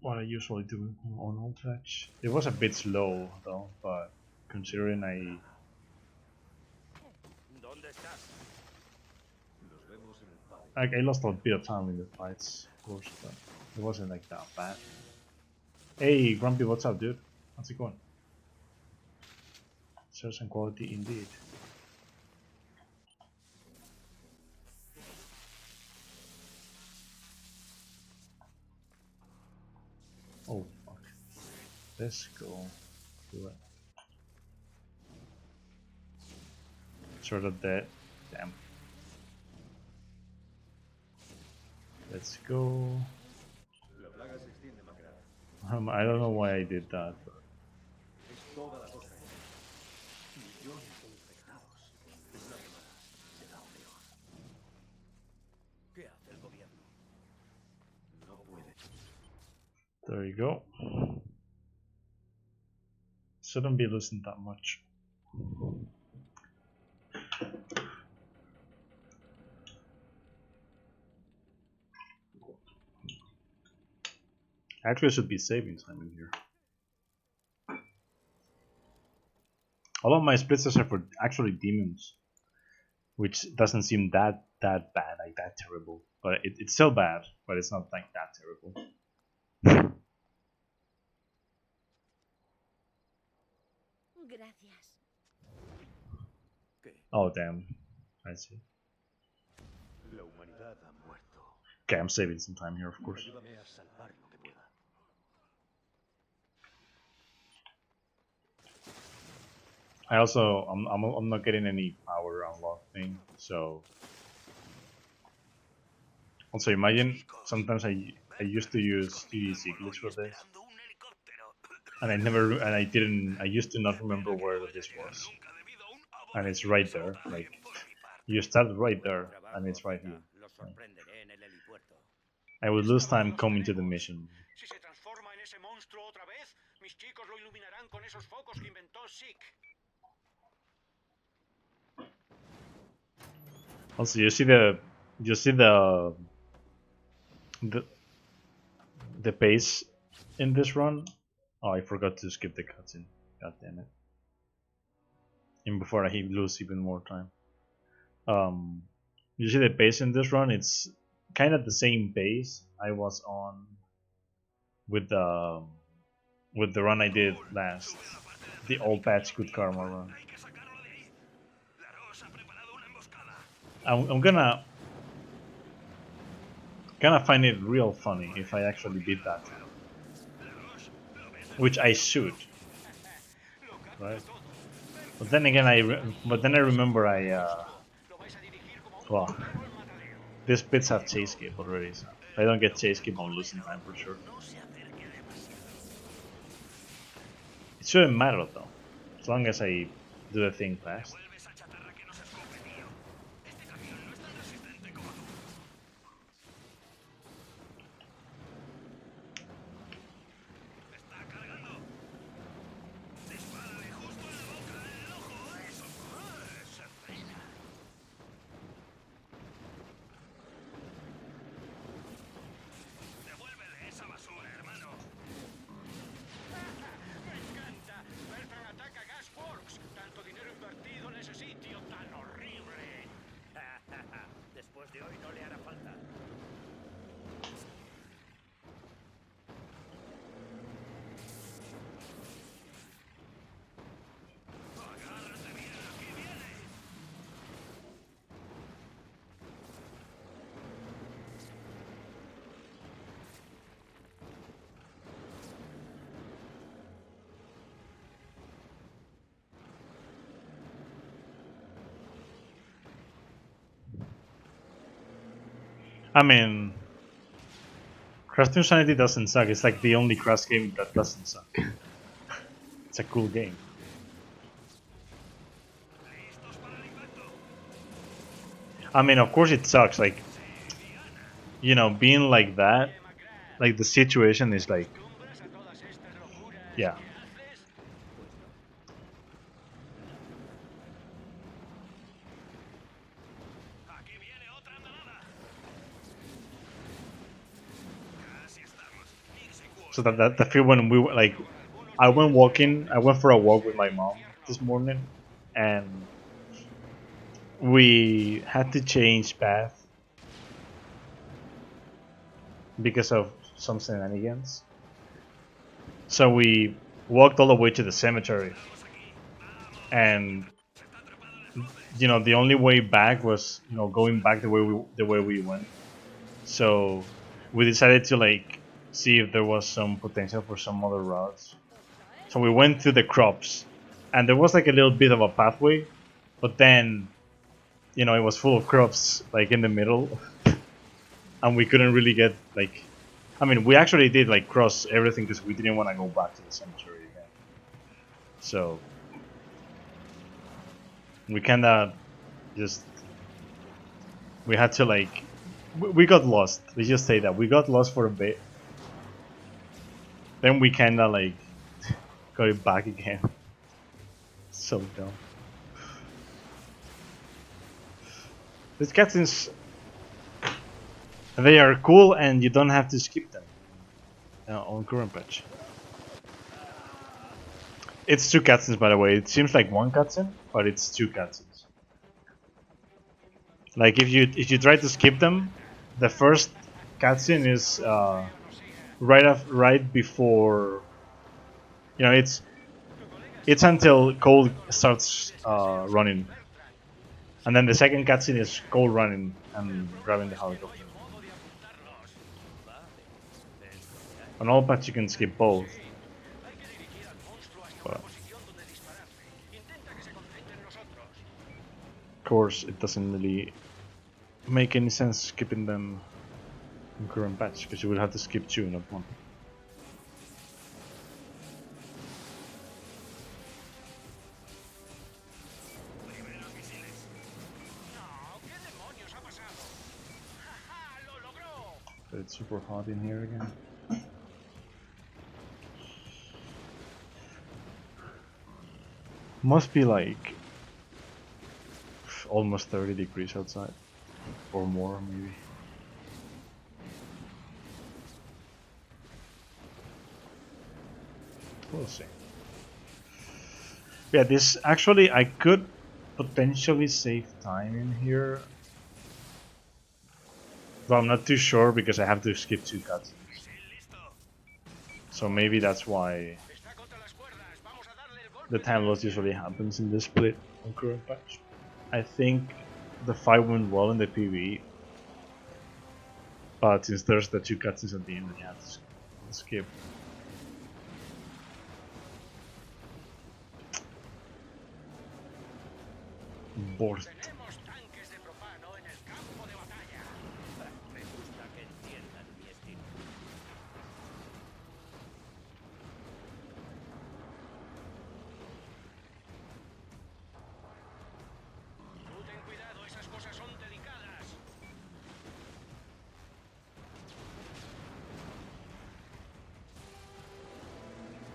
what I usually do on Ultratch. It was a bit slow though, but considering I lost a bit of time in the fights, of course, but it wasn't like that bad. Hey, Grumpy, what's up, dude? How's it going? Certain quality indeed. Oh fuck. Let's go do it. Sort of dead. Damn. Let's go. I don't know why I did that, but there you go. Shouldn't be losing that much. Actually, I should be saving time in here. All of my splits are for actually demons, which doesn't seem that bad, like that terrible. But it's still bad, but it's not like that terrible. Gracias. Oh damn, I see. Okay, I'm saving some time here, of course. I also I'm not getting any power unlock thing, so also imagine sometimes I used to use TDC glitch for this, and I used to not remember where this was. and it's right there. Like you start right there, and it's right here. Los sorprenderé en el helipuerto. I would lose Escapar time no coming to the tardaremos. mission. Si se transforma en ese monstruo otra vez, mis chicos lo iluminarán con esos focos que inventó Sick. Also, the the pace in this run. Oh, I forgot to skip the cutscene. God damn it! And before I lose even more time. You see the pace in this run. It's kind of the same pace I was on with the run I did last, the old patch good karma run. Hay que sacarlo de ahí. Laros ha preparado una emboscada. I'm gonna find it real funny if I actually beat that time, which I should, right? But then again, I remember well, these bits have chase skip already, so if I don't get chase skip, I'm losing time for sure. It shouldn't matter though, as long as I do the thing fast. Vuelve esa chatarra que nos escupe, tío. Este camión no es tan resistente como tú. Está cargando. Dispárale justo en la boca del ojo. Eso. Se reina. Devuélvele esa basura, hermano. ¡Me encanta! Bertrand ataca Gasworks. Tanto dinero invertido en ese sitio tan horrible. Después de hoy no le hará falta. Agárrate bien, aquí viene. I mean, Crash Team Sanity doesn't suck. It's like the only Crash game that doesn't suck. It's a cool game. ¿Listos para el impacto? I mean, of course it sucks. Like, you know, being like that, like the situation is like, ¿Acostumbras a todas estas locuras yeah. que haces? Aquí viene otra andanada. Casi estamos. So that feel when we were like, I went for a walk with my mom this morning, and we had to change path because of some shenanigans. So we walked all the way to the cemetery, and you know the only way back was going back the way we went. So we decided to like see if there was some potential for some other routes. So we went through the crops, and there was like a little bit of a pathway, but then it was full of crops like in the middle, and we couldn't really get like. I mean, we actually did like cross everything because we didn't want to go back to the cemetery again. So we kind of just we had to like we got lost. Let's just say that we got lost for a bit. Then we kind of like got it back again. So dumb. These cutscenes, they are cool and you don't have to skip them on current patch. It's 2 cutscenes, by the way. It seems like 1 cutscene, but it's 2 cutscenes. Like if you try to skip them, the first cutscene is right before. It's until Cole starts running, and then the second cutscene is Cole running and grabbing the helicopter. On all patch you can skip both. Hay que dirigir al monstruo hacia But una posición donde dispararle. Intenta que se concentre en nosotros. of course, it doesn't really make any sense skipping them in current patch because you will have to skip 2, not 1. But it's super hot in here again. Must be like almost 30 degrees outside. Or more, maybe. We'll see. Yeah, this actually, I could potentially save time in here. But I'm not too sure because I have to skip 2 cutscenes. So maybe that's why the time loss usually happens in this split on current patch. I think the fight went well in the PvE. But since there's the 2 cutscenes at the end, you have to skip. Bored.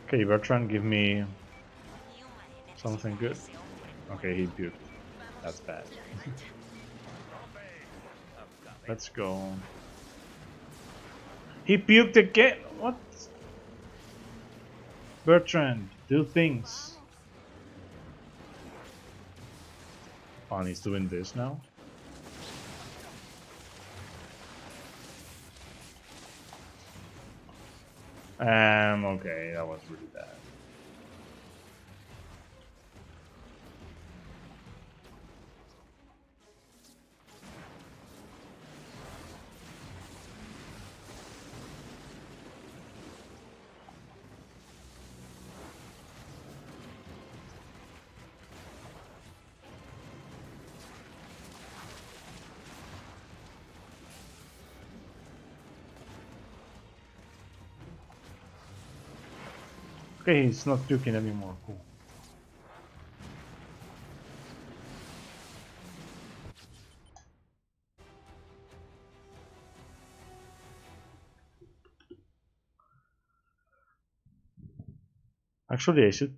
Okay, Bertrand, give me something good. Okay, he puked. That's bad. Let's go. He puked again! What? Bertrand, do things. Oh, and he's doing this now? Okay, that was really bad. Okay, he's not puking anymore. Cool. Actually, I should.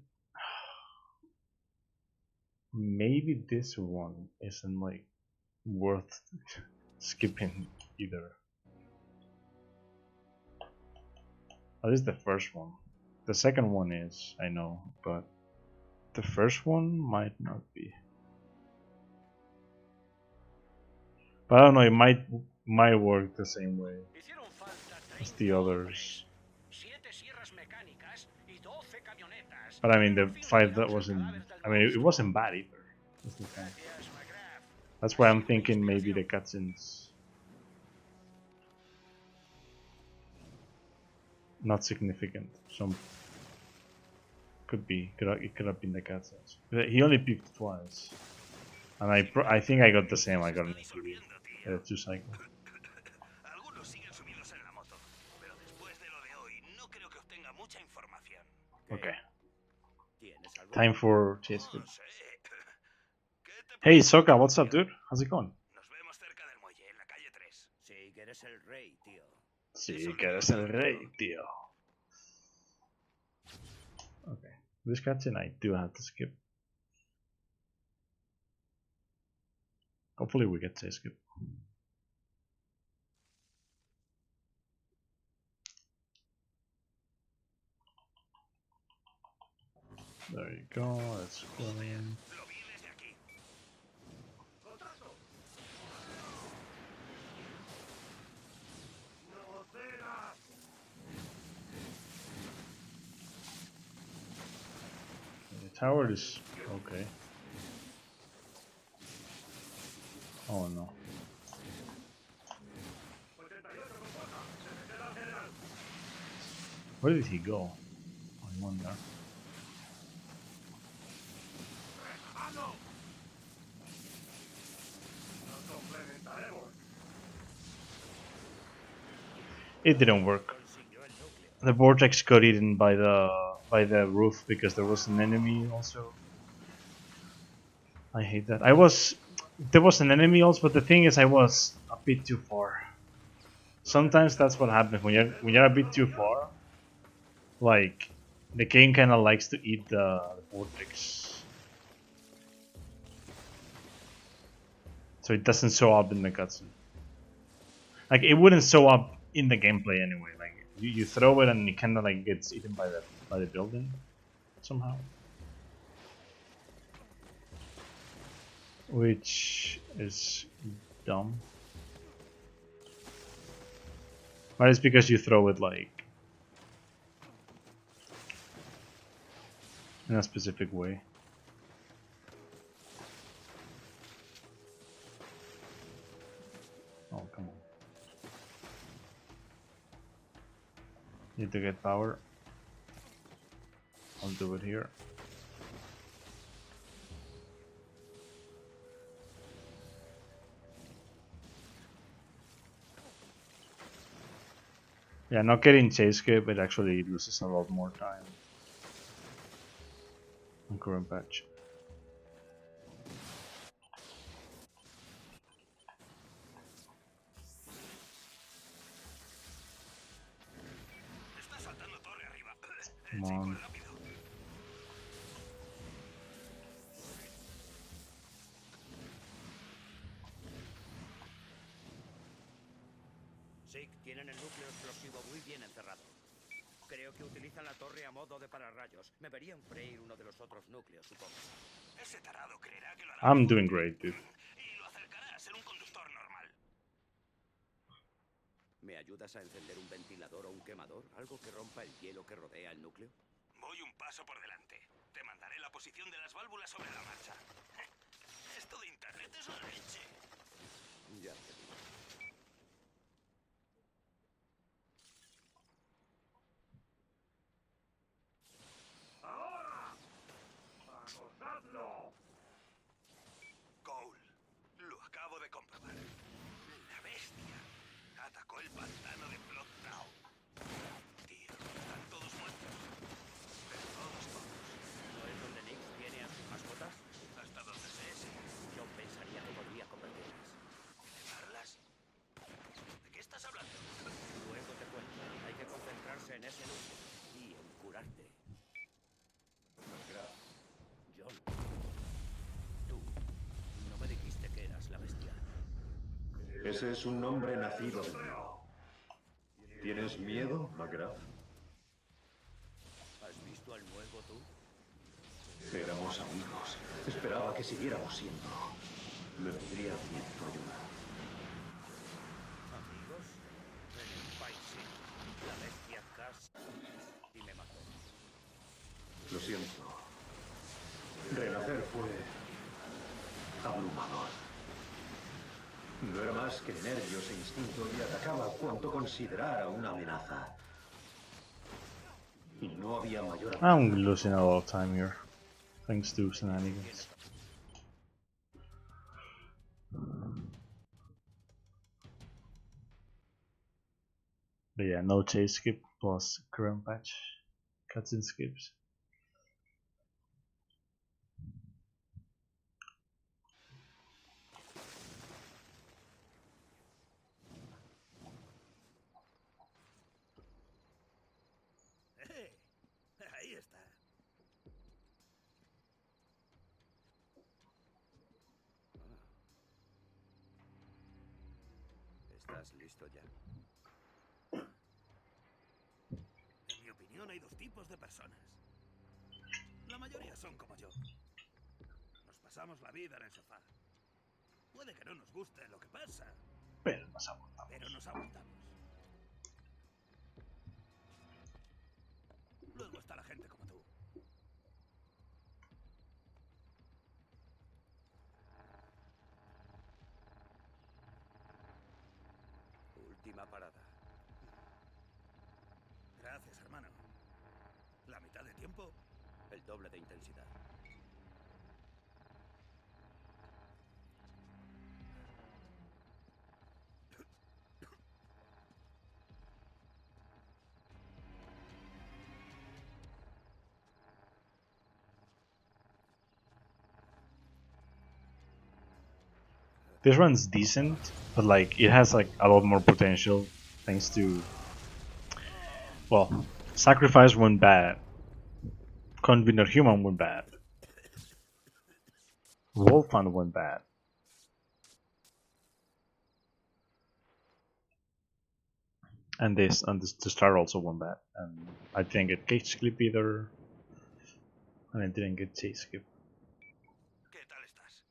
Maybe this one isn't like worth skipping either. At least the first one. The second one is, I know, but the first one might not be. But I don't know, it might work the same way as the others. But I mean, the fight that wasn't. I mean, it wasn't bad either. That's the thing. That's why I'm thinking maybe the cutscenes not significant. Some could be. It could have been the cutscenes. He only picked twice, and I think I got the same. I got an 2 cycle. Okay. Time for chase good. Hey Soka, what's up, dude? How's it going? Sí, que eres el rey, tío. Okay. This cutscene I do have to skip. Hopefully we get to skip. There you go, let's go in. The tower is okay. Oh no. Where did he go? I wonder. It didn't work. The vortex got eaten by the roof because there was an enemy also. I hate that. There was an enemy also, but the thing is I was a bit too far. sometimes that's what happens when you're a bit too far. Like the game kind of likes to eat the vortex, so it doesn't show up in the cutscene. Like it wouldn't show up in the gameplay anyway. Like you throw it and it kind of like gets eaten by the building somehow, which is dumb. But it's because you throw it like in a specific way. Oh, come on. Need to get power. I'll do it here. Yeah, not getting chase skip, it actually loses a lot more time on current patch. Está saltando torre arriba. Come on. Rápido. Sí, tienen el núcleo explosivo muy bien encerrado. Creo que utilizan la torre a modo de pararrayos. Me verían freír uno de los otros núcleos, supongo. Ese tarado creerá que lo hará. I'm doing great, dude. Y lo acercará a ser un conductor normal. ¿Me ayudas a encender un ventilador o un quemador? ¿Algo que rompa el hielo que rodea el núcleo? Voy un paso por delante. Te mandaré la posición de las válvulas sobre la marcha. Esto de internet es una leche. Ya te digo. Cole, lo acabo de comprobar. La bestia atacó el pantano de Bloodtown. Tío, están todos muertos. Pero todos. ¿No es donde Nix tiene a sus mascotas? Hasta donde sé, sí. Yo pensaría que podría convertirlas. ¿Llevarlas? ¿De qué estás hablando? Luego te cuento. Hay que concentrarse en ese núcleo y en curarte. John, tú no me dijiste que eras la bestia. Ese es un hombre nacido de nuevo. ¿Tienes miedo, McGrath? ¿Has visto al nuevo tú? Éramos amigos. Esperaba que siguiéramos siendo. Me vendría bien tu ayuda. ¿Amigos? En el país, la bestia Cass y me mató. Lo siento. Renacer fue abrumador. No era más que nervios e instinto y atacaba cuanto considerara una amenaza. Y no había mayor I'm losing a lot of time here, thanks to shenanigans. But yeah, no chase skip plus current patch cutscene skips. Ahí está. ¿Estás listo ya? En mi opinión hay dos tipos de personas. La mayoría son como yo. Nos pasamos la vida en el sofá. Puede que no nos guste lo que pasa, Pero nos aguantamos. pero nos aguantamos. Luego está la gente como tú. Última parada. Gracias, hermano. La mitad de tiempo, El doble de intensidad. This run's decent, but like it has like a lot more potential thanks to, well, sacrifice went bad, convener human went bad, wolf hunt went bad. And this the star also won that, and I didn't get Gage skip either, and I didn't get J skip. ¿Qué tal estás?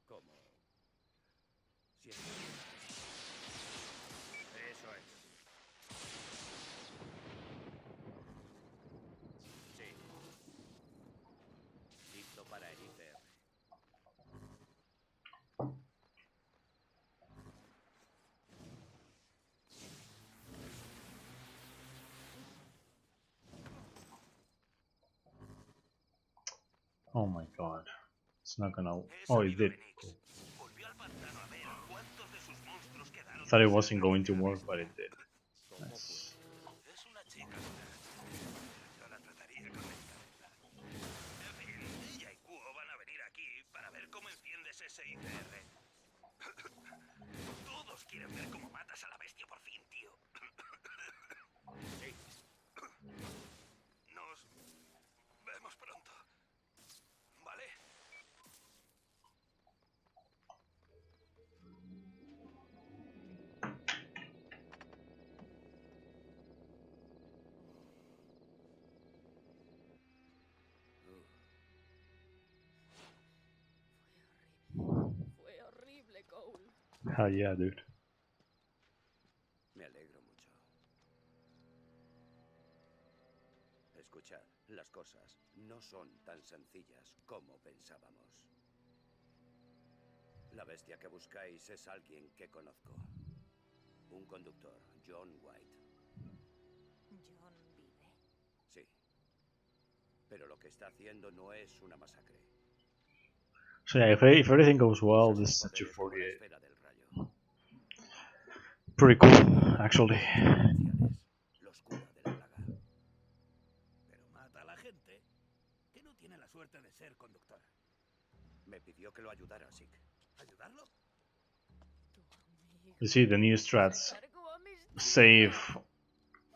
¿Cómo? Siempre. Eso es. Sí. Listo para el ICR. Oh my god, it's not gonna. He Oh, it sabido did. de Nix. Cool. Volvió al pantano a ver cuántos de sus monstruos quedaron. Thought it wasn't going to work, but it did. ¿Cómo Nice. Es una chica. No la trataría con esta. En fin, ella y Kuo van a venir aquí para ver cómo enciendes ese ICR. Todos quieren ver cómo matas a la bestia por fin, tío. Sí. Nos vemos pronto. ¿Vale? Fue horrible, Cole. Hell yeah, dude. Me alegro mucho. Escuchad, las cosas no son tan sencillas como pensábamos. La bestia que buscáis es alguien que conozco. Un conductor, John White. John vive. Sí. Pero lo que está haciendo no es una masacre. So yeah, if everything goes well, Usa this is sus a poderes como la 248. esfera del rayo. Pretty cool, actually. Potenciales, los cura de la plaga. Pero mata a la gente que no tiene la suerte de ser conductor. Me pidió que lo ayudara, Sig. ¿Ayudarlo? You see, the new strats Cargó a mis save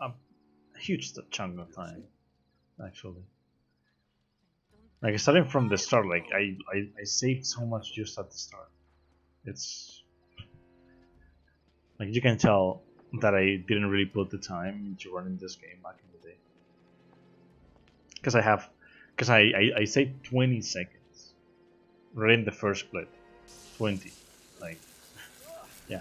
a huge chunk of time, actually. Like starting from the start, like I saved so much just at the start. It's like you can tell that I didn't really put the time into running this game back in the day. Because I saved 20 seconds right in the first split. 20, like, yeah.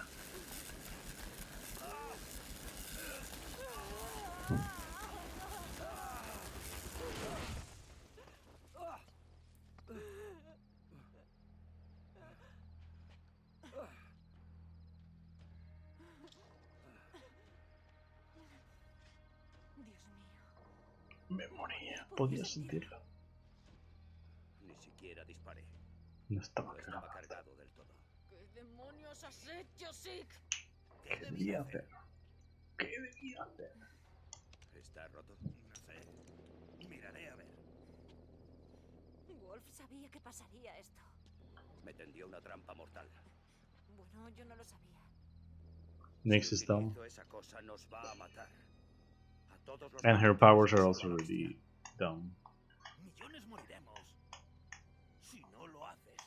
Dios mío. Me moría, podía sentirlo. Ni siquiera disparé. No estaba No estaba cargado. cargado del todo. ¿Qué demonios has hecho, Sig? ¿Qué debía hacer? ¿Qué debía hacer? ¿Está roto? No sé. Miraré a ver. Wolf sabía que pasaría esto. Me tendió una trampa mortal. Bueno, yo no lo sabía. Next Si is down. utilizo esa cosa nos va a matar. A todos los And her conductores powers are que also son la already down. Millones moriremos si no lo haces.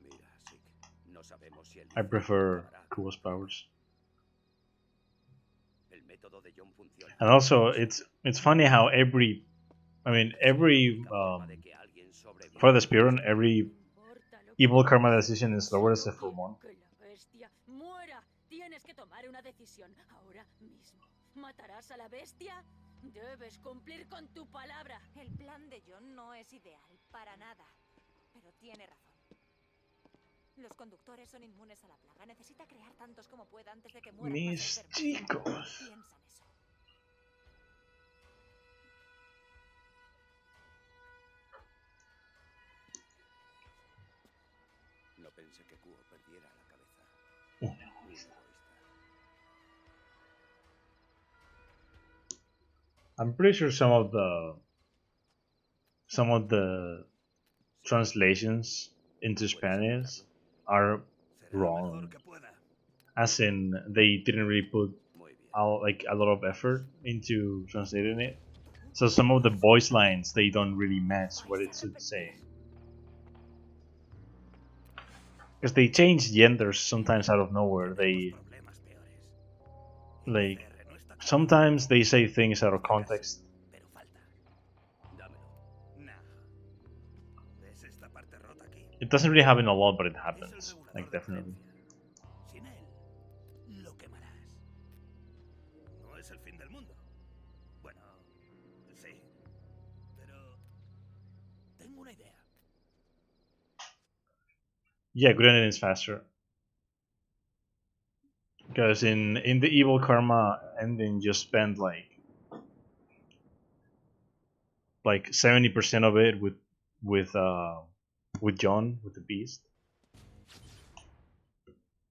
Mira, Sig, no sabemos si el I prefer acabará. Kuo's powers. El método de John funciona. And also, it's funny how every De que alguien sobreviva. for the speedrun, every Importa lo que evil digas. karma decision is lower except for Solo one. quiero que la bestia muera. Tienes que tomar una decisión ahora mismo. ¿Matarás a la bestia? Debes cumplir con tu palabra. El plan de John no es ideal, para nada. Pero tiene razón. Los conductores son inmunes a la plaga. Necesita crear tantos como pueda antes de que mueran Mis más enfermos. chicos. Piensa en eso. No pensé que Kuo perdiera la cabeza. Un Un egoísta. egoísta. I'm pretty sure some of the translations into Spanish are wrong, as in they didn't really put out like a lot of effort into translating it. So some of the voice lines they don't really match what it should say. Because they change genders sometimes out of nowhere. They like sometimes they say things out of context. It doesn't really happen a lot, but it happens. Like definitely. Sin él, lo quemarás. No es el fin del mundo. Bueno, sí. Pero tengo una idea. Yeah, grenade is faster. Because in the evil karma ending, you spend like 70% of it with John, with the beast,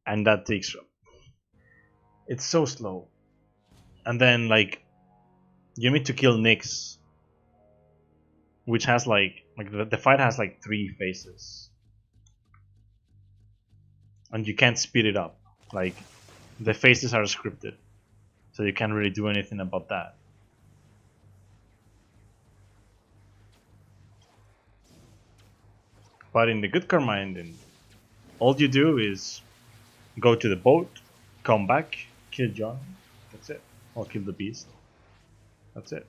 and that takes. It's so slow, and then like you need to kill Nyx, which has like the fight has like 3 phases, and you can't speed it up. Like the phases are scripted, so you can't really do anything about that. But in the good karma ending, all you do is go to the boat, come back, kill John. That's it. Or kill the beast. That's it.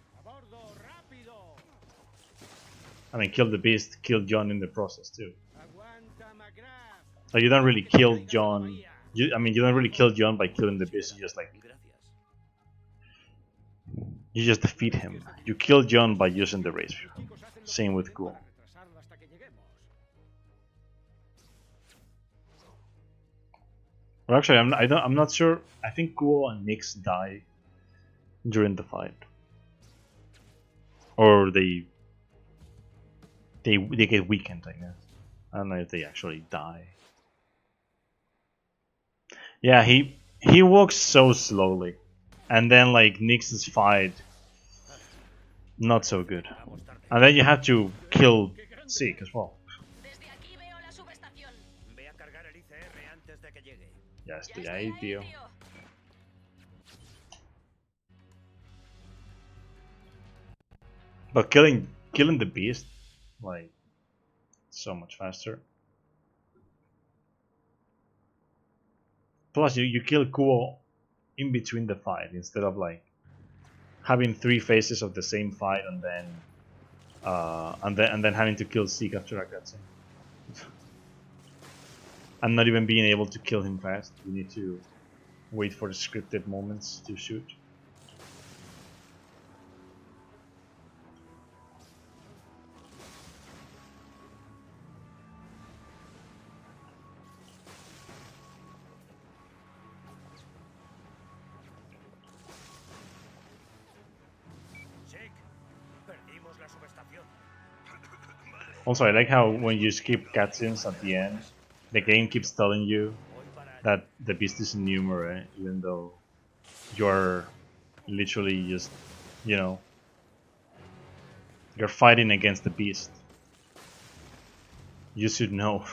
I mean, kill the beast, kill John in the process too. Like you don't really kill John. You don't really kill John by killing the beast. You just defeat him. You kill John by using the rapier. Same with Ghoul. Well, actually, I'm not sure. I think Ghoul and Nyx die during the fight, or they get weakened. I guess I don't know if they actually die. Yeah, he walks so slowly, and then like Nyx's fight, not so good, and then you have to kill Zeke as well. Ya estoy ahí, tío. But killing the beast, like, so much faster. Plus, you kill Kuo in between the fight instead of like having 3 phases of the same fight and then having to kill Zeke after a cutscene. And not even being able to kill him fast. You need to wait for the scripted moments to shoot. Also, I like how when you skip cutscenes at the end, the game keeps telling you that the beast is in numerae, even though you're literally just, you're fighting against the beast. You should know.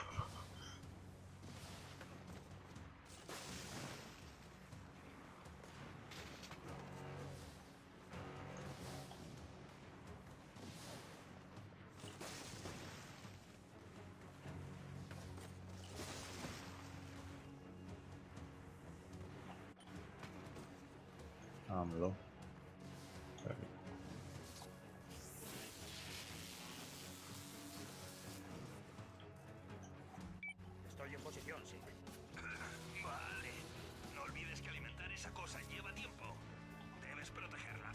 Low. Estoy en posición, sí. Vale. No olvides que alimentar esa cosa lleva tiempo. Debes protegerla.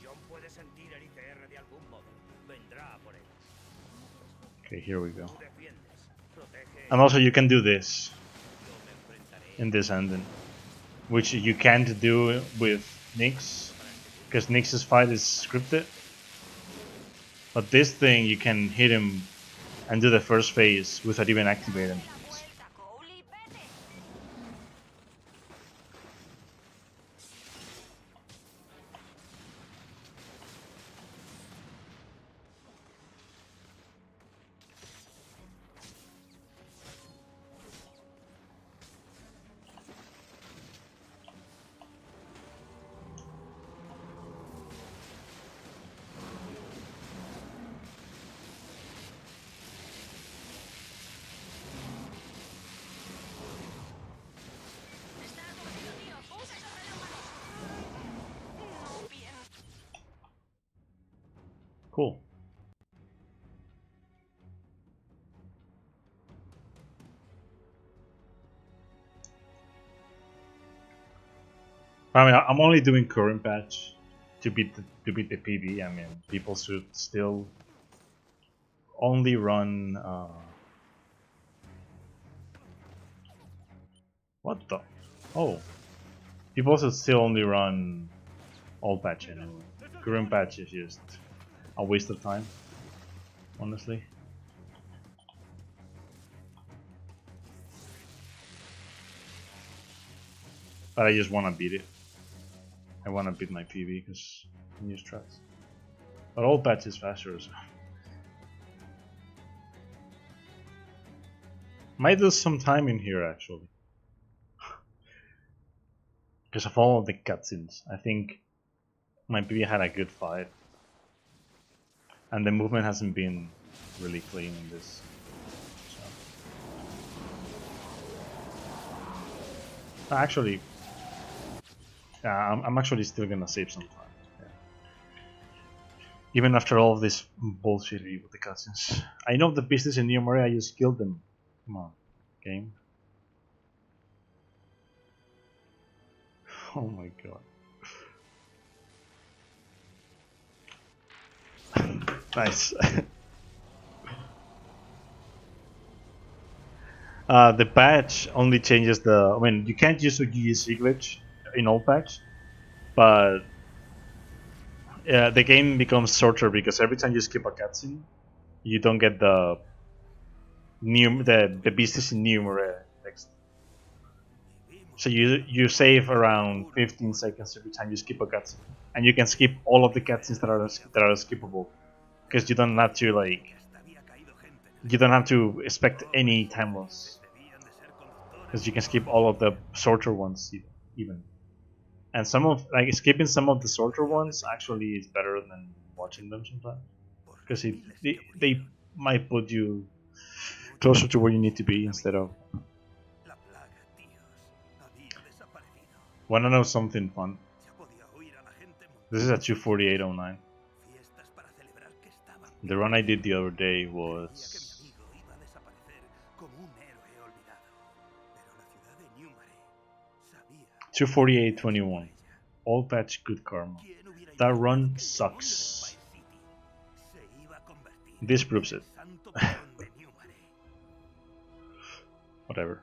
John puede sentir el ICR de algún modo. Vendrá por él. Okay, here we go. And also you can do this in this ending, which you can't do with Nyx, because Nyx's fight is scripted. But this thing, you can hit him and do the first phase without even activating it. Cool. I mean, I'm only doing current patch to beat the PB. I mean, people should still only run. What the? Oh, people should still only run old patch anyway. Current patch is just a waste of time, honestly. But I just want to beat it. I want to beat my PB because new strats. But old patch is faster, so. Might lose some time in here actually. Because of all of the cutscenes. I think my PB had a good fight. And the movement hasn't been really clean in this. So. Actually, I'm actually still gonna save some time. Yeah. Even after all of this bullshit with the cutscenes. I know the business in New Maria, I just killed them. Come on, game. Oh my god. Nice. The patch only changes the. I mean, you can't use a GEC glitch in old patch, but the game becomes shorter because every time you skip a cutscene, you don't get the business in New text. So you save around 15 seconds every time you skip a cutscene, and you can skip all of the cutscenes that are skippable, because you don't have to expect any time loss, because you can skip all of the shorter ones even. And skipping some of the shorter ones actually is better than watching them sometimes, because they might put you closer to where you need to be instead of. Wanna know something fun? This is a 248.09. The run I did the other day was 248.21. All patch good karma. That run sucks. This proves it. Whatever.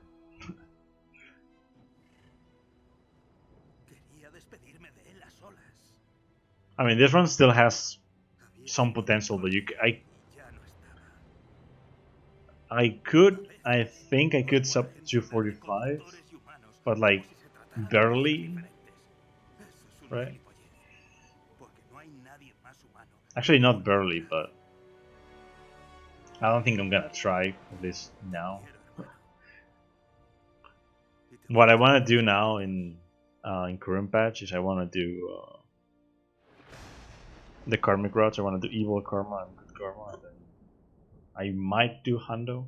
I mean, this run still has some potential, but I think I could sub 245, but like barely, right? Actually, not barely, but I don't think I'm gonna try this now. What I want to do now in current patch is I want to do the karmic routes. I want to do evil karma and good karma, and then I might do Hundo.